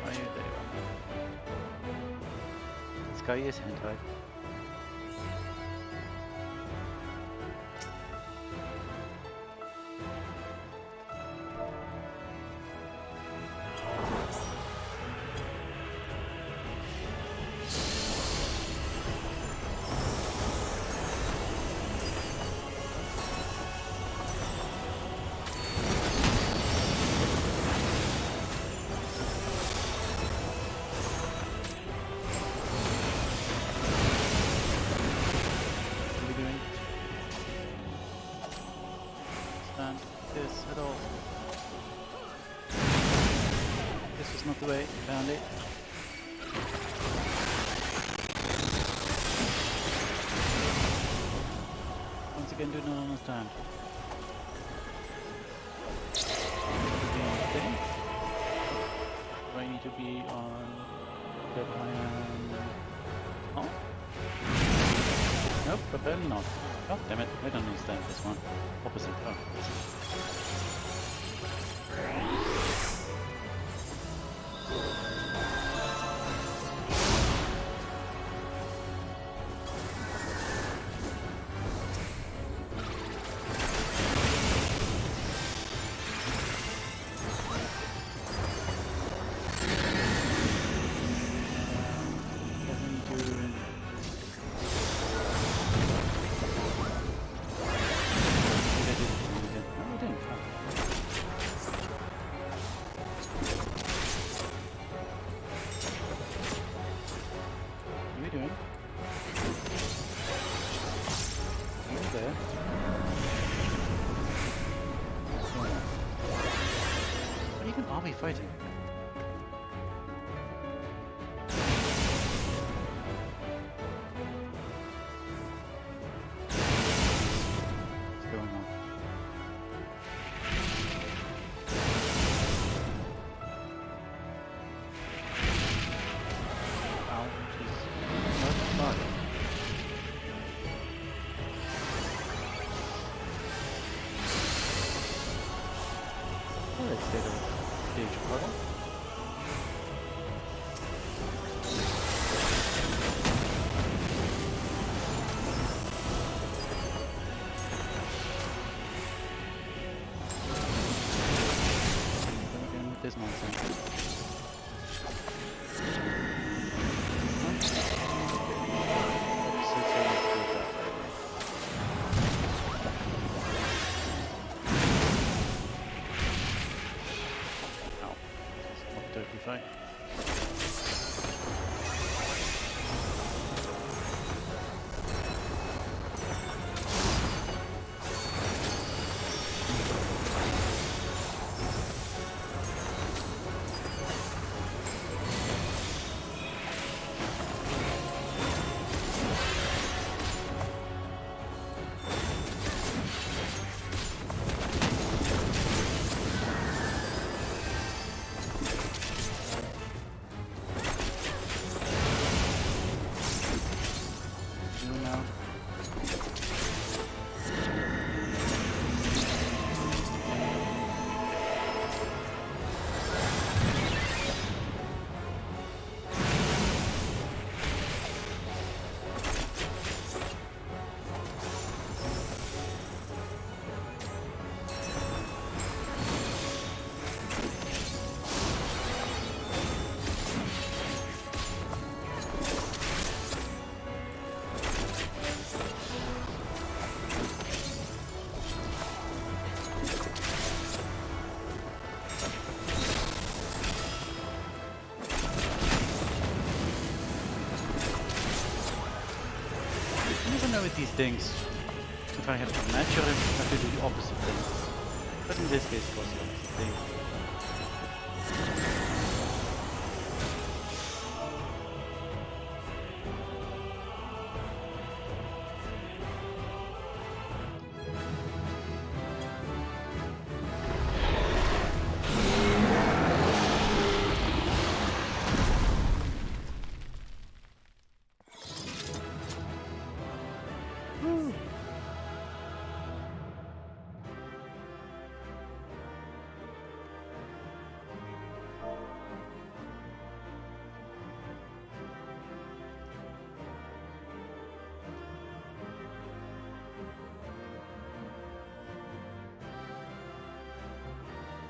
Speaker 1: Are you there? This guy is hentai. This at all. This was not the way, apparently. Once again, do not understand. Okay. Do I need to be on that I am... Oh? Nope, apparently not. God damn it, I don't understand this one. Opposite. Oh. Are we fighting? What's going on? Ow, jeez. Not fun. Oh, let's get a stage puddle. Again with this nonsense. Fight. know with these things, if I have to match or if I have to do the opposite thing. But in this case, of course, the opposite thing.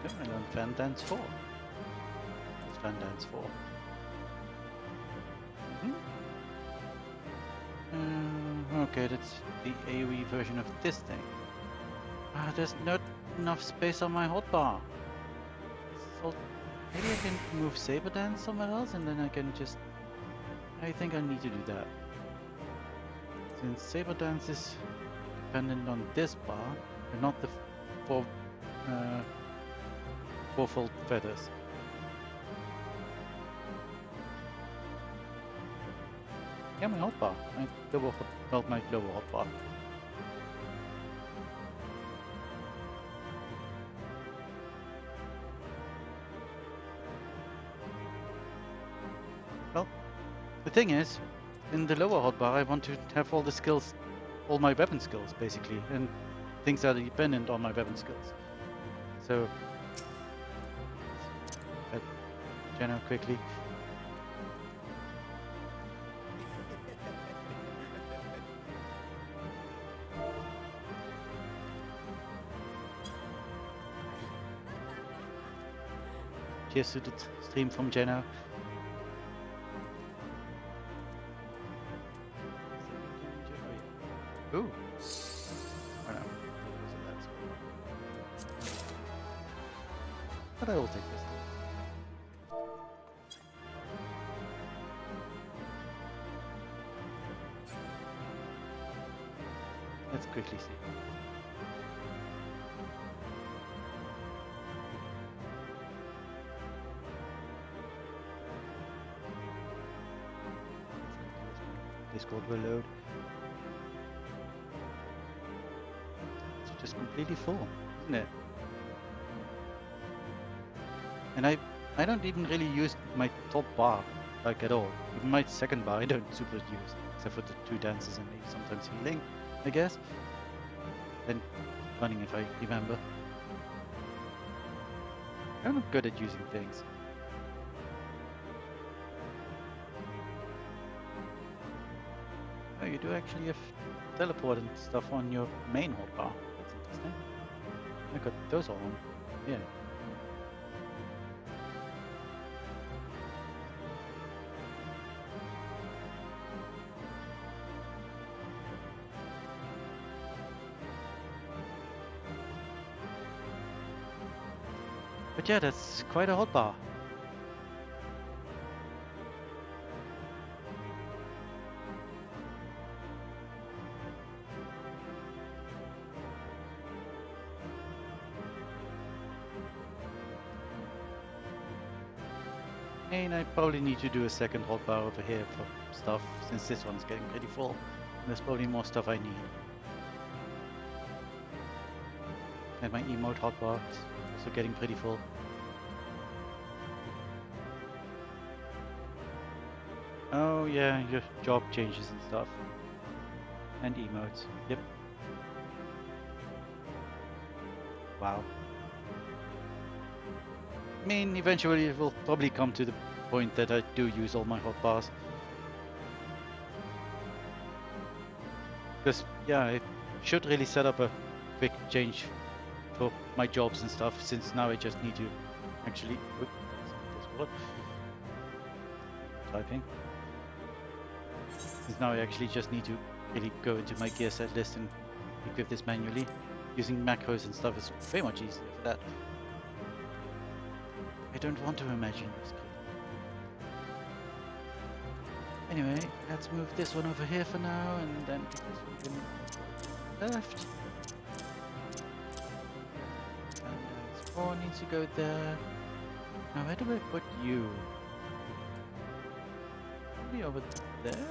Speaker 1: I learned Fan Dance 4. What's Fan Dance 4? Okay, that's the AoE version of this thing. There's not enough space on my hotbar. So maybe I can move Saber Dance somewhere else and then I can just... I think I need to do that. Since Saber Dance is dependent on this bar and not the fourfold feathers. Yeah, my hotbar. My lower hotbar. Well, the thing is, in the lower hotbar I want to have all the skills, all my weapon skills basically, and things that are dependent on my weapon skills. So, Jenna, quickly. Cheers to the stream from Jenna. Ooh. Oh no. But I will take this. Let's quickly see. Discord will load. It's just completely full, isn't it? And I don't even really use my top bar, like at all. Even my second bar I don't super use, except for the 2 dances and maybe sometimes healing, I guess. And running if I remember. I'm not good at using things. Oh, you do actually have teleport and stuff on your main hotbar. That's interesting. I got those all on. Yeah. But yeah, that's quite a hotbar. And I probably need to do a second hotbar over here for stuff, since this one's getting pretty full. And there's probably more stuff I need. And my emote hotbar is also getting pretty full. Oh yeah, your job changes and stuff. And emotes, yep. Wow. I mean, eventually it will probably come to the point that I do use all my hotbars. Because, yeah, I should really set up a quick change for my jobs and stuff, since now I just need to actually... Oops, that's Discord. Typing. Since now I actually just need to really go into my gear set list and equip this manually. Using macros and stuff is way much easier for that. I don't want to imagine this game. Anyway, let's move this one over here for now, and then this one can go left. And spawn needs to go there. Now where do I put you? Maybe over there?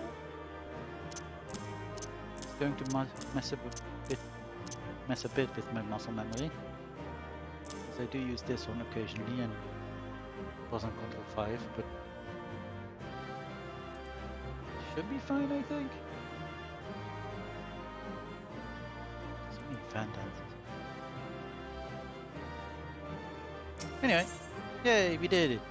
Speaker 1: It's going to mess a bit with my muscle memory. Because I do use this one occasionally, and it was on Control 5, but should be fine, I think. So many fan dances. Anyway, yay, we did it.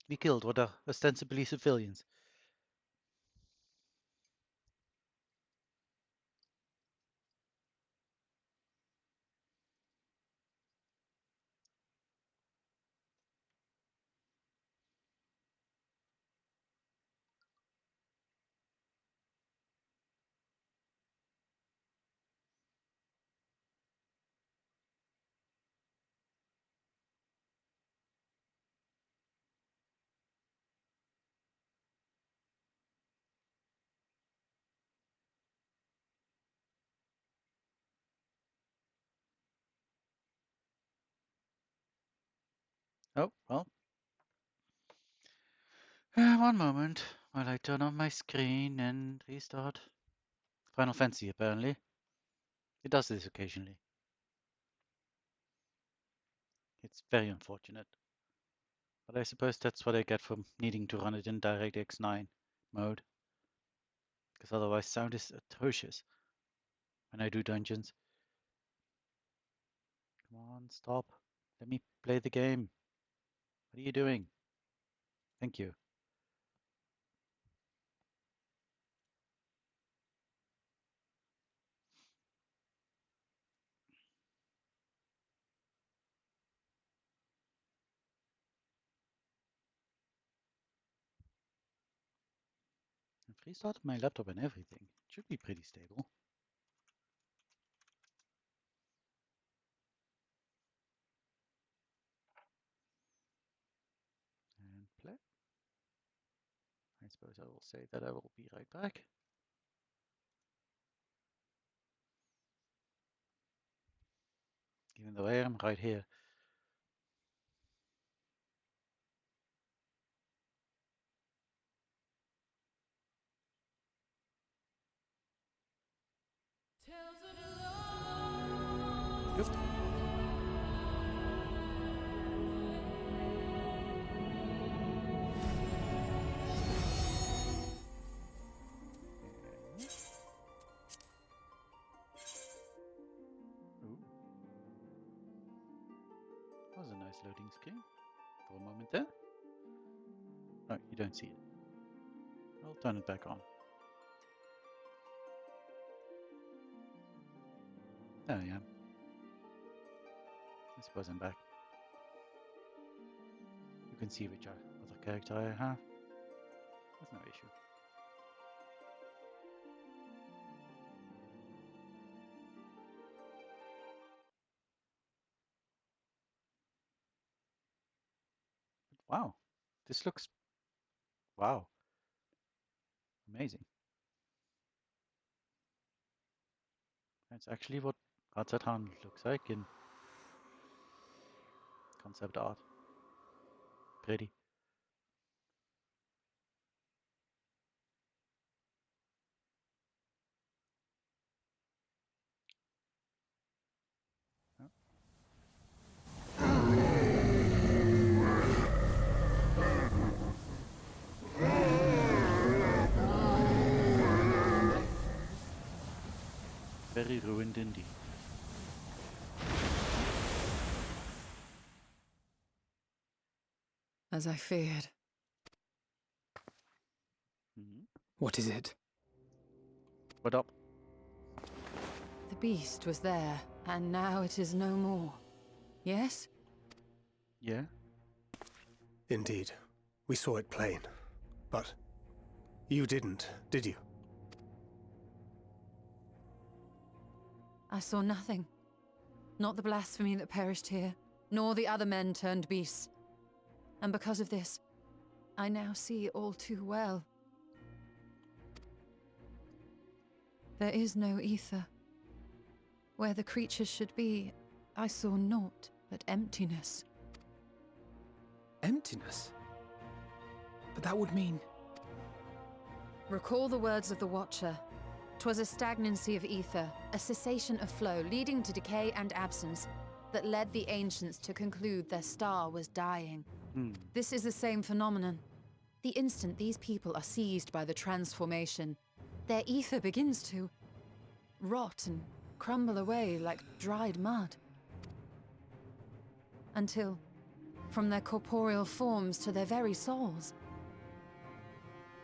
Speaker 1: We killed what are ostensibly civilians. Oh, well. One moment while I turn on my screen and restart. Final Fantasy, apparently. It does this occasionally. It's very unfortunate. But I suppose that's what I get for needing to run it in DirectX 9 mode. Because otherwise sound is atrocious when I do dungeons. Come on, stop. Let me play the game. What are you doing? Thank you. I've restarted my laptop and everything. It should be pretty stable. And play. I suppose I will say that I will be right back. Even though I am right here. Yep. Ooh. That was a nice loading screen for a moment there. Oh, you don't see it. I'll turn it back on. There I am. I suppose I'm back. You can see which other character I have. That's no issue. But wow, this looks wow, amazing. That's actually what Outside Hand looks like in concept art. Pretty. Oh. Very ruined indeed.
Speaker 8: As I feared.
Speaker 11: What is it?
Speaker 1: What up?
Speaker 5: The beast was there, and now it is no more. Yes?
Speaker 1: Yeah?
Speaker 4: Indeed. We saw it plain. But you didn't, did you?
Speaker 5: I saw nothing. Not the blasphemy that perished here, nor the other men turned beasts. And because of this, I now see all too well. There is no ether. Where the creatures should be, I saw naught but emptiness.
Speaker 11: Emptiness? But that would mean...
Speaker 5: Recall the words of the Watcher. 'Twas a stagnancy of ether, a cessation of flow leading to decay and absence, that led the ancients to conclude their star was dying. This is the same phenomenon. The instant these people are seized by the transformation, their ether begins to rot and crumble away like dried mud. Until, from their corporeal forms to their very souls,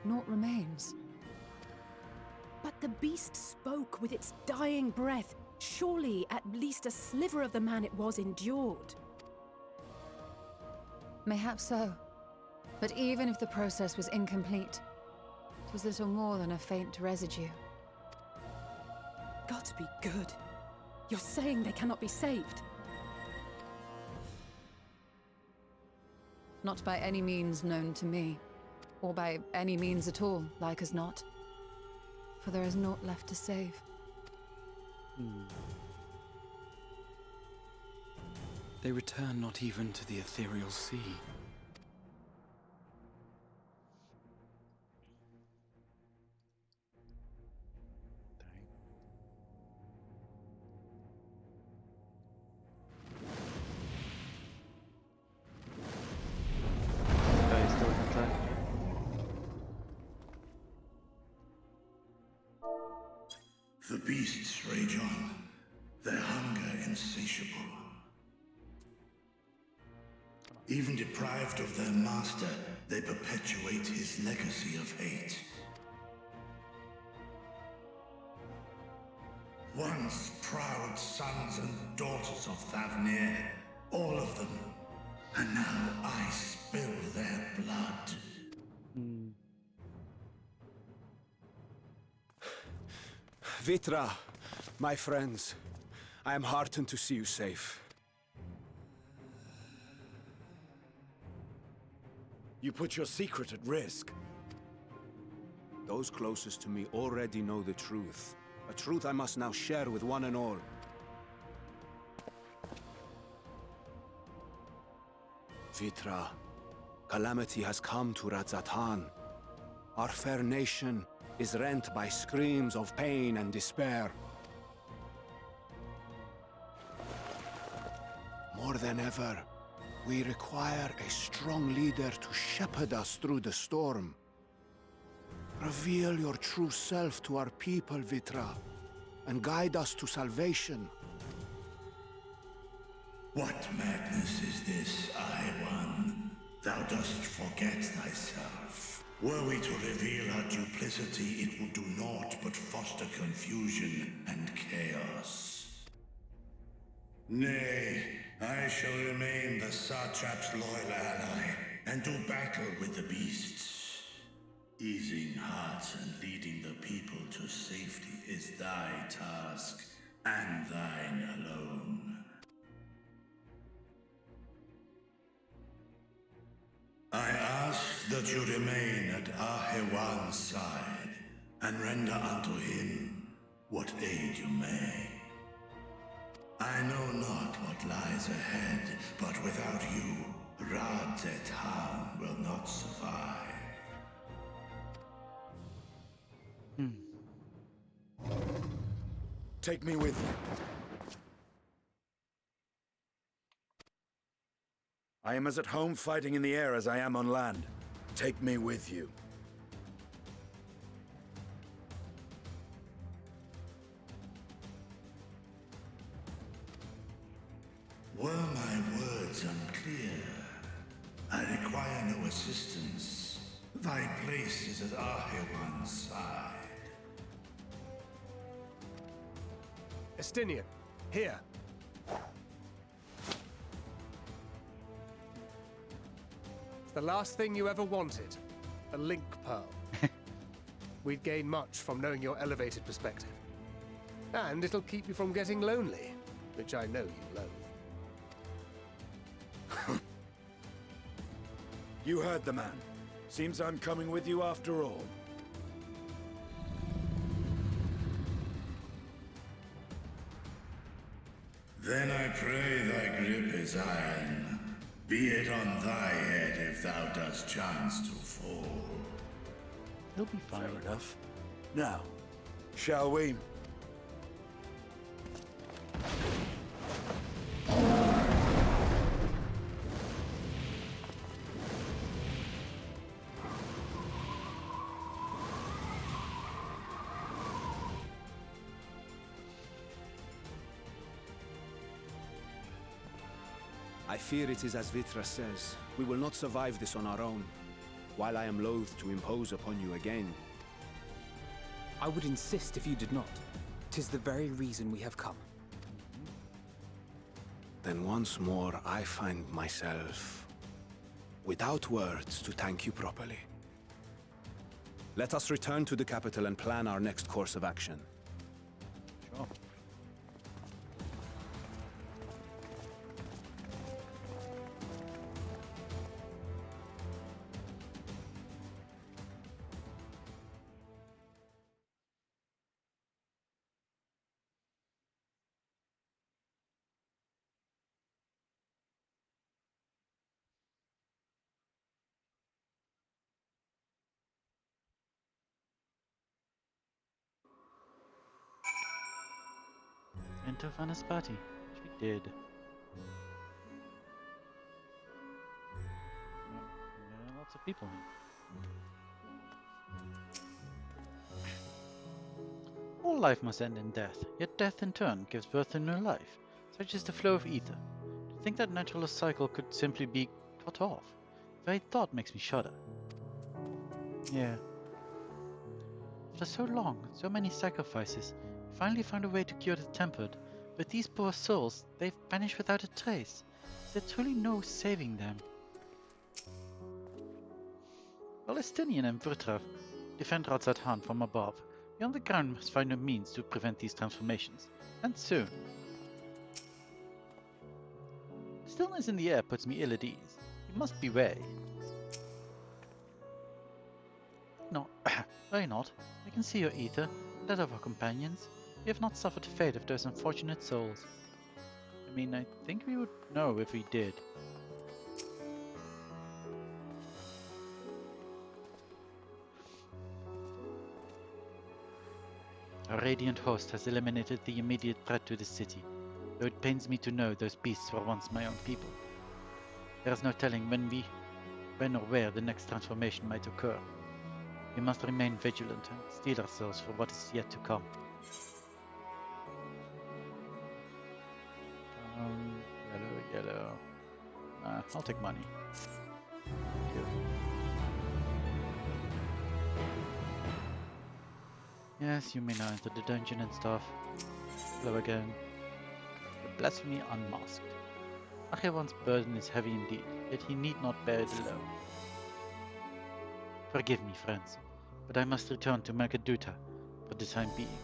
Speaker 5: naught remains.
Speaker 10: But the beast spoke with its dying breath. Surely at least a sliver of the man it was endured.
Speaker 5: Mayhap so. But even if the process was incomplete, it was little more than a faint residue.
Speaker 10: Gods be good. You're saying they cannot be saved?
Speaker 5: Not by any means known to me, or by any means at all, like as not. For there is naught left to save.
Speaker 11: They return not even to the ethereal sea.
Speaker 13: The beasts rage on, their hunger insatiable. Even deprived of their master, they perpetuate his legacy of hate. Once proud sons and daughters of Thavnir, all of them, and now I spill their blood.
Speaker 2: Vitra, my friends, I am heartened to see you safe.
Speaker 9: You put your secret at risk.
Speaker 2: Those closest to me already know the truth. A truth I must now share with one and all. Vitra, calamity has come to Radzatan. Our fair nation is rent by screams of pain and despair. More than ever, we require a strong leader to shepherd us through the storm. Reveal your true self to our people, Vitra, and guide us to salvation.
Speaker 13: What madness is this, One? Thou dost forget thyself. Were we to reveal our duplicity, it would do naught but foster confusion and chaos. Nay, I shall remain the Satrap's loyal ally, and do battle with the beasts. Easing hearts and leading the people to safety is thy task, and thine alone. I ask that you remain at Ahewan's side, and render unto him what aid you may. I know not what lies ahead, but without you, Radzatan will not survive.
Speaker 9: Take me with you. I am as at home fighting in the air as I am on land. Take me with you.
Speaker 13: Were my words unclear? I require no assistance. Thy place is at Ahewan's side.
Speaker 4: Estinian, here. The last thing you ever wanted. A link pearl. We'd gain much from knowing your elevated perspective. And it'll keep you from getting lonely, which I know you loathe.
Speaker 9: You heard the man. Seems I'm coming with you after all.
Speaker 13: Then I pray thy grip is iron. Be it on thy head if thou dost chance to fall.
Speaker 1: He'll be fine.
Speaker 9: Fair enough. Now, shall we?
Speaker 14: I fear it is as Vitra says. We will not survive this on our own. While I am loath to impose upon you again.
Speaker 11: I would insist if you did not. 'Tis the very reason we have come.
Speaker 14: Then once more I find myself without words to thank you properly. Let us return to the capital and plan our next course of action.
Speaker 1: Sure. Enter Vanna's party, which we did. Yeah, lots of people here. All life must end in death, yet death in turn gives birth to new life. Such is the flow of ether. To think that natural cycle could simply be cut off. The very thought makes me shudder. Yeah. After so long, so many sacrifices, we finally found a way to cure the tempered. But these poor souls, they've vanished without a trace. Is there truly no saving them? Palestinian and Vritra defend Ratzat Han from above. We on the ground must find a means to prevent these transformations. And soon. Stillness in the air puts me ill at ease. We must be wary. No, worry not. I can see your ether, and that of our companions. We have not suffered the fate of those unfortunate souls. I mean, I think we would know if we did. Our radiant host has eliminated the immediate threat to the city, though it pains me to know those beasts were once my own people. There is no telling when or where the next transformation might occur. We must remain vigilant and steel ourselves for what is yet to come. Yellow. I'll take money. Thank you. Yes, you may now enter the dungeon and stuff. Hello again. The blasphemy unmasked. Acheron's burden is heavy indeed, yet he need not bear it alone. Forgive me, friends, but I must return to Magaduta for the time being.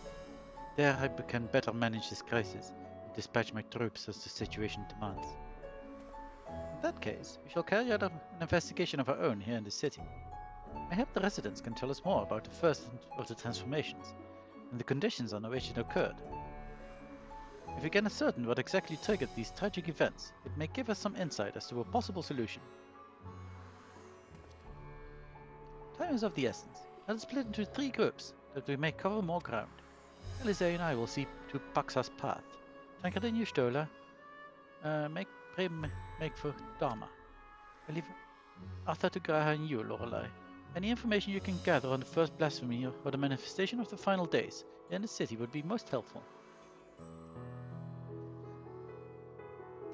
Speaker 1: There I can better manage this crisis and dispatch my troops as the situation demands. In that case, we shall carry out an investigation of our own here in the city. Mayhap the residents can tell us more about the first of the transformations, and the conditions under which it occurred. If we can ascertain what exactly triggered these tragic events, it may give us some insight as to a possible solution. Time is of the essence. Let us split into 3 groups, that we may cover more ground. Elisei and I will see to Paxa's path. Tankred you Stola. Make for Dharma. I leave Arthur to Graha and you, Lorelei. Any information you can gather on the first blasphemy or the manifestation of the final days in the city would be most helpful.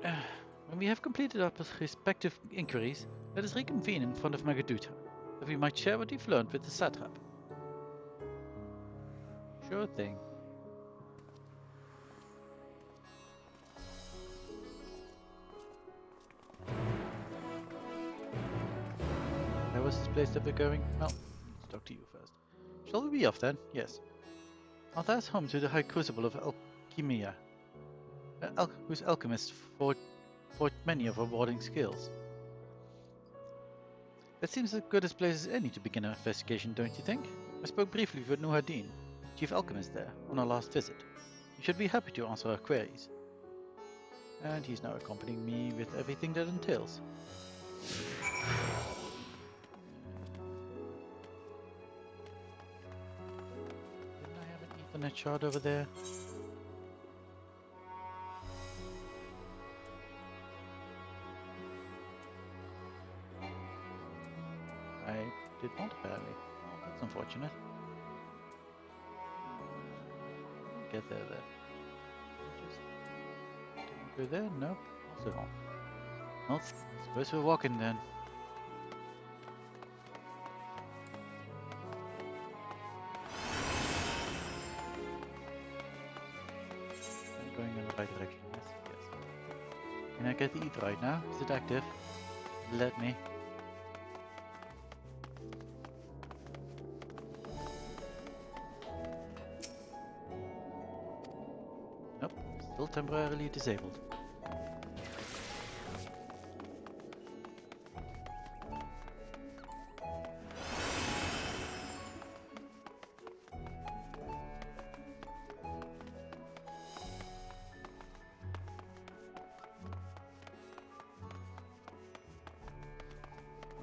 Speaker 1: When we have completed our respective inquiries, let us reconvene in front of Magaduta, that we might share what we've learned with the satrap. Sure thing. was this place that we're going? Well, let's talk to you first. Shall we be off then? Yes. Alta is home to the High Crucible of Alchemia, whose alchemists forged many of our warding skills. That seems as good a place as any to begin an investigation, don't you think? I spoke briefly with Nuhadin, chief alchemist there, on our last visit. You should be happy to answer our queries. And he's now accompanying me with everything that entails. Didn't I have an Ethernet shard over there? I did not apparently. Oh, that's unfortunate. Get there then. Just go there? No. Also not. Well, suppose we're walking then. I'm going in the right direction. Yes, yes. Can I get the ether right now? Is it active? Let me. Nope, still temporarily disabled.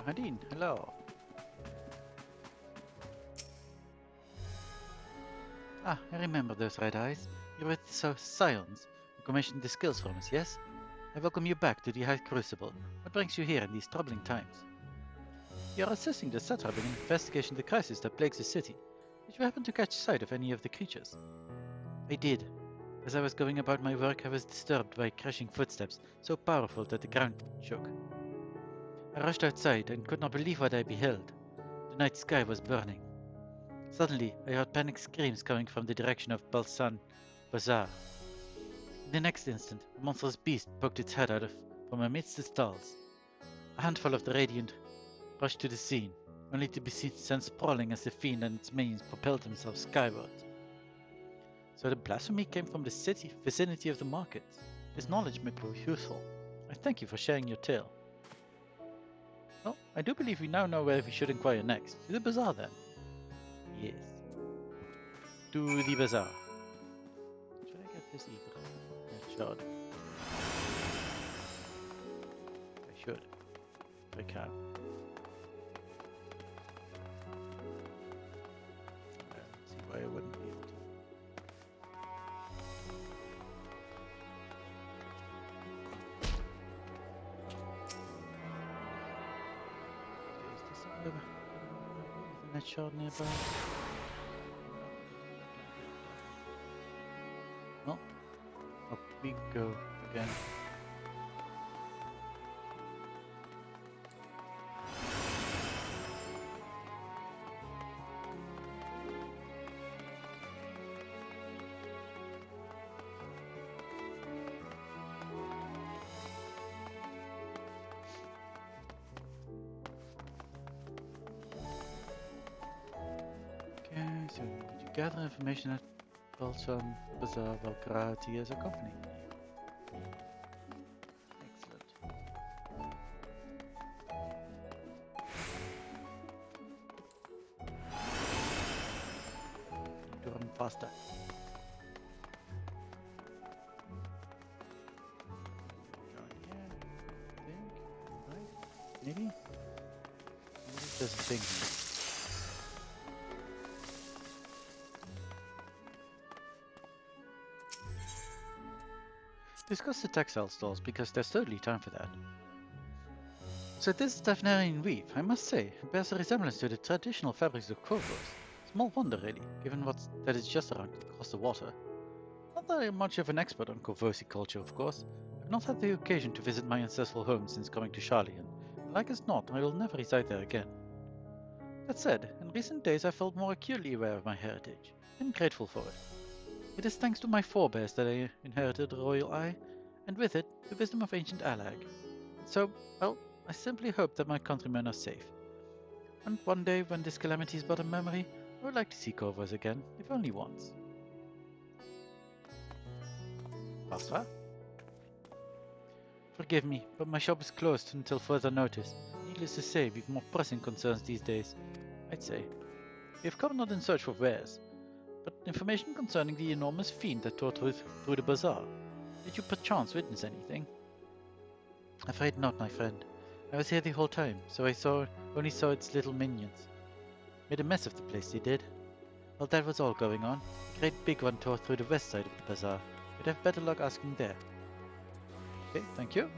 Speaker 1: Nadine, hello. Ah, I remember those red eyes. You were so Scions, who commissioned the skills from us, yes? I welcome you back to the High Crucible. What brings you here in these troubling times? You are assisting the Satrap in investigating the crisis that plagues the city. Did you happen to catch sight of any of the creatures? I did. As I was going about my work, I was disturbed by crashing footsteps, so powerful that the ground shook. I rushed outside and could not believe what I beheld. The night sky was burning. Suddenly, I heard panicked screams coming from the direction of Balsan Bazaar. In the next instant, a monstrous beast poked its head out from amidst the stalls. A handful of the Radiant rushed to the scene, only to be sent sprawling as the fiend and its minions propelled themselves skyward. So the blasphemy came from the vicinity of the market. This knowledge may prove useful. I thank you for sharing your tale. Well, I do believe we now know where we should inquire next. To the bazaar then. Yes. To the bazaar. Should I get this either? That shard. I should. If I can. Let's see why I wouldn't be able to. Isn't that shard nearby? Well, up we go again. So we need to gather information at Balsan Bazaar Valkarati as a company. Excellent. Need to run faster. Down here, I think. Right? Maybe? Maybe there's a thing. Discuss the textile stores because there's totally time for that. So this is Tafnarian weave, I must say. It bears a resemblance to the traditional fabrics of Corvus. Small wonder really, given that it's just across the water. Not that I'm much of an expert on Corvosi culture, of course. I've not had the occasion to visit my ancestral home since coming to Charlie, and like as not, I will never reside there again. That said, in recent days I felt more acutely aware of my heritage. I'm grateful for it. It is thanks to my forebears that I inherited the royal eye, and with it, the wisdom of ancient Alag. So, well, I simply hope that my countrymen are safe. And one day, when this calamity is but a memory, I would like to see Corvus again, if only once. Basra? Forgive me, but my shop is closed until further notice. Needless to say, we've more pressing concerns these days, I'd say. We have come not in search for wares, but information concerning the enormous fiend that tore through the bazaar. Did you perchance witness anything? Afraid not, my friend. I was here the whole time, so I only saw its little minions. Made a mess of the place, they did. While that was all going on, a great big one tore through the west side of the bazaar. You'd have better luck asking there. Okay, thank you.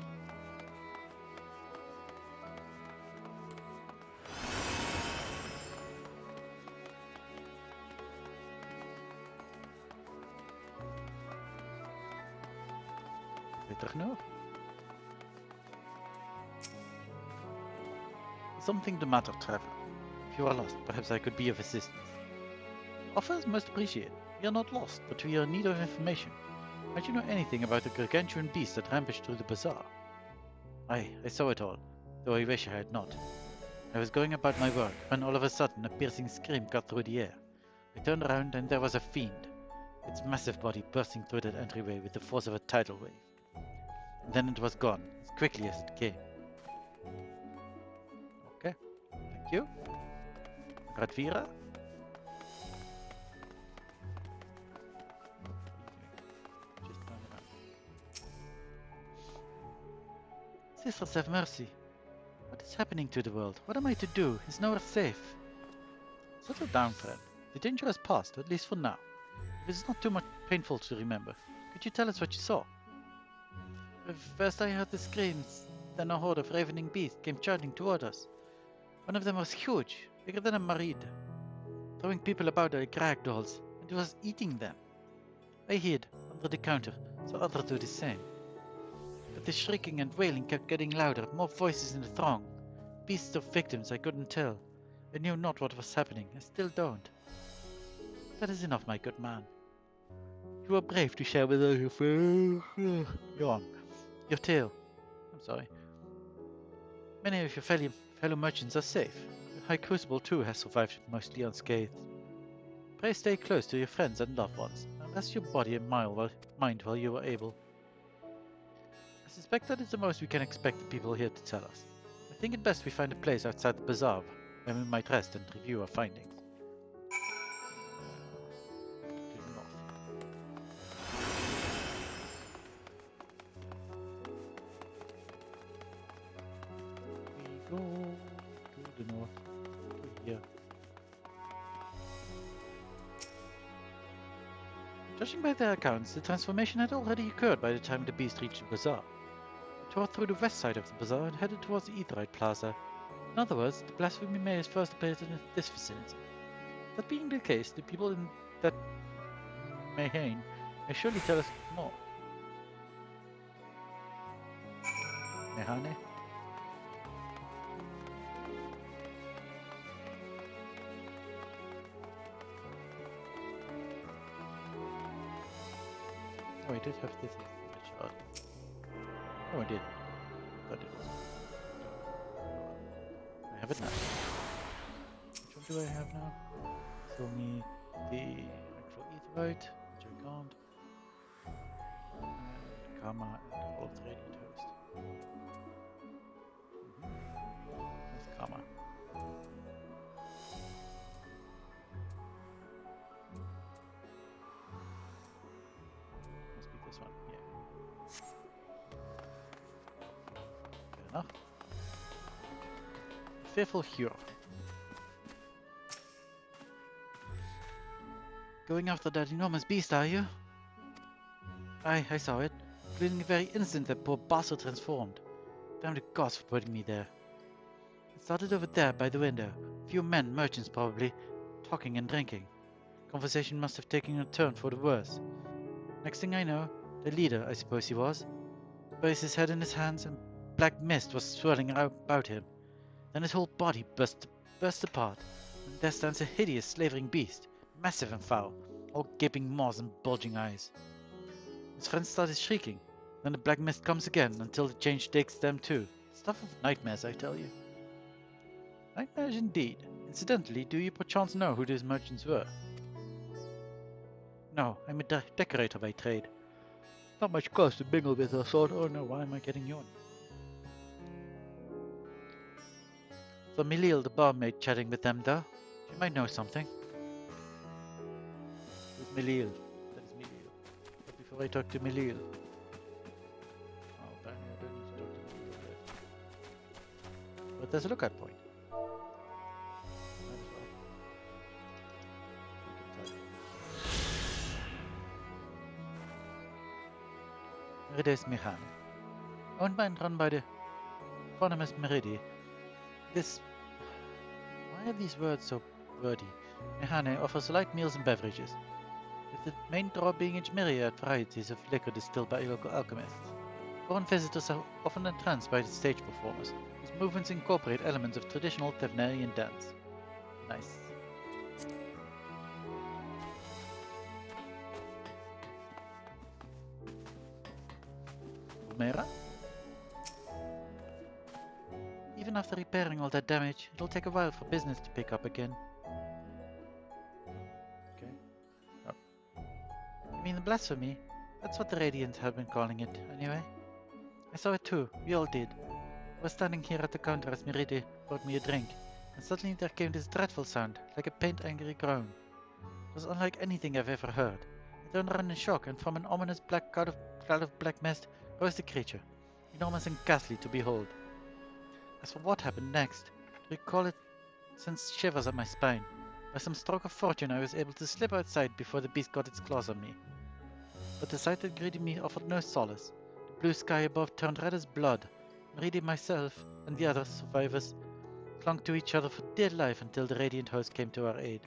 Speaker 1: Terug nog? Something the matter, traveler. If you are lost, perhaps I could be of assistance. Offer is most appreciated. We are not lost, but we are in need of information. Might you know anything about the gargantuan beast that rampaged through the bazaar? Aye, I saw it all, though I wish I had not. I was going about my work, when all of a sudden a piercing scream cut through the air. I turned around and there was a fiend, its massive body bursting through that entryway with the force of a tidal wave. And then it was gone, as quickly as it came. Okay, thank you. Radvira? Sisters, have mercy. What is happening to the world? What am I to do? Is nowhere safe? Settle down, friend. The danger has passed, at least for now. If it's not too much painful to remember, could you tell us what you saw? First I heard the screams, then a horde of ravening beasts came charging toward us. One of them was huge, bigger than a marid, throwing people about like rag dolls, and it was eating them. I hid, under the counter, so others do the same. But the shrieking and wailing kept getting louder, more voices in the throng. Beasts of victims I couldn't tell. I knew not what was happening, I still don't. That is enough, my good man. You are brave to share with us your tale. I'm sorry. Many of your fellow merchants are safe. The High Crucible too has survived mostly unscathed. Pray stay close to your friends and loved ones, and rest your body and mind while you are able. I suspect that is the most we can expect the people here to tell us. I think it best we find a place outside the bazaar where we might rest and review our findings. To the north. We go to the north, to here. Judging by their accounts, the transformation had already occurred by the time the beast reached the bazaar. It tore through the west side of the bazaar and headed towards the Aetherite Plaza. In other words, the blasphemy mayor is first appeared in this vicinity. That being the case, the people in that Mayhain may surely tell us more. Mehane? Oh, I did have this shard. Oh, I did. I did. I have it now. Which one do I have now? Still need the actual Aetherite, which I can't. And Karma and all the Radiant Host. That's Karma. Must be this one, yeah. Fair enough. Fearful Hero. Going after that enormous beast, are you? Aye, I saw it. Including the very instant that poor bastard transformed. Damn the gods for putting me there. It started over there by the window. A few men, merchants probably, talking and drinking. Conversation must have taken a turn for the worse. Next thing I know, the leader, I suppose he was, raised his head in his hands and black mist was swirling about him. Then his whole body burst apart, and there stands a hideous slavering beast, massive and foul, all gaping maws and bulging eyes. His friends started shrieking, then the black mist comes again until the change takes them too. Stuff of nightmares, I tell you. Nightmares indeed. Incidentally, do you perchance know who these merchants were? No, I'm a decorator by trade. Not much cause to mingle with or sort. Oh no, why am I getting yawned? For Milil, the barmaid, chatting with them though. She might know something. Who's Milil? That is Milil. But before I talk to Milil... Oh, apparently I don't need to talk to Milil yet. But there's a lookout point. Might as well. Meridi's Mechanic. Owned by and run by the eponymous Meridi. This... Why are these words so wordy? Mechanic offers light meals and beverages, with the main draw being its myriad varieties of liquor distilled by local alchemists. Foreign visitors are often entranced by the stage performers, whose movements incorporate elements of traditional Tavnerian dance. Nice. Mera? Even after repairing all that damage, it'll take a while for business to pick up again. Okay. Oh. You mean the blasphemy? That's what the Radiant have been calling it, anyway. I saw it too, we all did. I was standing here at the counter as Meridi brought me a drink, and suddenly there came this dreadful sound, like a pain-angry groan. It was unlike anything I've ever heard. I turned around in shock, and from an ominous black cloud of black mist rose the creature, enormous and ghastly to behold. As for what happened next, to recall it sends shivers up my spine. By some stroke of fortune I was able to slip outside before the beast got its claws on me. But the sight that greeted me offered no solace. The blue sky above turned red as blood. Meridi, myself, and the other survivors clung to each other for dear life until the Radiant host came to our aid.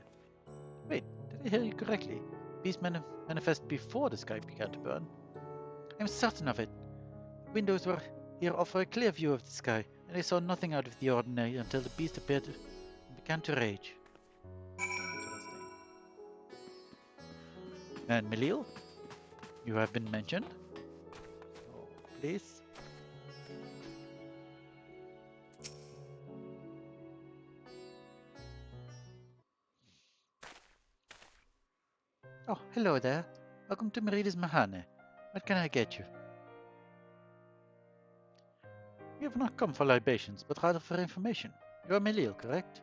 Speaker 1: Wait, did I hear you correctly? The beast manifested before the sky began to burn? I'm certain of it. Windows were here offer a clear view of the sky, and I saw nothing out of the ordinary until the beast appeared and began to rage. Interesting. And Milil? You have been mentioned? Oh, please? Oh, hello there. Welcome to Meridi's Mahane. What can I get you? You have not come for libations, but rather for information. You are Milil, correct?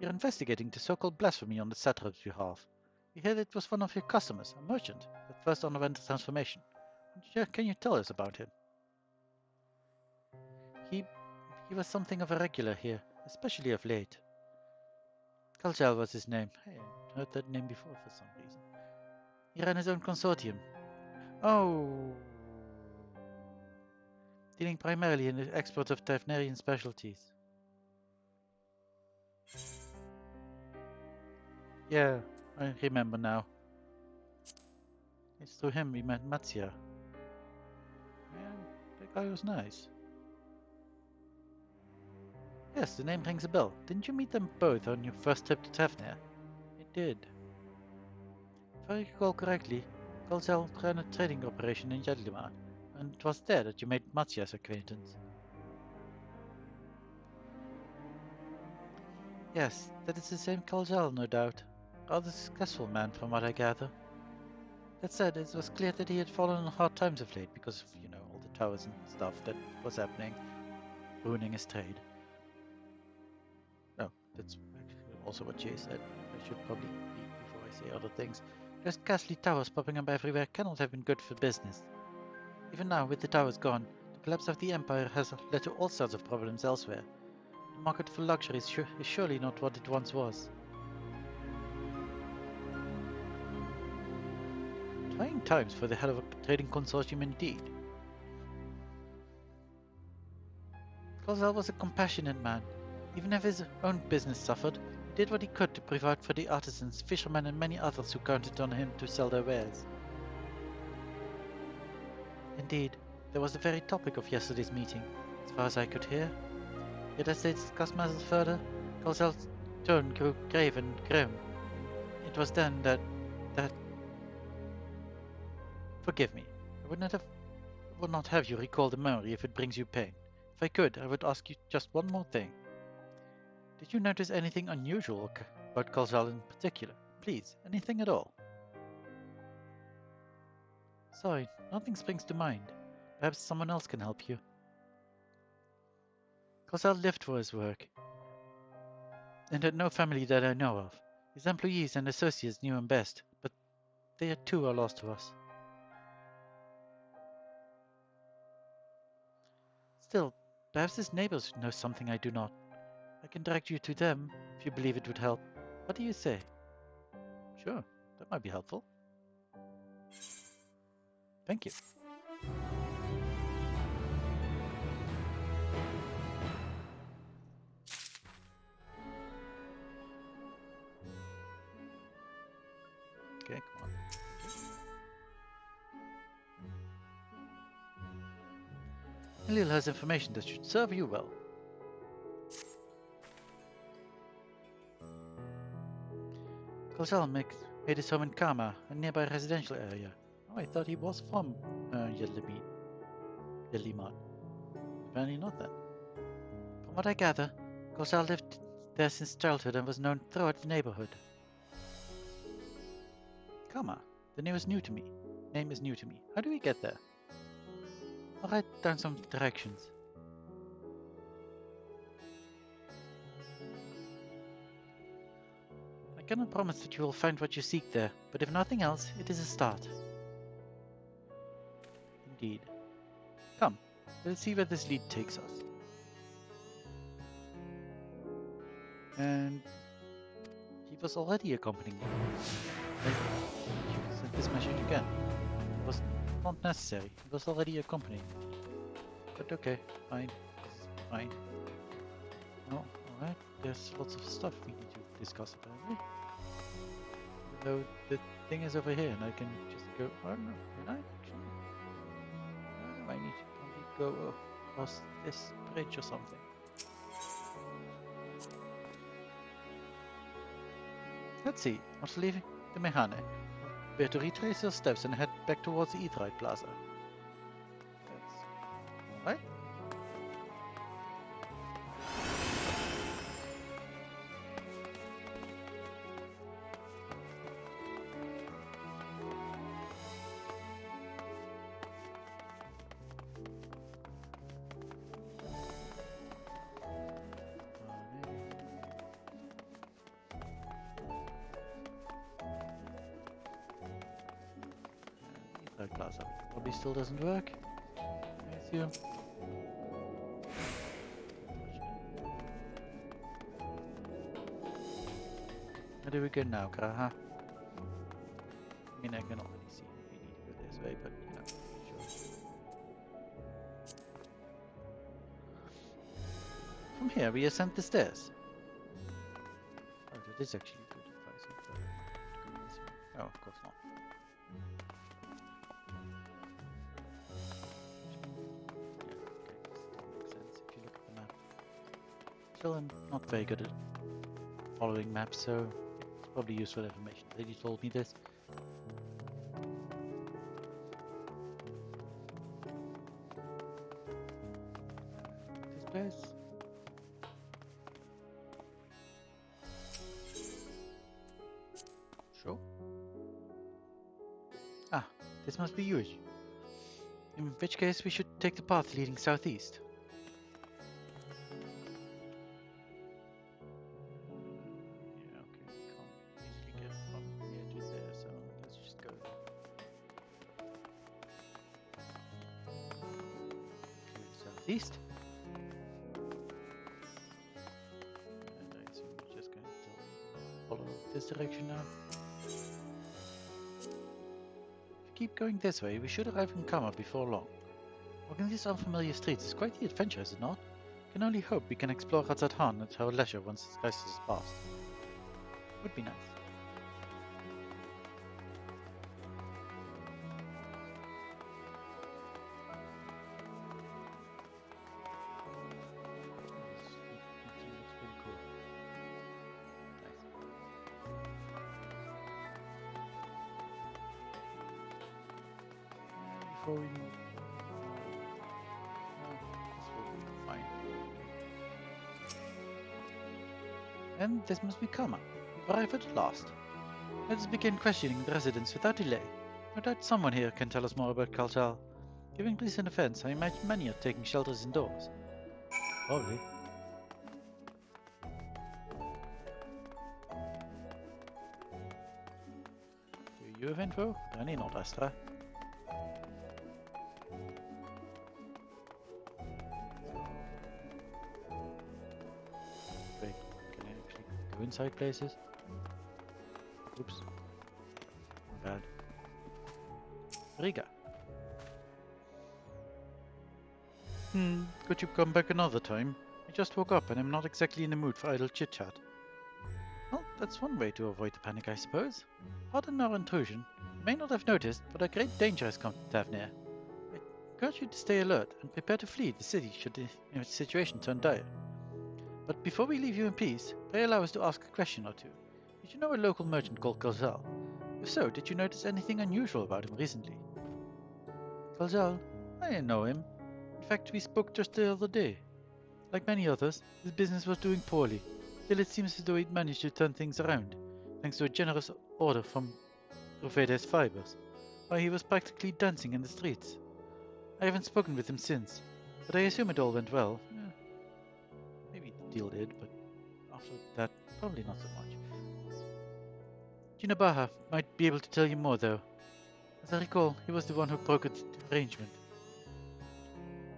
Speaker 1: We are investigating the so-called blasphemy on the satrap's behalf. We heard it was one of your customers, a merchant, that first underwent the transformation. Can you tell us about him? He was something of a regular here, especially of late. Kaljal was his name. I heard that name before for some reason. He ran his own consortium. Oh... Dealing primarily in the export of Tavnerian specialties. Yeah, I remember now. It's through him we met Matsya. Yeah, that guy was nice. Yes, the name rings a bell. Didn't you meet them both on your first trip to Tavner? I did. If I recall correctly, Kolzel ran a trading operation in Yadlimar, and it was there that you made Matsya's acquaintance. Yes, that is the same Kolzel, no doubt. Rather successful man, from what I gather. That said, it was clear that he had fallen on hard times of late because of, you know, all the towers and stuff that was happening, ruining his trade. Oh, that's also what Jay said. I should probably read before I say other things. Those ghastly towers popping up everywhere cannot have been good for business. Even now, with the towers gone, the collapse of the Empire has led to all sorts of problems elsewhere. The market for luxury is surely not what it once was. Trying times for the head of a trading consortium indeed. Kolzel was a compassionate man. Even if his own business suffered, he did what he could to provide for the artisans, fishermen and many others who counted on him to sell their wares. Indeed, that was the very topic of yesterday's meeting, as far as I could hear. Yet as they discussed matters further, Kolzel's tone grew grave and grim. It was then that... Forgive me. I would not have you recall the memory if it brings you pain. If I could, I would ask you just one more thing. Did you notice anything unusual about Kolzal in particular? Please, anything at all? Sorry, nothing springs to mind. Perhaps someone else can help you. Kolzal lived for his work, and had no family that I know of. His employees and associates knew him best, but they too are lost to us. Still, perhaps his neighbors know something I do not. I can direct you to them, if you believe it would help. What do you say? Sure, that might be helpful. Thank you. Okay, come on. Elil has information that should serve you well. Kolzal made his home in Kama, a nearby residential area. Oh, I thought he was from Yelimat. Apparently not then. From what I gather, Kolzal lived there since childhood and was known throughout the neighborhood. Kama, the name is new to me. How do we get there? I'll write down some directions. I cannot promise that you will find what you seek there, but if nothing else, it is a start. Indeed. Come, let's see where this lead takes us. And he was already accompanying me. I should send this message again. It was not necessary. He was already accompanying me. But okay, fine. Fine. No, alright. There's lots of stuff we need to discuss apparently. Though the thing is over here and I can just go... I don't know. Can I actually? I need to probably go across this bridge or something. Let's see. After leaving the Mehane, we have to retrace your steps and head back towards the Eathrite Plaza. That's alright. Plaza probably still doesn't work. I assume. Where do we go now, Graha? I mean, I can already see we need to go this way, but you know, sure. From here, we ascend the stairs. Oh, that is actually good advice. To go this way. Oh, of course not. Still, I'm not very good at following maps, so it's probably useful information that you told me this. This place? Sure. Ah, this must be yours. In which case, we should take the path leading southeast. East. And I assume you're just going to follow this direction now. If we keep going this way, we should arrive in Kama before long. Walking these unfamiliar streets is quite the adventure, is it not? Can only hope we can explore Razathan at our leisure once this crisis is past. Would be nice. Before we move. This will be fine. And this must be Kama. We've arrived at last. Let us begin questioning the residents without delay. No doubt someone here can tell us more about Kaltal. Given recent events, I imagine many are taking shelters indoors. Probably. Do you have info? Any not, Astra. Wait, can I actually go inside places? Oops. My bad. Riga. Could you come back another time? I just woke up and I'm not exactly in the mood for idle chit-chat. Well, that's one way to avoid the panic, I suppose. Pardon our intrusion. You may not have noticed, but a great danger has come to Tavnir. I urge you to stay alert and prepare to flee the city should the situation turn dire. But before we leave you in peace, pray allow us to ask a question or two. Did you know a local merchant called Kalzal? If so, did you notice anything unusual about him recently? Kalzal? I didn't know him. In fact, we spoke just the other day. Like many others, his business was doing poorly. Still, it seems as though he'd managed to turn things around, thanks to a generous order from Fae'ret's fibers. Why, he was practically dancing in the streets. I haven't spoken with him since, but I assume it all went well. Maybe the deal did, but after that, probably not so much. Jinabaha might be able to tell you more, though. As I recall, he was the one who brokered the arrangement.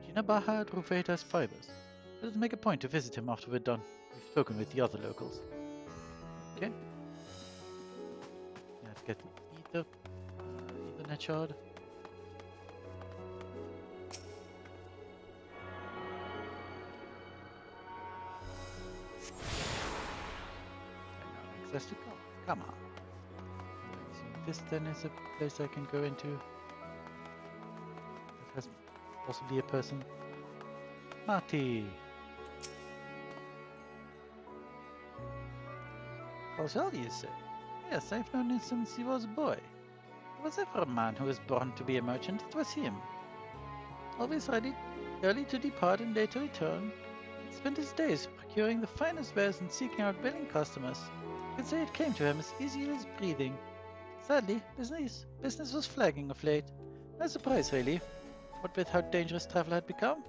Speaker 1: Jinabaha drew Fae'ret's fibers. Let us make a point to visit him after we're done. We've spoken with the other locals. Okay. Let's get the Ethernet shard. Access to come on. This then is a place I can go into. That has possibly a person. Marty! Kalzal, you say? Yes, I've known him since he was a boy. If there was ever a man who was born to be a merchant, it was him. Always ready, early to depart and late to return. He spent his days procuring the finest wares and seeking out willing customers. You could say it came to him as easy as breathing. Sadly, business was flagging of late. No surprise, really. What with how dangerous travel had become.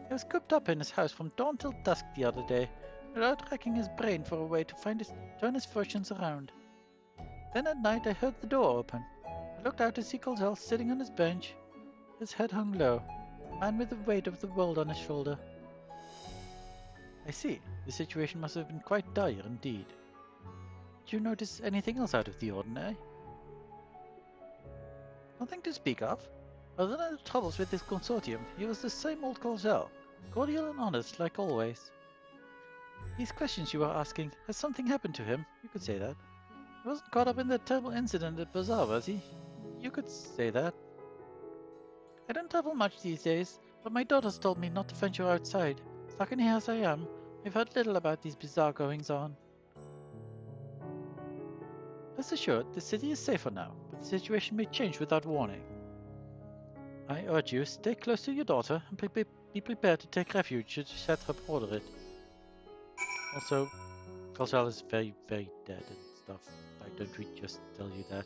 Speaker 1: He was cooped up in his house from dawn till dusk the other day, without racking his brain for a way to turn his fortunes around. Then at night I heard the door open. I looked out to see Kalzal sitting on his bench, his head hung low, a man with the weight of the world on his shoulder. I see. The situation must have been quite dire indeed. Did you notice anything else out of the ordinary? Nothing to speak of. Other than the troubles with his consortium, he was the same old Kalzal, cordial and honest like always. These questions you were asking, has something happened to him? You could say that. He wasn't caught up in that terrible incident at Bazaar, was he? You could say that. I don't travel much these days, but my daughters told me not to venture outside. Stuck in here as I am, I've heard little about these bizarre goings-on. Rest assured, the city is safer now, but the situation may change without warning. I urge you, stay close to your daughter and be prepared to take refuge should Shatra order it. Also, Kalzal is very, very dead and stuff. Why don't we just tell you that?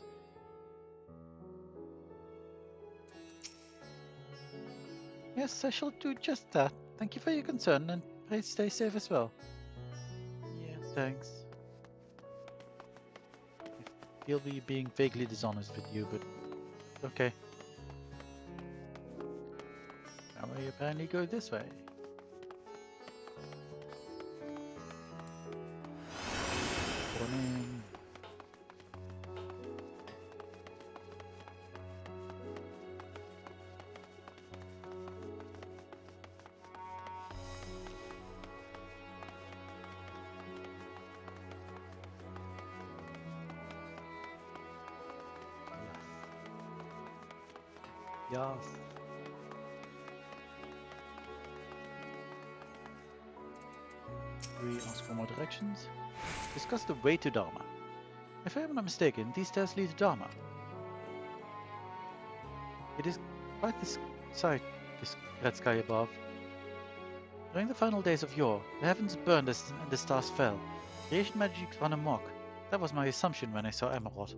Speaker 1: Yes, I shall do just that. Thank you for your concern, and pray stay safe as well. Yeah, thanks. I feel we're being vaguely dishonest with you, but okay. Now we apparently go this way. Warning. Yes. We ask for more directions. Discuss the way to Dharma. If I am not mistaken, these stairs lead to Dharma. It is quite the sight, this red sky above. During the final days of yore, the heavens burned and the stars fell. Creation magics run amok. That was my assumption when I saw Emerald.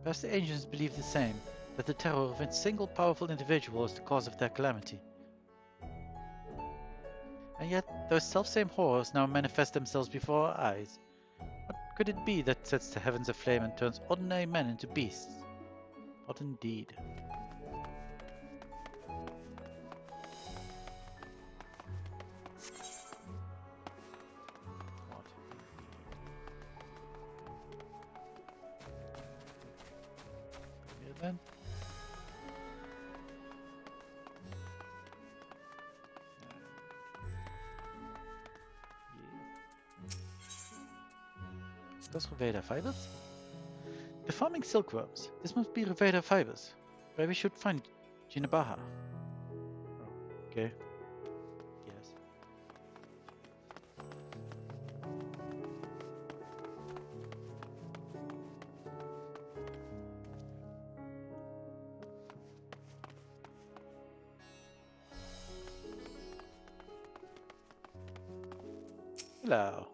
Speaker 1: Perhaps the ancients believed the same, that the terror of a single powerful individual is the cause of their calamity. And yet, those self-same horrors now manifest themselves before our eyes. What could it be that sets the heavens aflame and turns ordinary men into beasts? What indeed? What indeed? Here then. Those Reveda fibers? The farming silkworms. This must be Reveda fibers. Where we should find Jinabaha. Okay. Yes. Hello.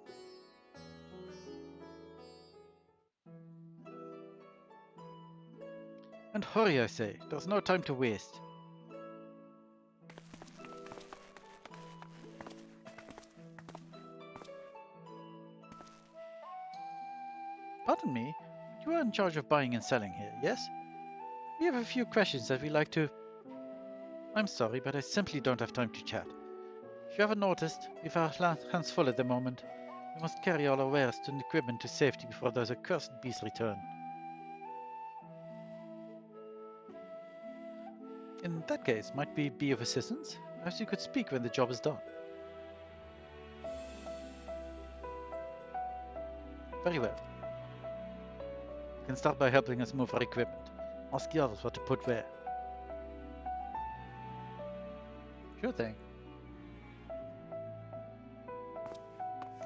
Speaker 1: And hurry, I say. There's no time to waste. Pardon me, you are in charge of buying and selling here, yes? We have a few questions that we'd like to... I'm sorry, but I simply don't have time to chat. If you haven't noticed, we've our hands full at the moment. We must carry all our wares and equipment to safety before those accursed beasts return. In that case, might we be of assistance? Perhaps you could speak when the job is done. Very well. You can start by helping us move our equipment. Ask the others what to put where. Sure thing.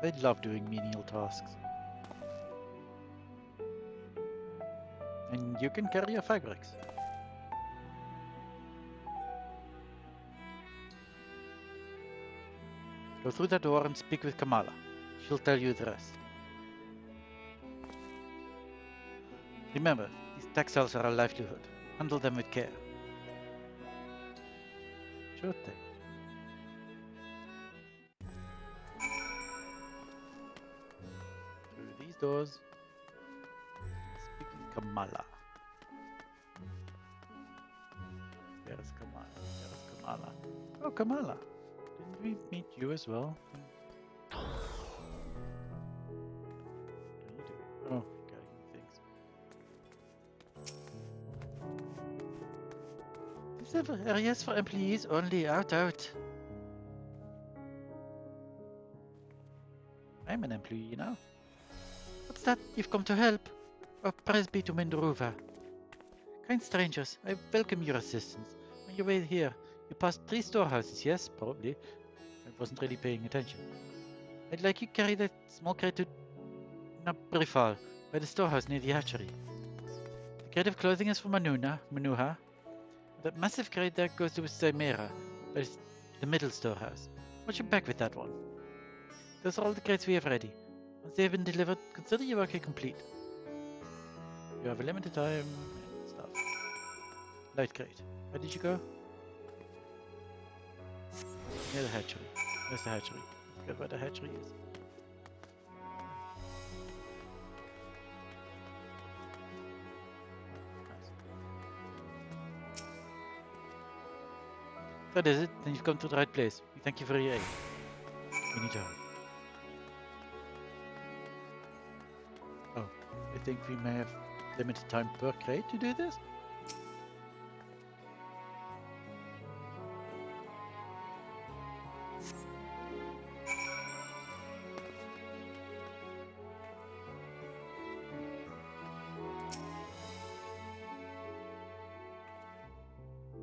Speaker 1: They love doing menial tasks. And you can carry your fabrics. Go through that door and speak with Kamala. She'll tell you the rest. Remember, these textiles are our livelihood. Handle them with care. Sure thing. Through these doors, speak with Kamala. There's Kamala. There's Kamala. Oh, Kamala. Didn't we meet you as well? What are you doing? Oh, carrying things. These are areas for employees only. Out. I'm an employee now. What's that? You've come to help? Oh, praise be to Mendruva. Kind strangers, I welcome your assistance. On your way here, you passed 3 storehouses, yes? Probably. I wasn't really paying attention. I'd like you to carry that small crate to Nabrifal, by the storehouse near the hatchery. The crate of clothing is for Manuha. That massive crate there goes to 17mar, by the middle storehouse. Watch your back with that one. Those are all the crates we have ready. Once they have been delivered, consider your work complete. You have a limited time and stuff. Light crate. Where did you go? Near the hatchery. Where's the hatchery? I forget where the hatchery is. Nice. That is it. Then you've come to the right place. We thank you for your aid. We need to hurry. Oh, I think we may have limited time per crate to do this?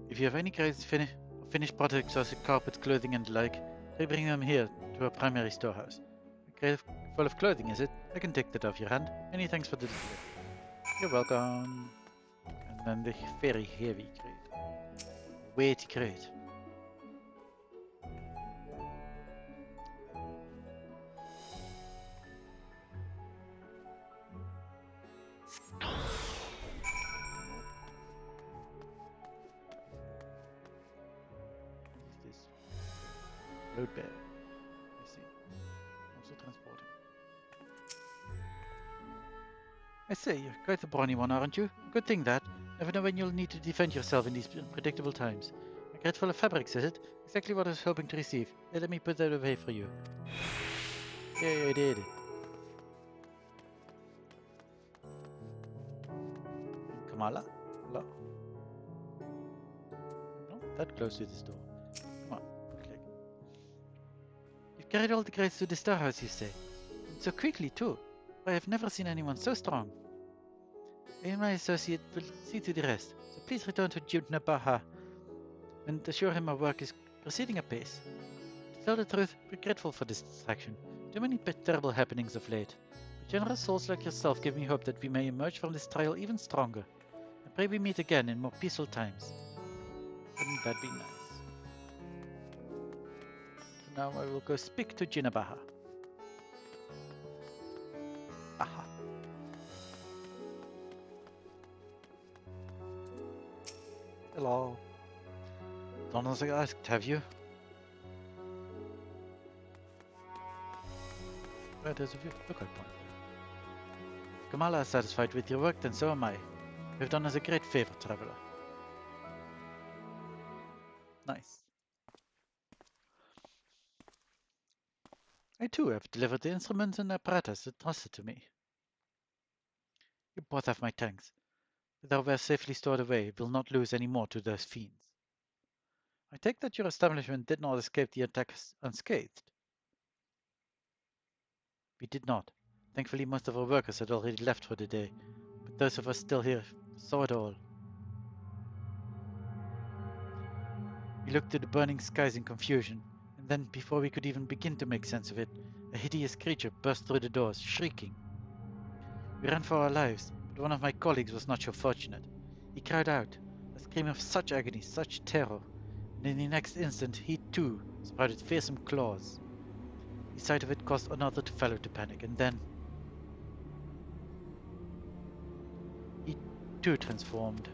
Speaker 1: If you have any crates finished products such as carpets, clothing and the like, they bring them here to our primary storehouse. A crate full of clothing, is it? I can take that off your hand. Many thanks for the delivery. You're welcome. And then the very heavy crate. Weighty crate. Road bear. I see. Also transporting. I say, you're quite the brawny one, aren't you? Good thing that. Never know when you'll need to defend yourself in these unpredictable times. A crate full of fabrics, is it? Exactly what I was hoping to receive. Here, let me put that away for you. Yeah, I did. Kamala? Hello? Not that close to this door. Come on, click. You've carried all the crates to the Star House, you say? And so quickly, too. I have never seen anyone so strong. I and my associate will see to the rest, so please return to Jibnabaha and assure him our work is proceeding apace. To tell the truth, we're grateful for this distraction. Too many terrible happenings of late. But generous souls like yourself give me hope that we may emerge from this trial even stronger. I pray we meet again in more peaceful times. Wouldn't that be nice? So now I will go speak to Jinabaha. Aha. Hello. Done as I asked, have you? Where does a view? Look at point. If Kamala is satisfied with your work, then so am I. You've done us a great favor, traveler. Nice. I too have delivered the instruments and apparatus entrusted to me. You both have my thanks. With our wares safely stored away, we'll not lose any more to those fiends. I take that your establishment did not escape the attack unscathed. We did not. Thankfully, most of our workers had already left for the day, but those of us still here saw it all. We looked to the burning skies in confusion, and then, before we could even begin to make sense of it, a hideous creature burst through the doors, shrieking. We ran for our lives, but one of my colleagues was not so fortunate. He cried out, a scream of such agony, such terror, and in the next instant he too sprouted fearsome claws. The sight of it caused another fellow to panic, and then he too transformed.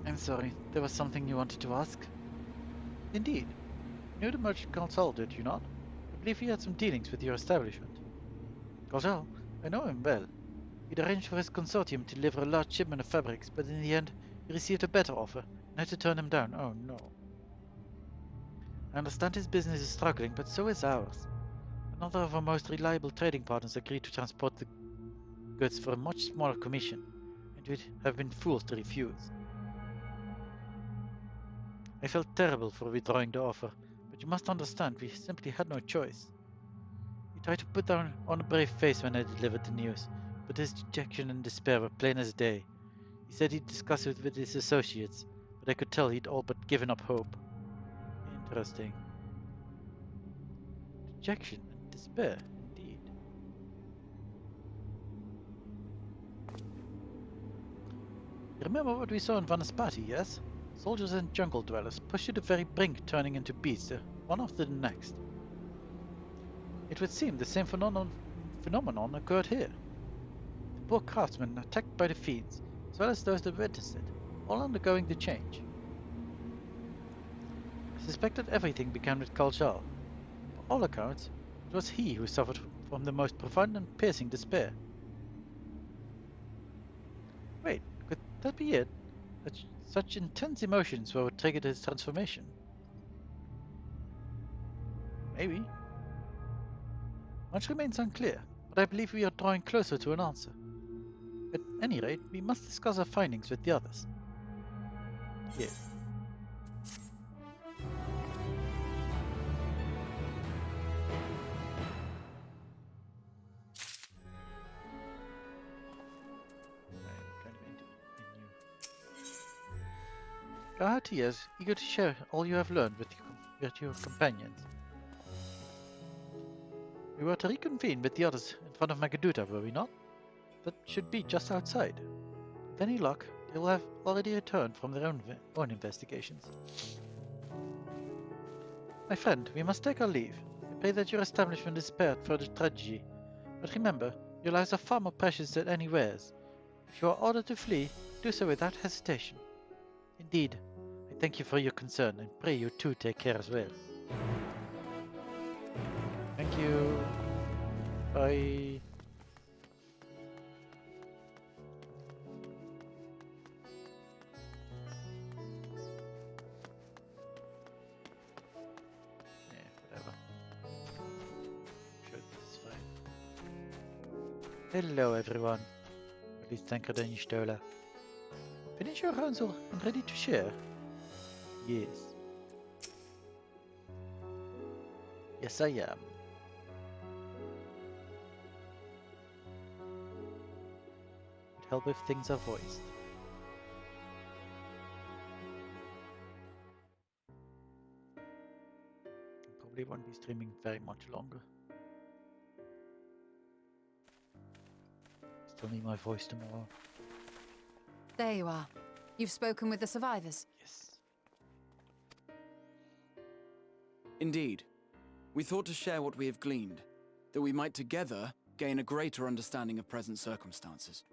Speaker 1: I'm sorry, there was something you wanted to ask? Indeed. You knew the merchant Gonzal, did you not? I believe he had some dealings with your establishment. Gonzal? I know him well. He'd arranged for his consortium to deliver a large shipment of fabrics, but in the end, he received a better offer, and had to turn him down. Oh no. I understand his business is struggling, but so is ours. Another of our most reliable trading partners agreed to transport the goods for a much smaller commission, and we'd have been fools to refuse. I felt terrible for withdrawing the offer, but you must understand we simply had no choice. He tried to put on a brave face when I delivered the news, but his dejection and despair were plain as day. He said he'd discuss it with his associates, but I could tell he'd all but given up hope. Interesting. Dejection and despair, indeed. You remember what we saw in Vanaspati, yes? Soldiers and jungle dwellers pushed to the very brink, turning into beasts, one after the next. It would seem the same phenomenon occurred here. The poor craftsmen attacked by the fiends, as well as those that witnessed it, all undergoing the change. I suspect that everything began with Kaljal. By all accounts, it was he who suffered from the most profound and piercing despair. Wait, could that be it? That such intense emotions were what triggered his transformation? Maybe. Much remains unclear, but I believe we are drawing closer to an answer. At any rate, we must discuss our findings with the others. Yes. Kahati is eager to share all you have learned with your companions. We were to reconvene with the others in front of Magaduta, were we not? That should be just outside. With any luck, they will have already returned from their own investigations. My friend, we must take our leave. I pray that your establishment is spared further tragedy. But remember, your lives are far more precious than any wares. If you are ordered to flee, do so without hesitation. Indeed, I thank you for your concern and pray you too take care as well. Thank you. Bye. Yeah, whatever. Sure, this is fine. Hello everyone. Jullie Tanker den je stolen. Finish your Hansel and ready to share? Yes. Yes, I am. Would help if things are voiced. Probably won't be streaming very much longer. Still need my voice tomorrow.
Speaker 5: There you are. You've spoken with the survivors?
Speaker 1: Yes.
Speaker 11: Indeed. We thought to share what we have gleaned, that we might together gain a greater understanding of present circumstances.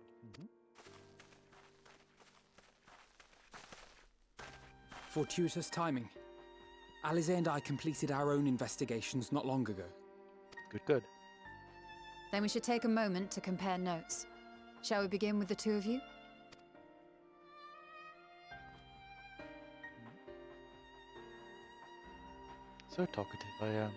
Speaker 11: Fortuitous timing. Alize and I completed our own investigations not long ago.
Speaker 1: Good, good.
Speaker 5: Then we should take a moment to compare notes. Shall we begin with the two of you?
Speaker 1: So talkative I am.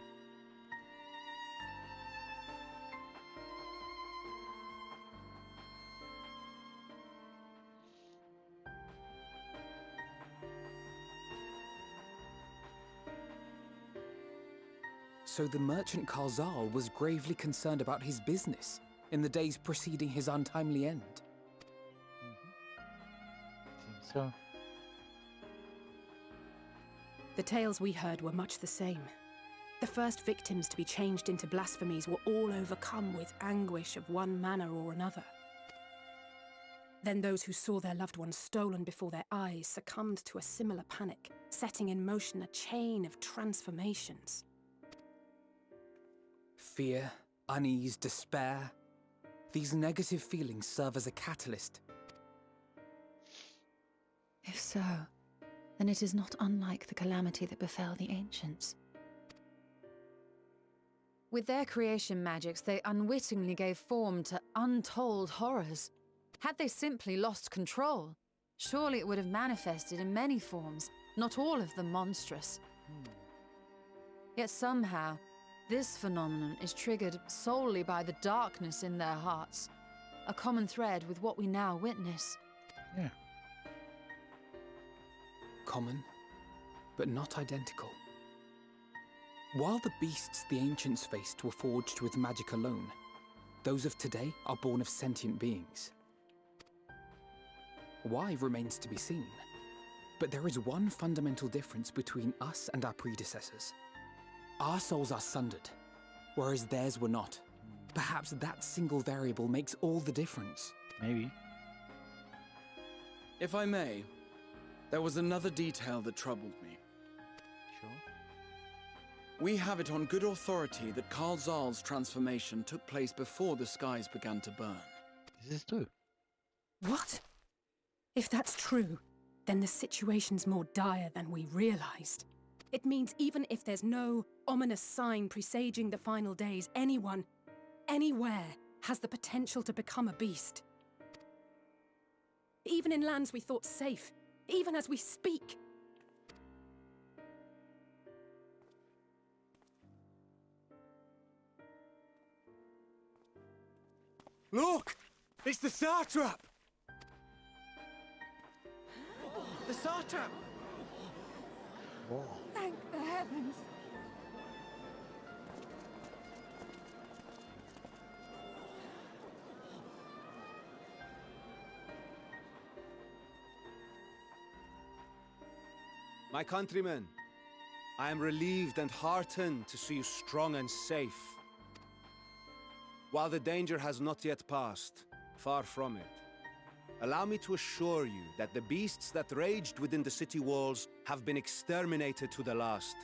Speaker 11: So the merchant Karzal was gravely concerned about his business in the days preceding his untimely end.
Speaker 1: Seems so.
Speaker 10: The tales we heard were much the same. The first victims to be changed into blasphemies were all overcome with anguish of one manner or another. Then those who saw their loved ones stolen before their eyes succumbed to a similar panic, setting in motion a chain of transformations.
Speaker 11: Fear, unease, despair. These negative feelings serve as a catalyst.
Speaker 5: If so, then it is not unlike the calamity that befell the ancients. With their creation magics, they unwittingly gave form to untold horrors. Had they simply lost control, surely it would have manifested in many forms, not all of them monstrous. Yet somehow, this phenomenon is triggered solely by the darkness in their hearts, a common thread with what we now witness.
Speaker 1: Yeah.
Speaker 11: Common, but not identical. While the beasts the ancients faced were forged with magic alone, those of today are born of sentient beings. Why remains to be seen, but there is one fundamental difference between us and our predecessors. Our souls are sundered, whereas theirs were not. Perhaps that single variable makes all the difference.
Speaker 1: Maybe.
Speaker 11: If I may, there was another detail that troubled me.
Speaker 1: Sure.
Speaker 11: We have it on good authority that Karzal's transformation took place before the skies began to burn.
Speaker 1: This is true.
Speaker 10: What? If that's true, then the situation's more dire than we realized. It means even if there's no ominous sign presaging the final days, anyone, anywhere, has the potential to become a beast. Even in lands we thought safe, even as we speak.
Speaker 11: Look! It's the satrap! The satrap!
Speaker 1: Whoa.
Speaker 3: Thank the heavens.
Speaker 14: My countrymen, I am relieved and heartened to see you strong and safe. While the danger has not yet passed, far from it, allow me to assure you that the beasts that raged within the city walls have been exterminated to the last.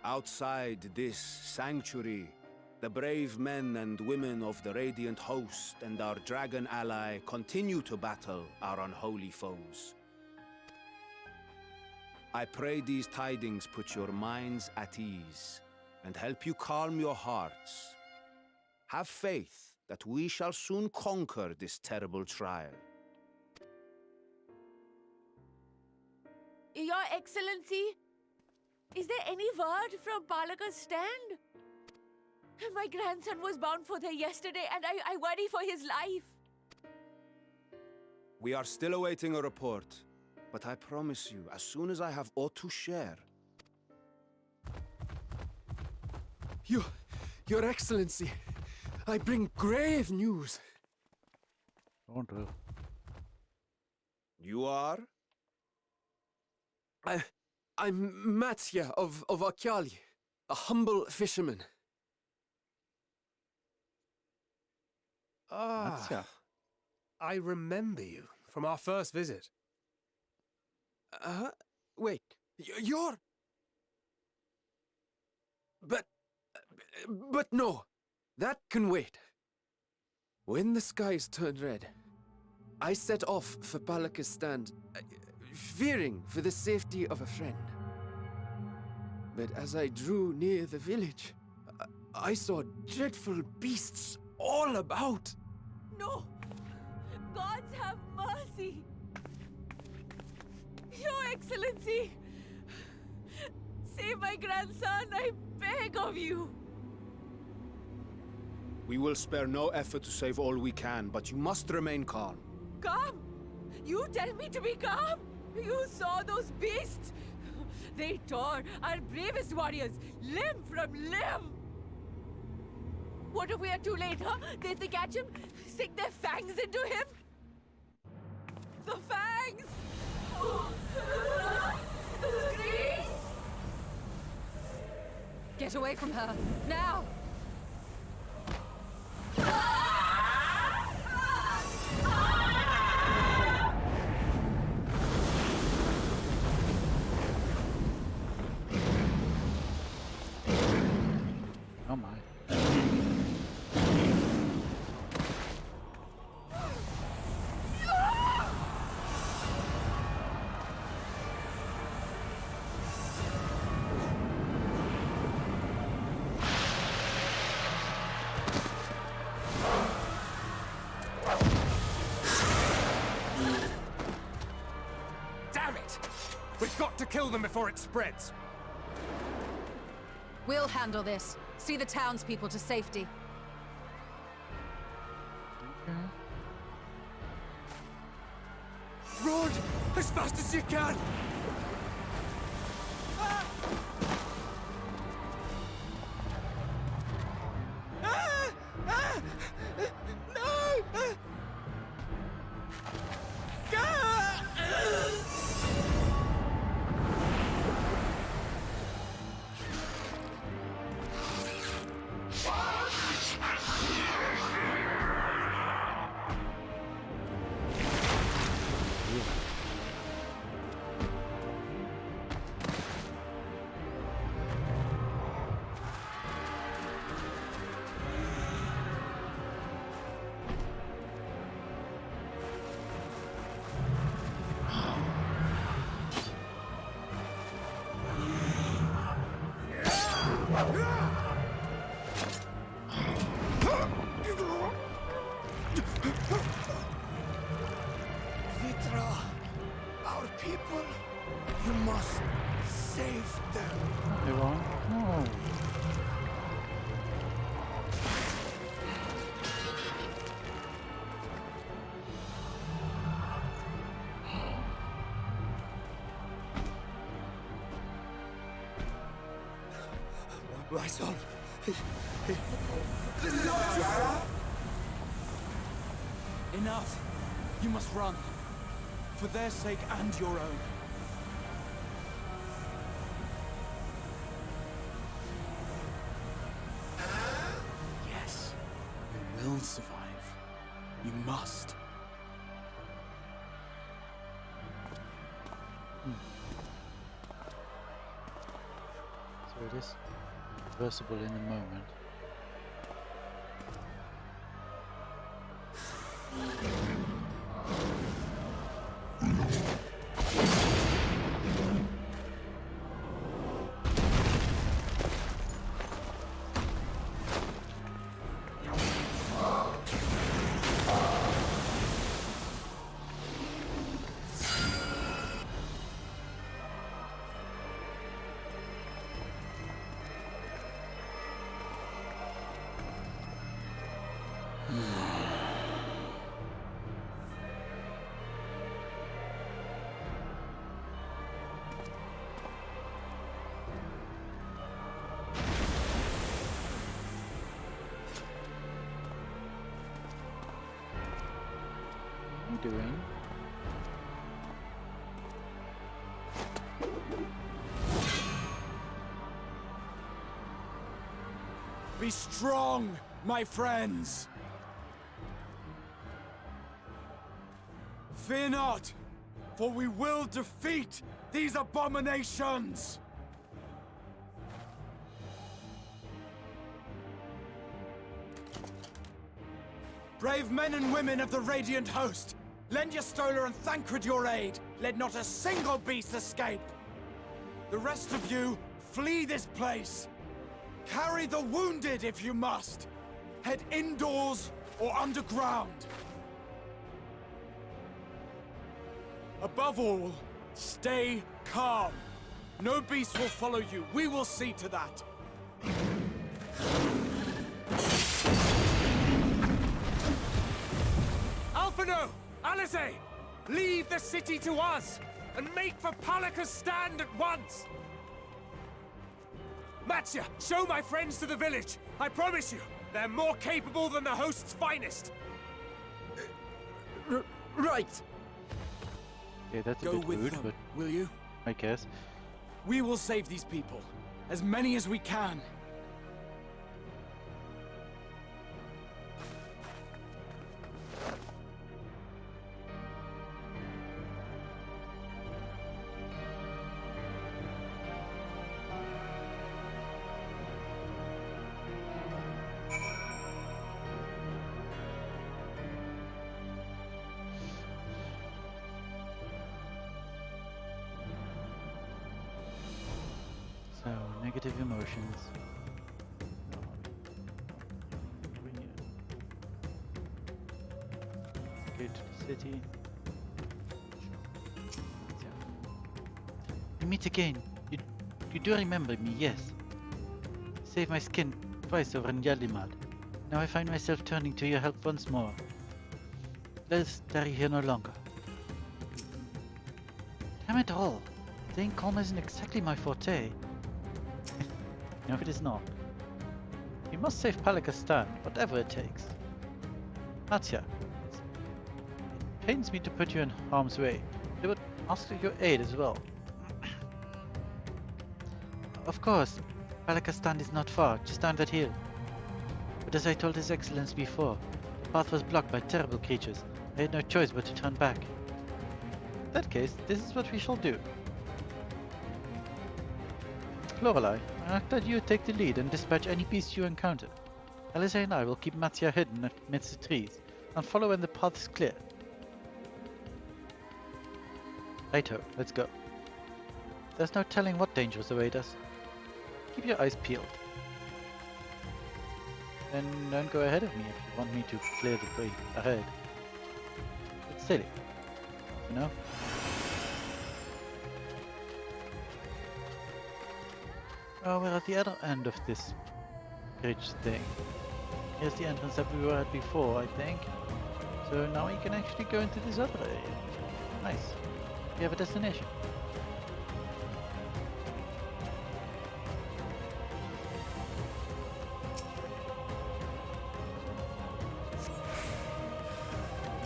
Speaker 14: Outside this sanctuary, The brave men and women of the Radiant Host and our dragon ally continue to battle our unholy foes. I pray these tidings put your minds at ease and help you calm your hearts. Have faith that we shall soon conquer this terrible trial.
Speaker 15: Your Excellency, is there any word from Palaka's stand? My grandson was bound for there yesterday, and I worry for his life.
Speaker 14: We are still awaiting a report, but I promise you, as soon as I have aught to share...
Speaker 11: Your Excellency, I bring grave news.
Speaker 1: Don't do.
Speaker 14: You are?
Speaker 11: I'm Matsya of Akyali, a humble fisherman.
Speaker 4: Ah, I remember you from our first visit.
Speaker 11: Wait, you're... But no, that can wait. When the skies turned red, I set off for Palaka's stand, fearing for the safety of a friend. But as I drew near the village, I saw dreadful beasts all about.
Speaker 15: No! Gods have mercy! Your Excellency! Save my grandson, I beg of you!
Speaker 14: We will spare no effort to save all we can, but you must remain calm.
Speaker 15: Calm? You tell me to be calm? You saw those beasts? They tore our bravest warriors limb from limb! What if we are too late, huh? They catch him, sink their fangs into him? The fangs! The screams!
Speaker 5: Get away from her, now!
Speaker 1: Oh my.
Speaker 4: Damn it! We've got to kill them before it spreads.
Speaker 5: We'll handle this. See the townspeople to safety.
Speaker 11: Run as fast as you can! No!
Speaker 14: Vitra, our people, you must save them.
Speaker 1: They won't? No.
Speaker 11: My son. Enough. You must run. For their sake and your own. Yes. You will survive. You must.
Speaker 1: So it is reversible in the moment. Doing?
Speaker 7: Be strong, my friends! Fear not, for we will defeat these abominations! Brave men and women of the Radiant Host, lend your Stola and Thancred your aid. Let not a single beast escape. The rest of you, flee this place. Carry the wounded if you must. Head indoors or underground. Above all, stay calm. No beast will follow you. We will see to that.
Speaker 16: Alphino! Alice! Leave the city to us, and make for Palika's stand at once! Matsya, show my friends to the village! I promise you, they're more capable than the host's finest!
Speaker 7: Right!
Speaker 1: Okay, that's a
Speaker 7: Go
Speaker 1: bit
Speaker 7: with
Speaker 1: rude,
Speaker 7: them,
Speaker 1: but
Speaker 7: will you?
Speaker 1: I guess.
Speaker 7: We will save these people. As many as we can.
Speaker 1: So, negative emotions. Over here. Go to the city. We meet again. You do remember me, yes. Saved my skin twice over in Yalimad. Now I find myself turning to your help once more. Let us tarry here no longer. Damn it all! Staying calm isn't exactly my forte. No, it is not. We must save Palika's stand, whatever it takes. Matsya, it pains me to put you in harm's way. I would ask for your aid as well. Of course, Palika's stand is not far, just down that hill. But as I told His Excellency before, the path was blocked by terrible creatures. I had no choice but to turn back. In that case, this is what we shall do. Lorelei, I ask that you take the lead and dispatch any beasts you encounter. Alice and I will keep Matsya hidden amidst the trees, and follow when the path is clear. Righto, let's go. There's no telling what dangers await us. Keep your eyes peeled. And don't go ahead of me if you want me to clear the way ahead. It's silly, you know? Oh, we're at the other end of this bridge thing. Here's the entrance that we were at before, I think. So now we can actually go into this other area. Nice. We have a destination.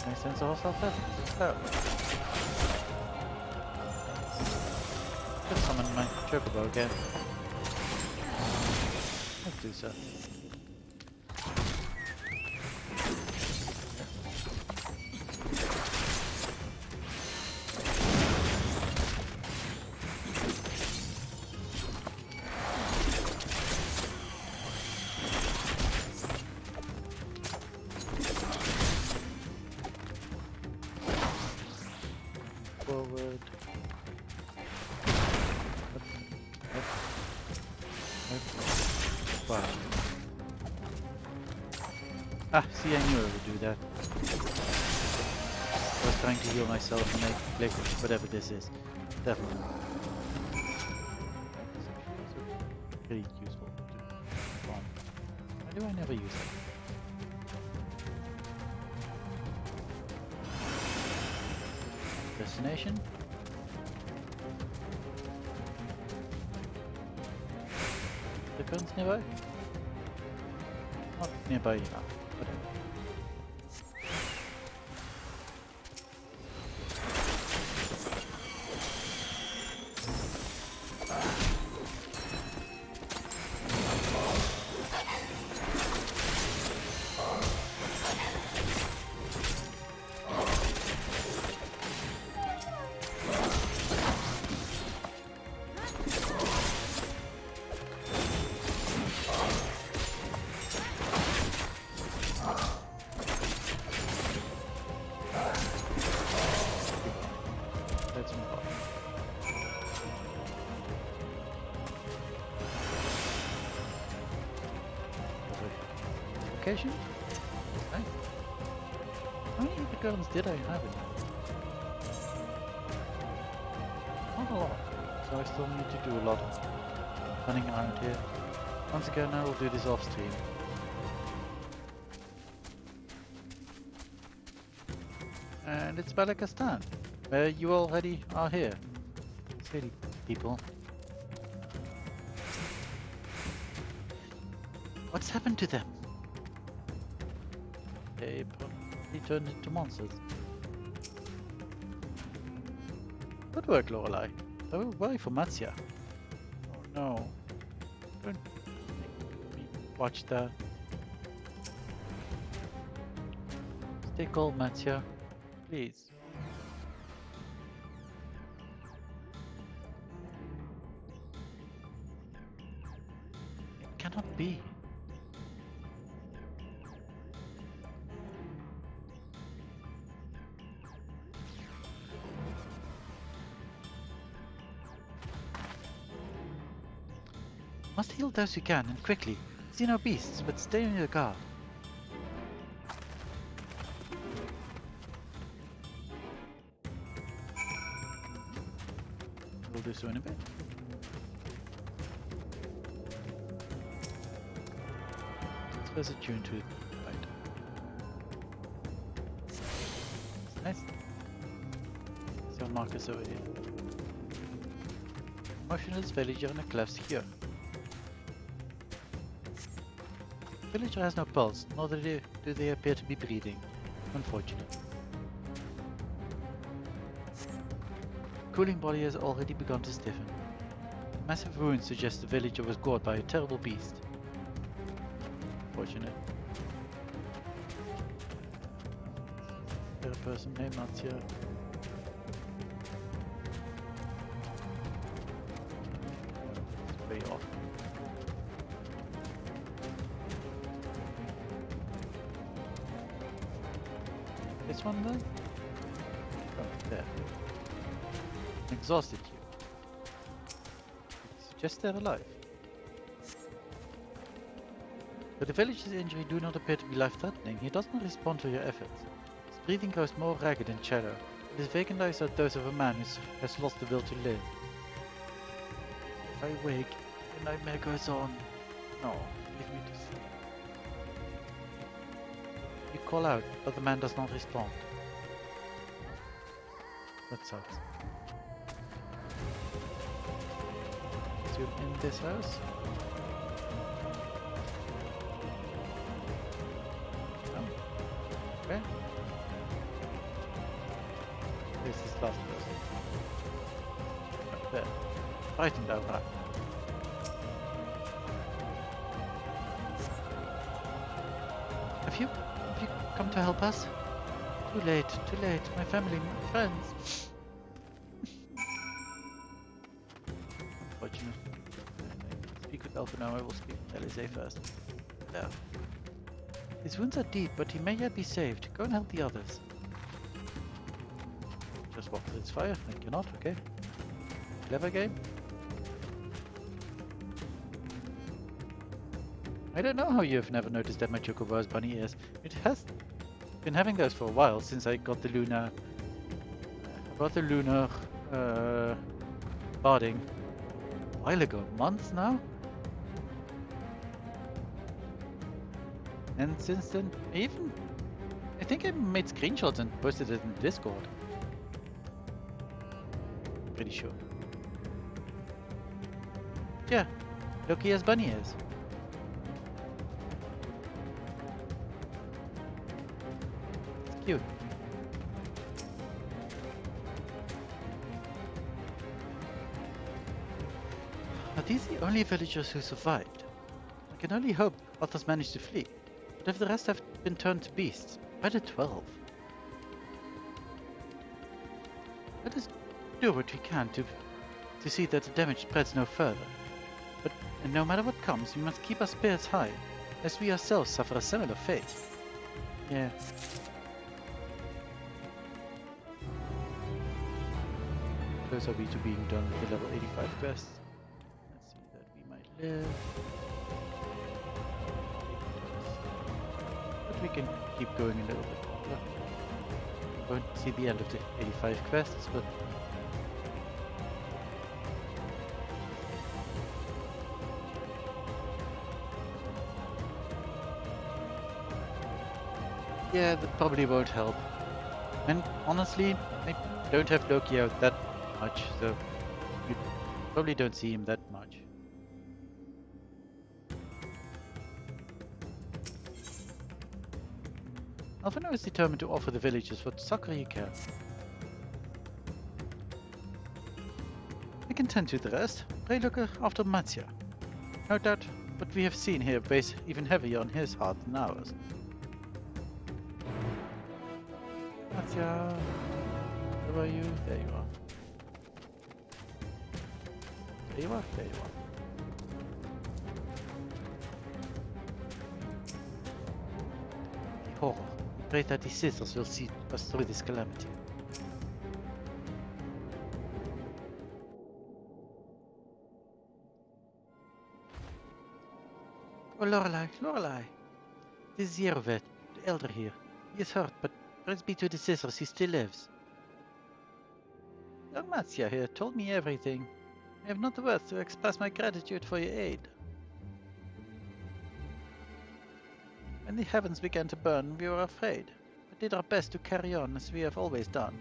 Speaker 1: Nice sense of hostile presence. Oh. Could summon my chocobo again. Let's do so. Forward. Wow. Ah, see, I knew I would do that. I was trying to heal myself and make click whatever this is. Definitely. Pretty useful to bomb. Why do I never use it? Destination? The guns nearby? Not nearby enough. Whatever. Location? Nice. How many of the guns did I have in there? Not a lot. So I still need to do a lot of running around here. Once again, I will do this off stream. And it's Balakistan, where you already are here. City people. What's happened to them? They probably turned into monsters. Good work, Lorelei. I will worry for Matsya. Oh no. Don't make me watch that. Stay cold, Matsya. Please. It cannot be. Must heal those who can, and quickly. See no beasts, but stay on your guard. We'll do so in a bit. There's a tune to it. Right. Nice. So Marcus over here. Motionless villager in a cleft here. Villager has no pulse, nor do they appear to be breathing. Unfortunate. Cooling body has already begun to stiffen. Massive wounds suggest the villager was gored by a terrible beast. Unfortunate. Is there a person named Matsya? It's way off. This one then? Oh, there. Exhausted you. Suggests they're alive. But the villager's injury do not appear to be life-threatening. He does not respond to your efforts. His breathing grows more ragged and shallow. His vacant eyes are those of a man who has lost the will to live. If I wake, the nightmare goes on. No, leave me to sleep. You call out, but the man does not respond. That sucks. Is he in this house? No. Okay. This is last person. Up there. Frightened outright. Have you come to help us? Too late, my family, my friends. Unfortunate. Speak with Alpha now, I will speak with Elise first. There. His wounds are deep, but he may yet be saved. Go and help the others. Just water is fire. I cannot, okay. Clever game. I don't know how you've never noticed that my chocobo has bunny ears. It has been having those for a while since I got the lunar... barding a while ago. Months now? And since then, I think I made screenshots and posted it in Discord. Pretty sure. Yeah, Loki has bunny ears. It's cute. Are these the only villagers who survived? I can only hope others managed to flee. But if the rest have been turned to beasts, why the 12? Let us do what we can to see that the damage spreads no further. But no matter what comes, we must keep our spirits high, as we ourselves suffer a similar fate. Yeah. Close are we to being done with the level 85 quest? Let's see that we might live. But we can keep going a little bit longer. Won't see the end of the 85 quests, but yeah, that probably won't help. And honestly, I don't have Loki out that much, so you probably don't see him that much. Alphino is determined to offer the villagers what succor he can. I can tend to the rest. Pray look after Matsya. No doubt what we have seen here weighs even heavier on his heart than ours. Matsya, where are you? There you are. There you are, there you are. The horror. Pray that the sisters will see us through this calamity. Oh, Lorelei, Lorelei! This is Yerovet, the elder here. He is hurt, but praise be to the sisters, he still lives. Young Matsya here told me everything. I have not the words to express my gratitude for your aid. When the heavens began to burn, we were afraid, but did our best to carry on as we have always done.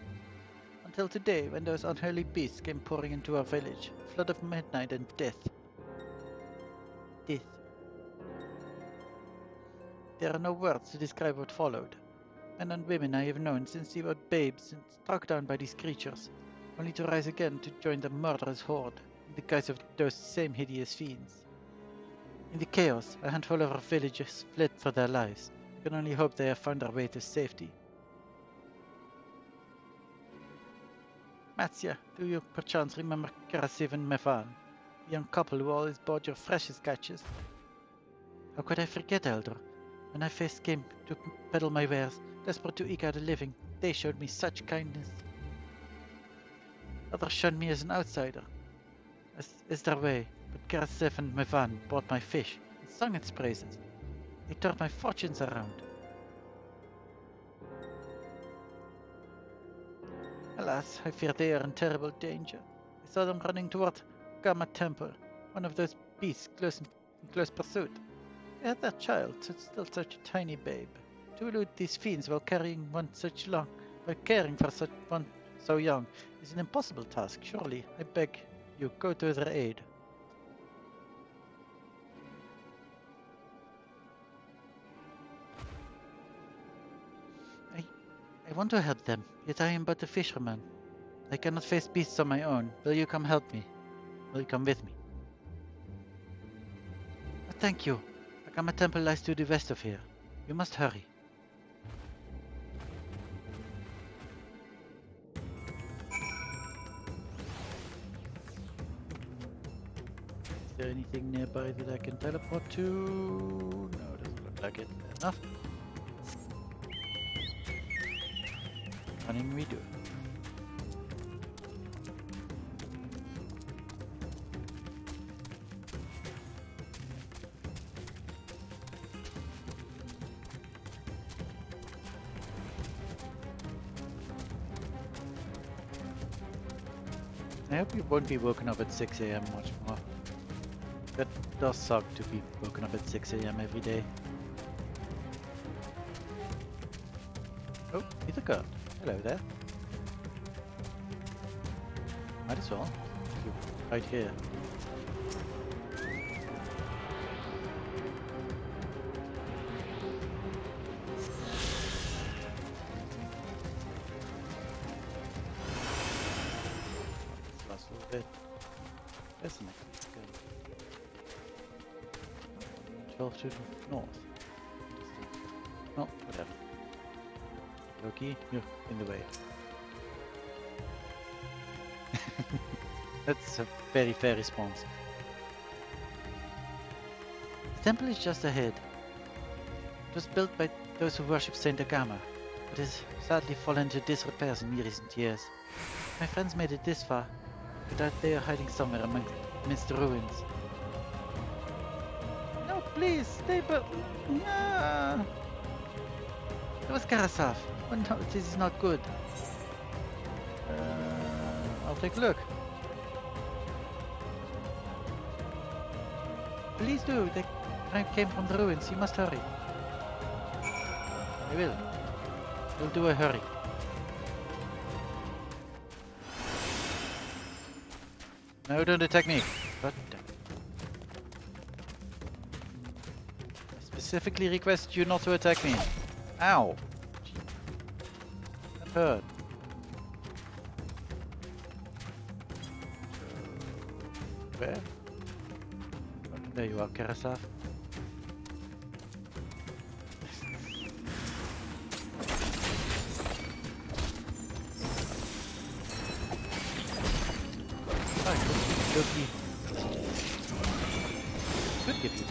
Speaker 1: Until today, when those unholy beasts came pouring into our village, a flood of midnight and death. Death. There are no words to describe what followed. Men and women I have known since they were babes and struck down by these creatures, only to rise again to join the murderous horde, in the guise of those same hideous fiends. In the chaos, a handful of our villagers fled for their lives. We can only hope they have found their way to safety. Matsya, do you perchance remember Karasiv and Mevan, the young couple who always bought your freshest catches? How could I forget, Elder? When I first came to peddle my wares, desperate to eke out a living, they showed me such kindness. Others shunned me as an outsider, as is their way, but Karasiv and Mevan bought my fish and sung its praises. They turned my fortunes around. Alas, I fear they are in terrible danger. I saw them running toward Gamma Temple, one of those beasts in close pursuit. They had their child, still such a tiny babe. To elude these fiends while caring for such one so young is an impossible task. Surely, I beg you, go to their aid. I want to help them, yet I am but a fisherman. I cannot face beasts on my own. Will you come help me? Will you come with me? Oh, thank you. Akama Temple lies to the west of here. You must hurry. Is there anything nearby that I can teleport to? No, doesn't look like it. Enough. Running we do. I hope you won't be woken up at 6 AM much more. That does suck to be woken up at 6 AM every day. Oh, he's a guard. Hello there. Might as well. You're right here. Last little bit. There's the next gun. 12 to the north. Oh, whatever. Loki, you're in the way. That's a very fair response. The temple is just ahead. It was built by those who worship Saint Agama, but has sadly fallen into disrepair in recent years. My friends made it this far, but out they are hiding somewhere amidst the ruins. No, please, stay but... Ah. It was Karasaf. Oh no, this is not good. I'll take a look. Please do. They came from the ruins. You must hurry. I will. We'll do a hurry. No, don't attack me. God damn it. I specifically request you not to attack me. Ow. That hurt. Where? Oh, there you are, Karasaf. Could give you.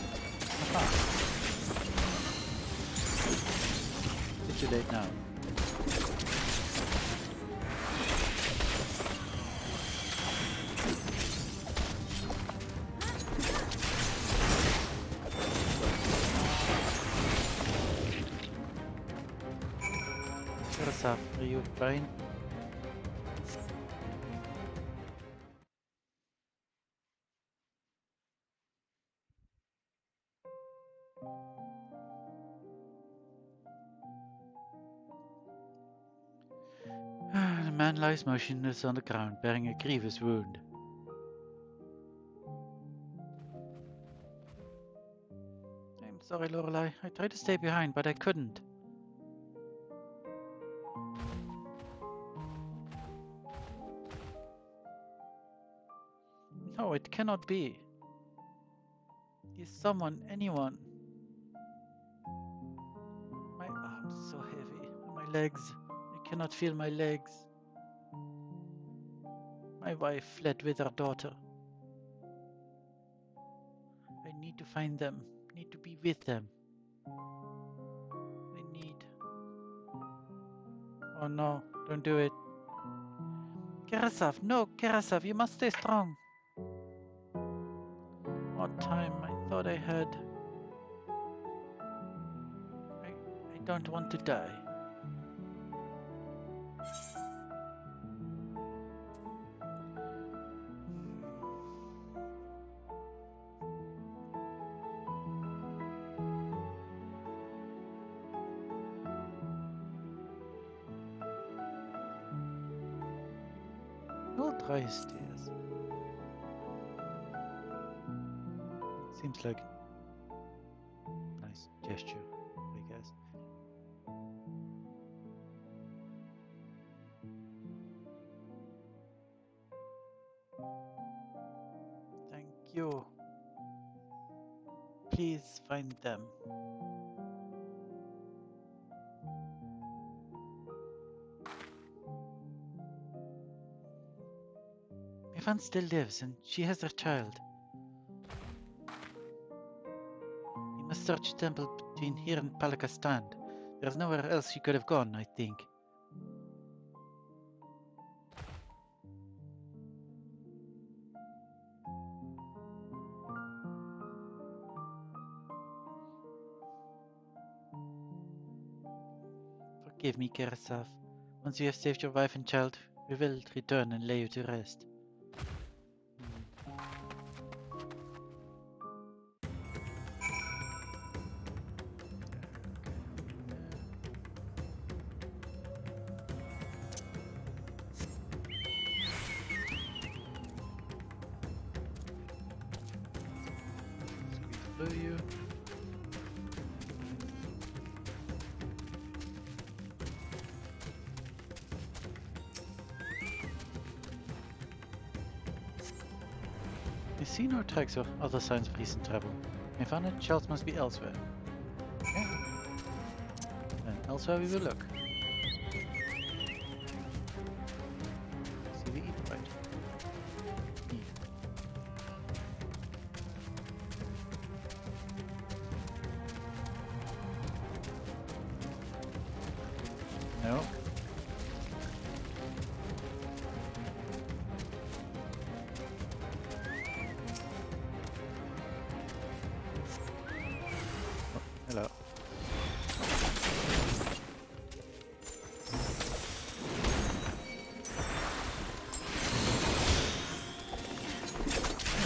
Speaker 1: It's too late now. Karasaf, are you fine? The man lies motionless on the ground, bearing a grievous wound. I'm sorry, Lorelei. I tried to stay behind, but I couldn't. No, it cannot be. Is someone, anyone? My arms so heavy. My legs. I cannot feel my legs. My wife fled with her daughter. I need to find them. Need to be with them. I need... Oh no, don't do it. Karasaf, no, Karasaf, you must stay strong. What time I thought I had... I don't want to die. We'll try stairs. Seems like a nice gesture, I guess. Thank you. Please find them. My aunt still lives and she has her child. You must search the temple between here and Palaka Stand. There's nowhere else she could have gone, I think. Forgive me, Karasaf. Once you have saved your wife and child, we will return and lay you to rest. through you. I see no tracks or other signs of recent travel. Nirvana shells must be elsewhere. Okay. Then elsewhere we will look. See we eat right. Eat. No. Hello.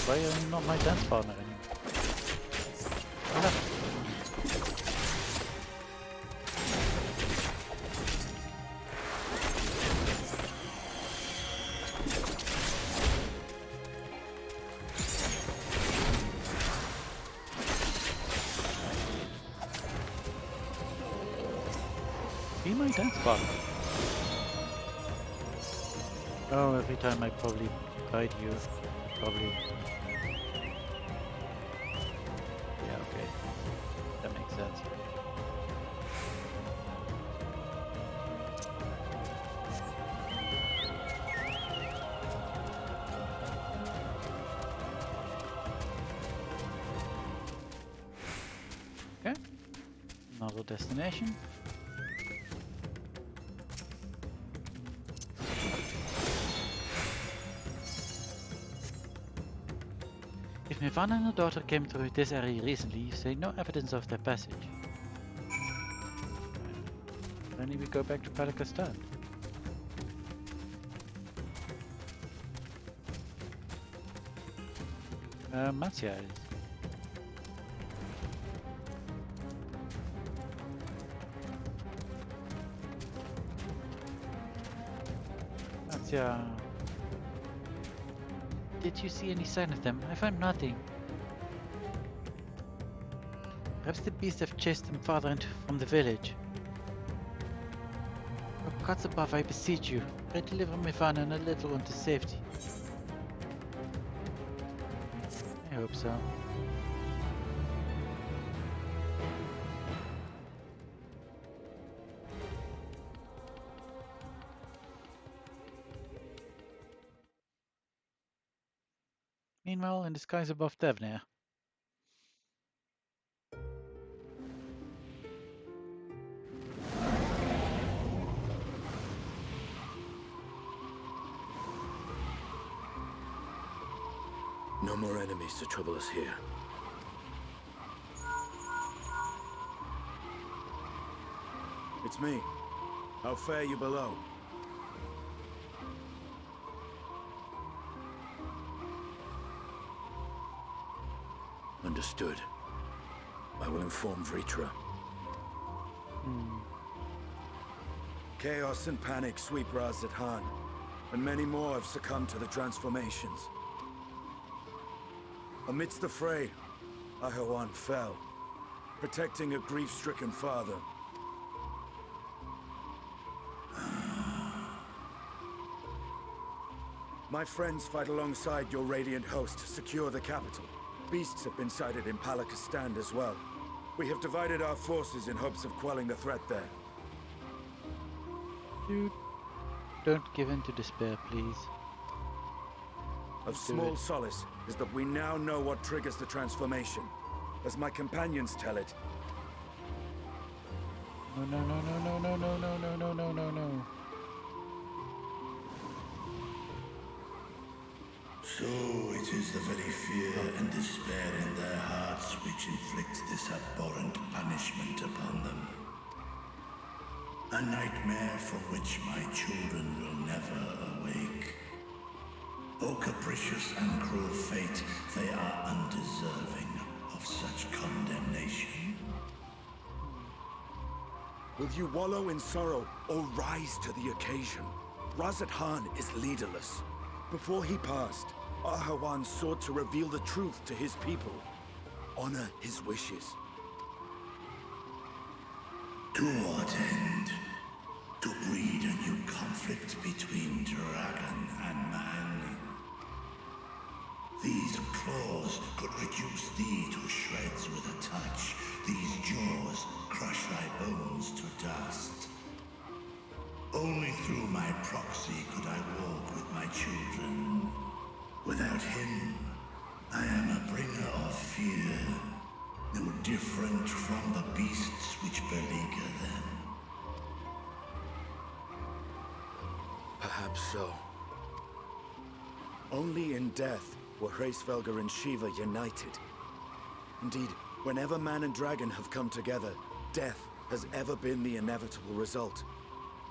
Speaker 1: Why are you not my dance partner anymore? What happened? Be my dance partner. Oh, every time I probably bite you, probably. Yeah, okay. That makes sense. Okay. Another destination. If Nirvana and her daughter came through this area recently, you say no evidence of their passage. Only we go back to Palakistan. Matsya is. Matsya. Did you see any sign of them? I found nothing. Perhaps the beasts have chased them farther from the village. Oh, gods above, I beseech you, pray deliver Nirvana and a little one to safety. I hope so. Meanwhile, in the skies above Devnir.
Speaker 9: No more enemies to trouble us here. It's me. How fare you below? Understood. I will inform Vritra. Chaos and panic sweep Razat Han, and many more have succumbed to the transformations. Amidst the fray, Ahawan fell, protecting a grief-stricken father. My friends fight alongside your radiant host to secure the capital. Beasts have been sighted in Palakistan as well. We have divided our forces in hopes of quelling the threat there.
Speaker 1: Dude, don't give in to despair, please.
Speaker 9: Of small solace is that we now know what triggers the transformation. As my companions tell it.
Speaker 1: No, no, no, no, no, no, no, no, no, no, no, no.
Speaker 13: So it is the very fear and despair in their hearts which inflicts this abhorrent punishment upon them. A nightmare from which my children will never awake. O capricious and cruel fate, they are undeserving of such condemnation.
Speaker 9: Will you wallow in sorrow or rise to the occasion? Razat Han is leaderless. Before he passed, Ahawan sought to reveal the truth to his people. honor his wishes.
Speaker 13: To what end? To breed a new conflict between dragon and man? These claws could reduce thee to shreds with a touch. These jaws crush thy bones to dust. Only through my proxy could I walk with my children. Without him, I am a bringer of fear, no different from the beasts which beleaguer them.
Speaker 9: Perhaps so. Only in death were Hraesvelgr and Shiva united. Indeed, whenever man and dragon have come together, death has ever been the inevitable result.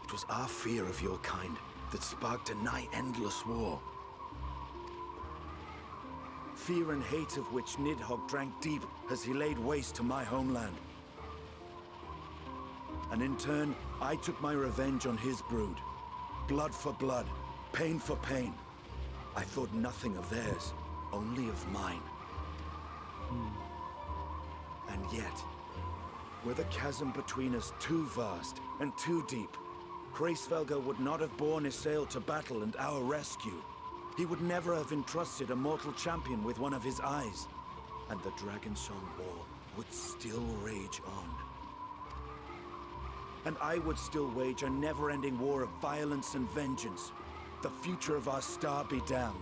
Speaker 9: It was our fear of your kind that sparked a nigh-endless war. Fear and hate of which Nidhogg drank deep as he laid waste to my homeland. And in turn, I took my revenge on his brood. Blood for blood, pain for pain. I thought nothing of theirs, only of mine. And yet, were the chasm between us too vast and too deep, Hraesvelgr would not have borne Isael to battle and our rescue. He would never have entrusted a mortal champion with one of his eyes. And the Dragonsong War would still rage on. And I would still wage a never-ending war of violence and vengeance. The future of our star be damned.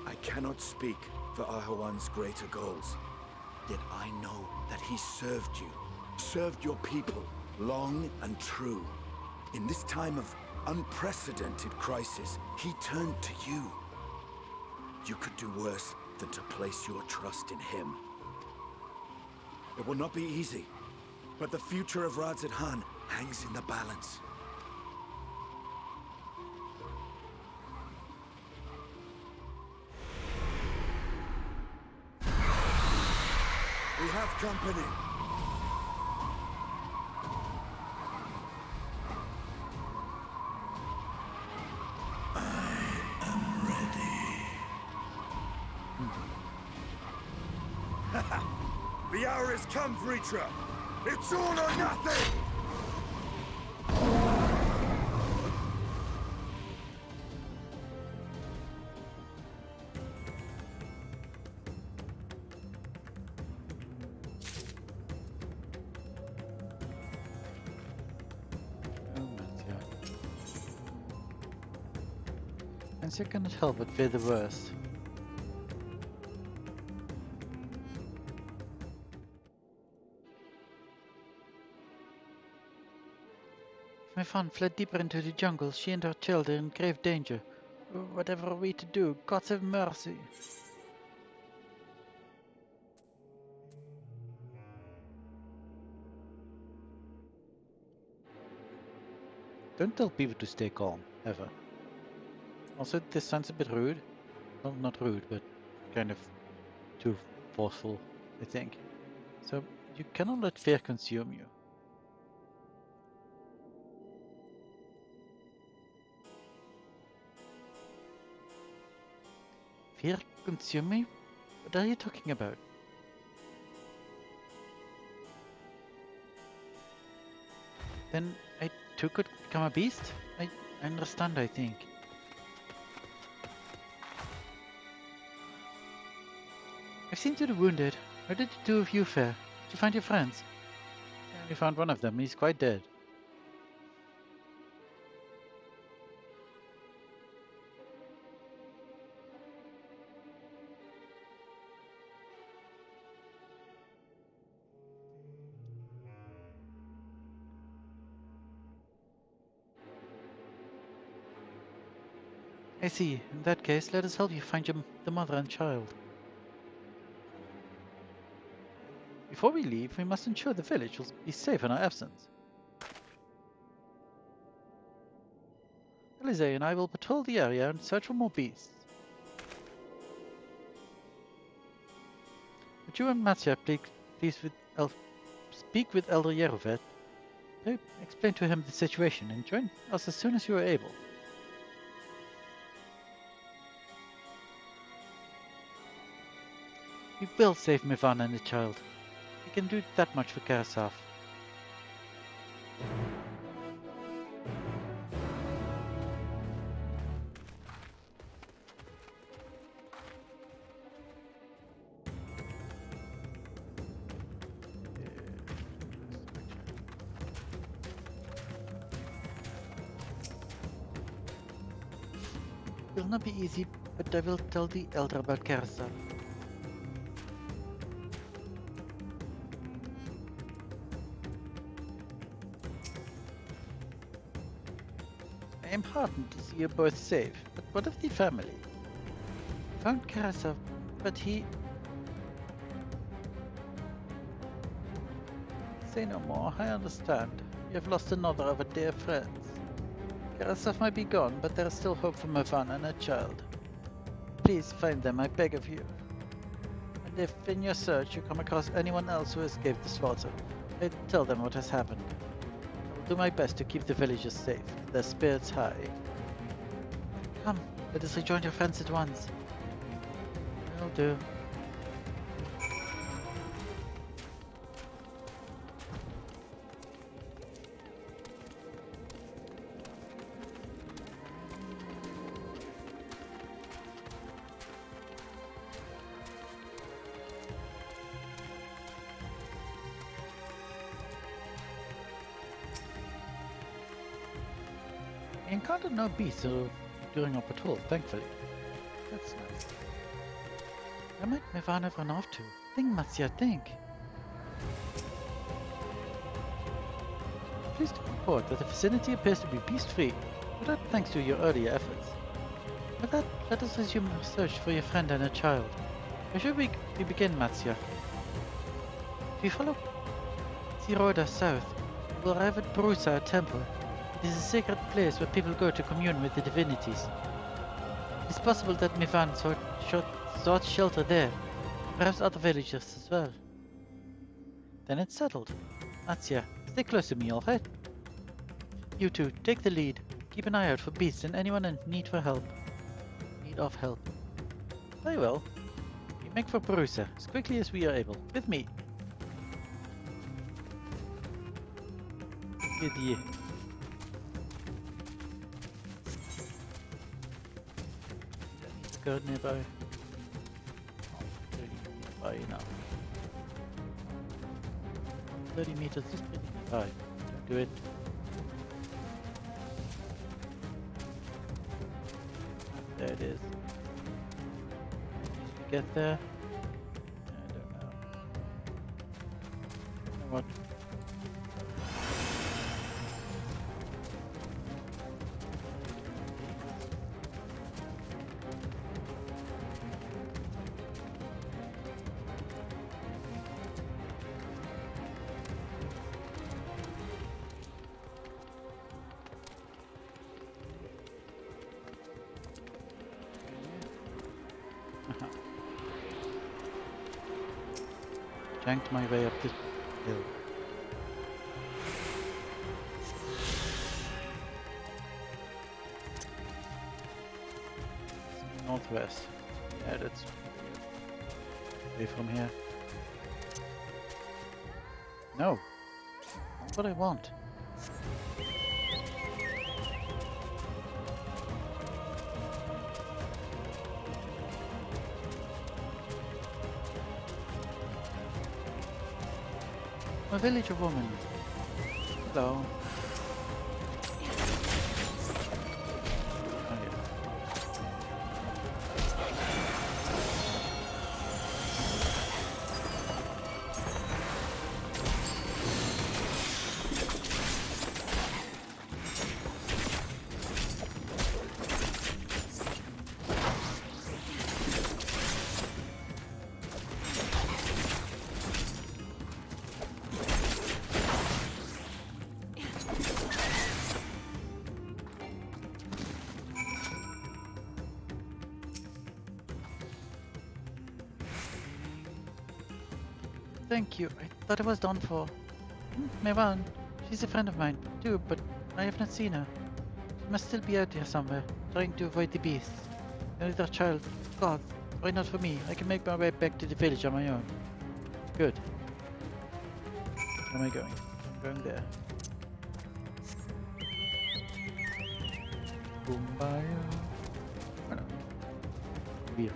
Speaker 9: I cannot speak for Ahawan's greater goals. Yet I know that he served you, served your people, long and true. In this time of unprecedented crisis, he turned to you. You could do worse than to place your trust in him. It will not be easy, but the future of Radzed Han hangs in the balance. We have company.
Speaker 13: The hour has come, Vritra! It's all or nothing!
Speaker 1: And you cannot help but fear the worst. My fawn fled deeper into the jungle. She and her children are in grave danger. Whatever are we to do? Gods have mercy. Don't tell people to stay calm, ever. Also, this sounds a bit rude. Well, not rude, but kind of too forceful, I think. So, you cannot let fear consume you. Fear consume me? What are you talking about? Then I too could become a beast? I understand, I think. I've seen to the wounded. How did the two of you fare? Did you find your friends? I only found one of them. He's quite dead. I see. In that case, let us help you find the mother and child. Before we leave, we must ensure the village will be safe in our absence. Elise and I will patrol the area and search for more beasts. Would you and Mattia please speak with Elder Yerovet? Explain to him the situation and join us as soon as you are able. We will save Mivan and the child. We can do that much for Karasov. It will not be easy, but I will tell the elder about Karasov. I am heartened to see you both safe, but what of the family? I found Karasov, but he... Say no more, I understand. You have lost another of our dear friends. Karasov might be gone, but there is still hope for Mivan and her child. Please find them, I beg of you. And if in your search you come across anyone else who escaped the slaughter, tell them what has happened. I will do my best to keep the villagers safe, and their spirits high. Come, let us rejoin your friends at once. Will do. We encountered no beasts during our patrol, thankfully. That's nice. Where might Mivan have run off to? Think, Matsya, think. Pleased to report that the vicinity appears to be beast-free, without thanks to your earlier efforts. With that, let us resume our search for your friend and her child. Where should we begin, Matsya? If we follow Ziroda south, we will arrive at Brusa temple. It is a sacred place where people go to commune with the divinities. It is possible that Mivan sought shelter there, perhaps other villagers as well. Then it's settled. Matsya, stay close to me, alright? You two, take the lead. Keep an eye out for beasts and anyone in need of help. Very well. We make for Brusa as quickly as we are able, with me. With you. Nearby. Oh, 30 nearby enough. 30 meters is pretty nearby. Don't do it. There it is. Did we get there? I don't know. You know what? Janked my way up the hill. Northwest. Yeah, that's away from here. No, not what I want. A villager woman. Hello. Oh, yeah. Thank you. I thought it was done for. Mivan, she's a friend of mine too, but I have not seen her. She must still be out there somewhere, trying to avoid the beasts. The other child, God, Why not for me? I can make my way back to the village on my own. Good. Where am I going? I'm going there. Kumbaya. Oh no. Weird.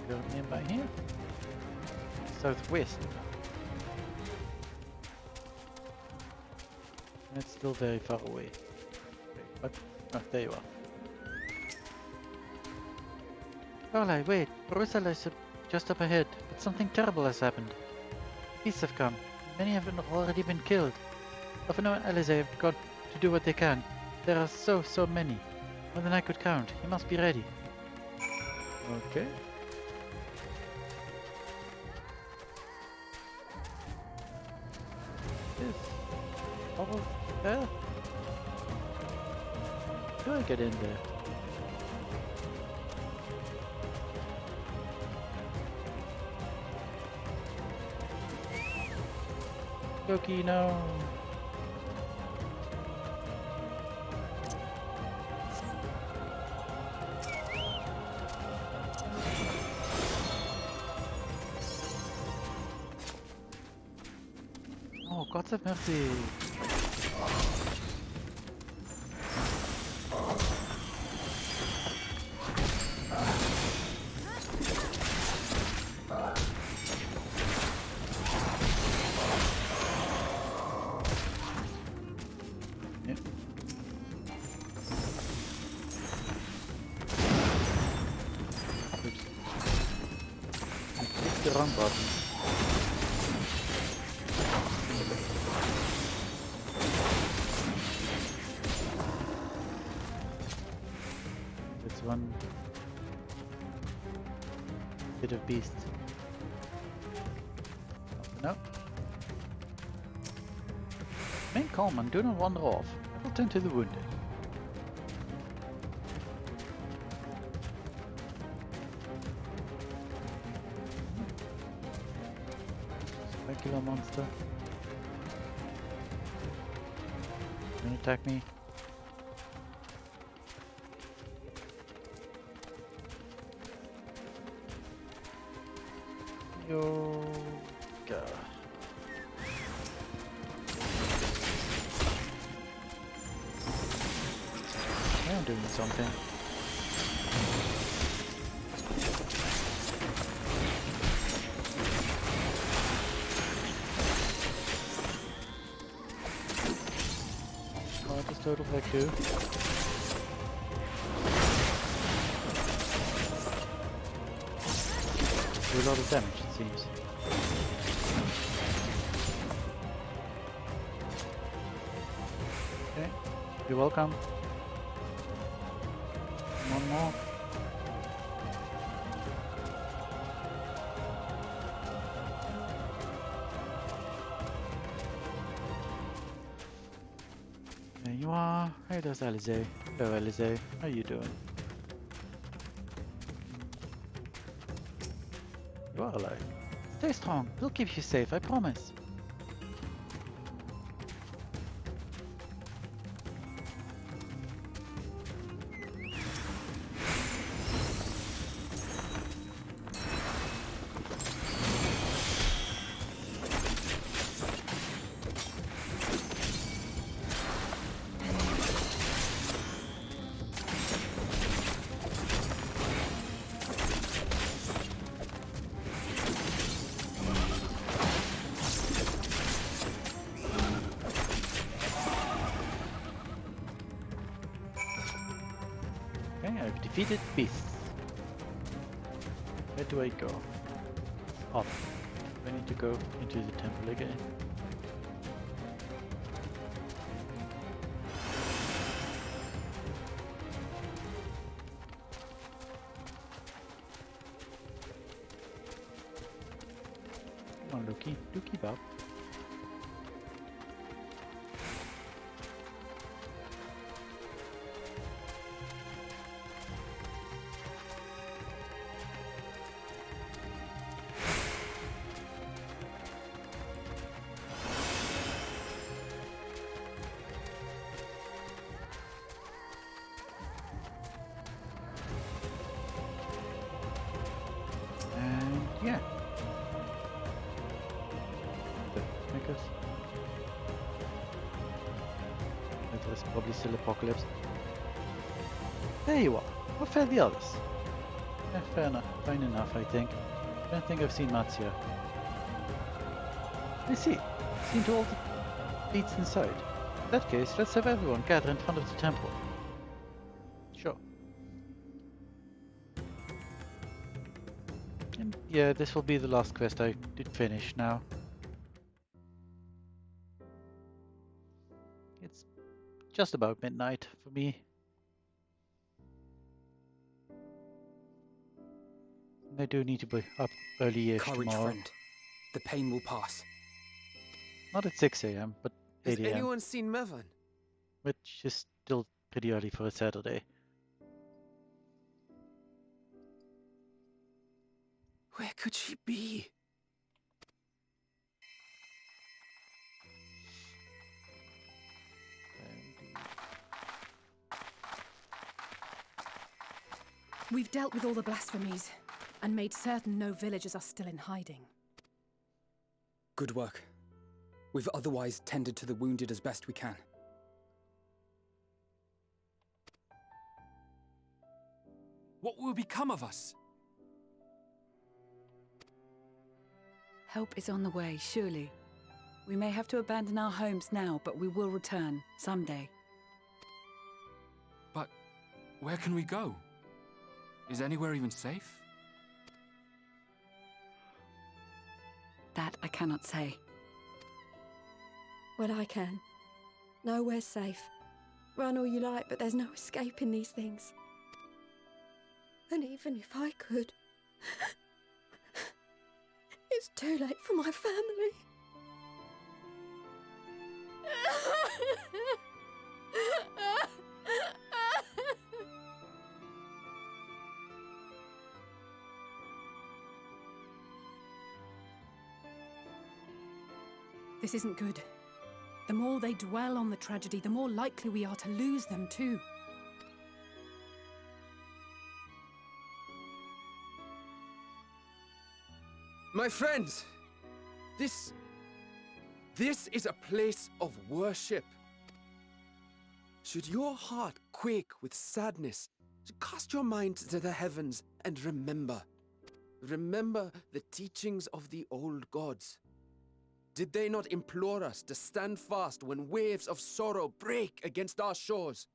Speaker 1: Go nearby here. Southwest. It's still very far away. Okay, but oh, there you are. Carly, wait. Rosala is just up ahead, but something terrible has happened. Beasts have come. Many have already been killed. Ruffino and Alize have gone to do what they can. There are so many. More than I could count. You must be ready. Okay. This bubble there? How do I get in there? Loki, no. Oh, God have mercy. The wrong button. That's one bit of beast. Open up. Remain calm and do not wander off. I will tend to the wounded. Regular monster. Don't attack me. Yoga. I'm doing something. Total back too. Do a lot of damage, it seems. Okay, you're welcome. One more. There you are. Hey, there's Alize. Hello, Alize. How you doing? You are alive. Stay strong. We'll keep you safe, I promise. Okay, I've defeated beasts. Where do I go? Up. I need to go into the temple again. Come on, Loki, do keep up. There's probably still Apocalypse. There you are. What fare the others? Yeah, fair enough. Fine enough, I think. Don't think I've seen Matsuya. I see. Seen to all the beats inside. In that case, let's have everyone gather in front of the temple. Sure. And yeah, this will be the last quest I did finish now. It's just about midnight for me. And I do need to be up early-ish
Speaker 11: Courage,
Speaker 1: tomorrow.
Speaker 11: friend. The pain will pass.
Speaker 1: Not at 6 a.m., but 8
Speaker 17: Has
Speaker 1: a.m.
Speaker 17: anyone seen Mevan?
Speaker 1: Which is still pretty early for a Saturday.
Speaker 17: Where could she be?
Speaker 10: We've dealt with all the blasphemies and made certain no villagers are still in hiding.
Speaker 11: Good work. We've otherwise tended to the wounded as best we can.
Speaker 12: What will become of us?
Speaker 8: Help is on the way, surely. We may have to abandon our homes now, but we will return someday.
Speaker 12: But where can we go? Is anywhere even safe?
Speaker 8: That I cannot say.
Speaker 18: Well, I can. Nowhere's safe. Run all you like, but there's no escaping these things. And even if I could, it's too late for my family.
Speaker 10: This isn't good. The more they dwell on the tragedy, the more likely we are to lose them too.
Speaker 17: My friends, this is a place of worship. Should your heart quake with sadness, cast your mind to the heavens and remember. Remember the teachings of the old gods. Did they not implore us to stand fast when waves of sorrow break against our shores?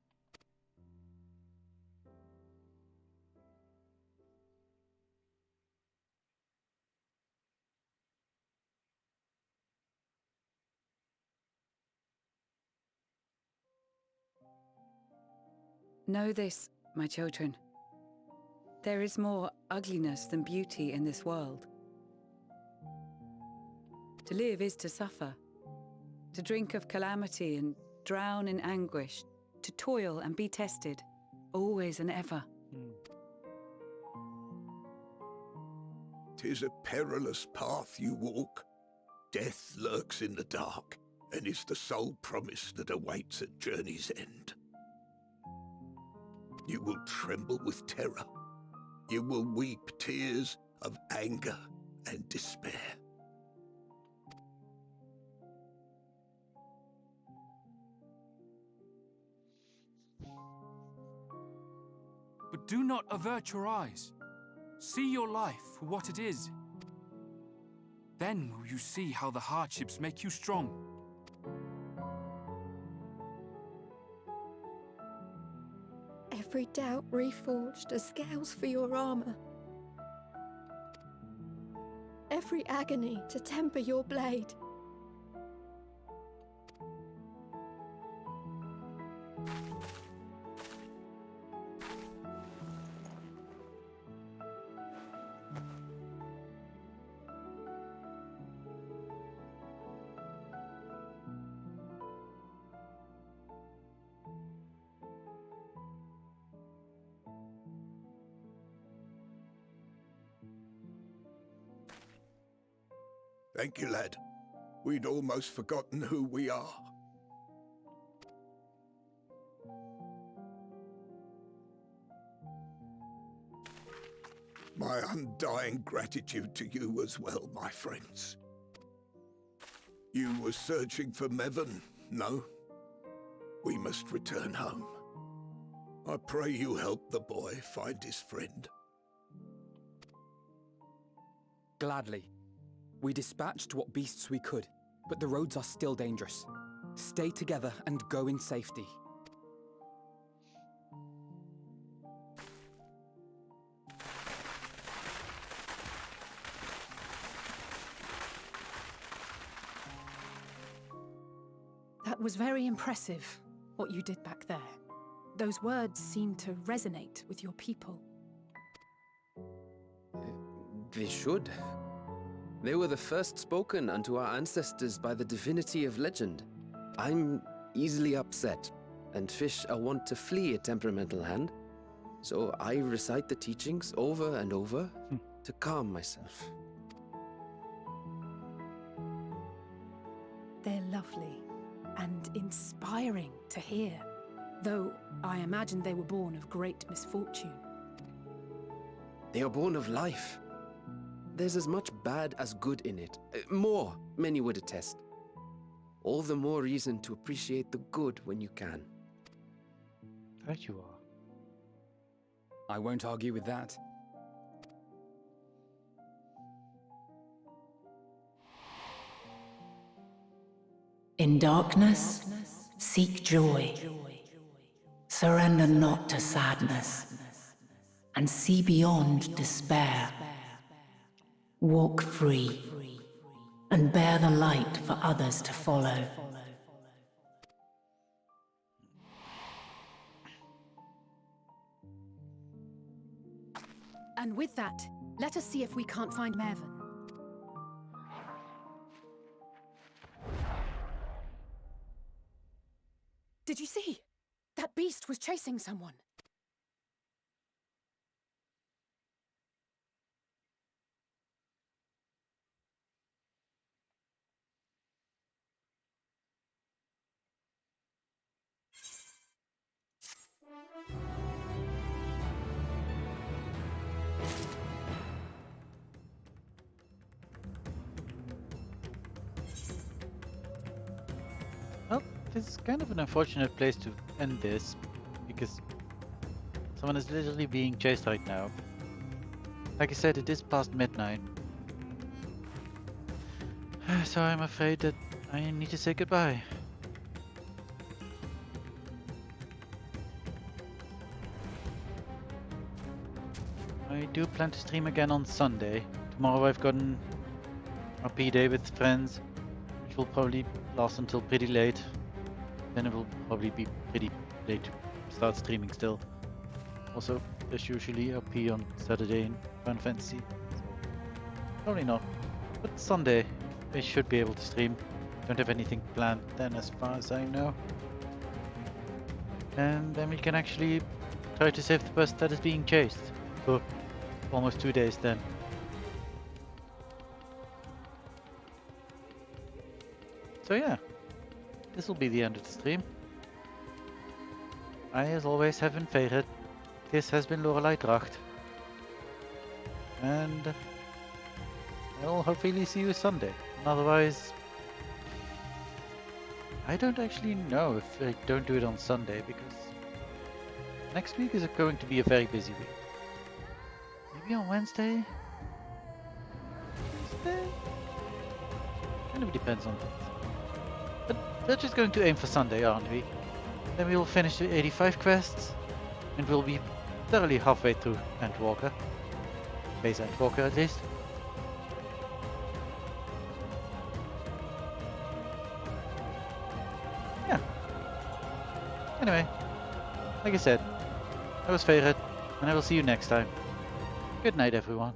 Speaker 8: Know this, my children. There is more ugliness than beauty in this world. To live is to suffer, to drink of calamity and drown in anguish, to toil and be tested, always and ever.
Speaker 13: 'Tis a perilous path you walk. Death lurks in the dark, and is the sole promise that awaits at journey's end. You will tremble with terror. You will weep tears of anger and despair.
Speaker 12: But do not avert your eyes. See your life for what it is. Then will you see how the hardships make you strong.
Speaker 18: Every doubt reforged as scales for your armor. Every agony to temper your blade.
Speaker 13: Thank you, lad. We'd almost forgotten who we are. My undying gratitude to you as well, my friends. You were searching for Mevan, no?
Speaker 9: We must return home. I pray you help the boy find his friend.
Speaker 11: Gladly. We dispatched what beasts we could, but the roads are still dangerous. Stay together and go in safety.
Speaker 10: That was very impressive, what you did back there. Those words seem to resonate with your people.
Speaker 17: They should. They were the first spoken unto our ancestors by the divinity of legend. I'm easily upset, and fish are wont to flee a temperamental hand, so I recite the teachings over and over to calm myself.
Speaker 10: They're lovely and inspiring to hear, though I imagine they were born of great misfortune.
Speaker 17: They are born of life. There's as much bad as good in it. More, many would attest. All the more reason to appreciate the good when you can.
Speaker 1: Right you are.
Speaker 11: I won't argue with that.
Speaker 19: In darkness, seek joy. Surrender not to sadness, and see beyond despair. Walk free, and bear the light for others to follow.
Speaker 10: And with that, let us see if we can't find Mervyn. Did you see? That beast was chasing someone.
Speaker 1: Well, this is kind of an unfortunate place to end this, because someone is literally being chased right now. Like I said, it is past midnight. So I'm afraid that I need to say goodbye. I do plan to stream again on Sunday. Tomorrow I've got an RP day with friends, which will probably last until pretty late. Then it will probably be pretty late to start streaming still. Also, there's usually RP on Saturday in Final Fantasy, so probably not. But Sunday, I should be able to stream. Don't have anything planned then as far as I know. And then we can actually try to save the person that is being chased for almost 2 days then. So yeah, this will be the end of the stream. I, as always, have been Fae'ret. This has been Lorelei Dracht. And I'll hopefully see you Sunday. And otherwise, I don't actually know if I don't do it on Sunday, because next week is going to be a very busy week. Maybe on Wednesday? Tuesday? Kind of depends on things. But we're just going to aim for Sunday, aren't we? Then we will finish the 85 quests, and we'll be thoroughly halfway through Endwalker. Base Endwalker at least. Yeah. Anyway, like I said, I was Fae'ret, and I will see you next time. Good night, everyone.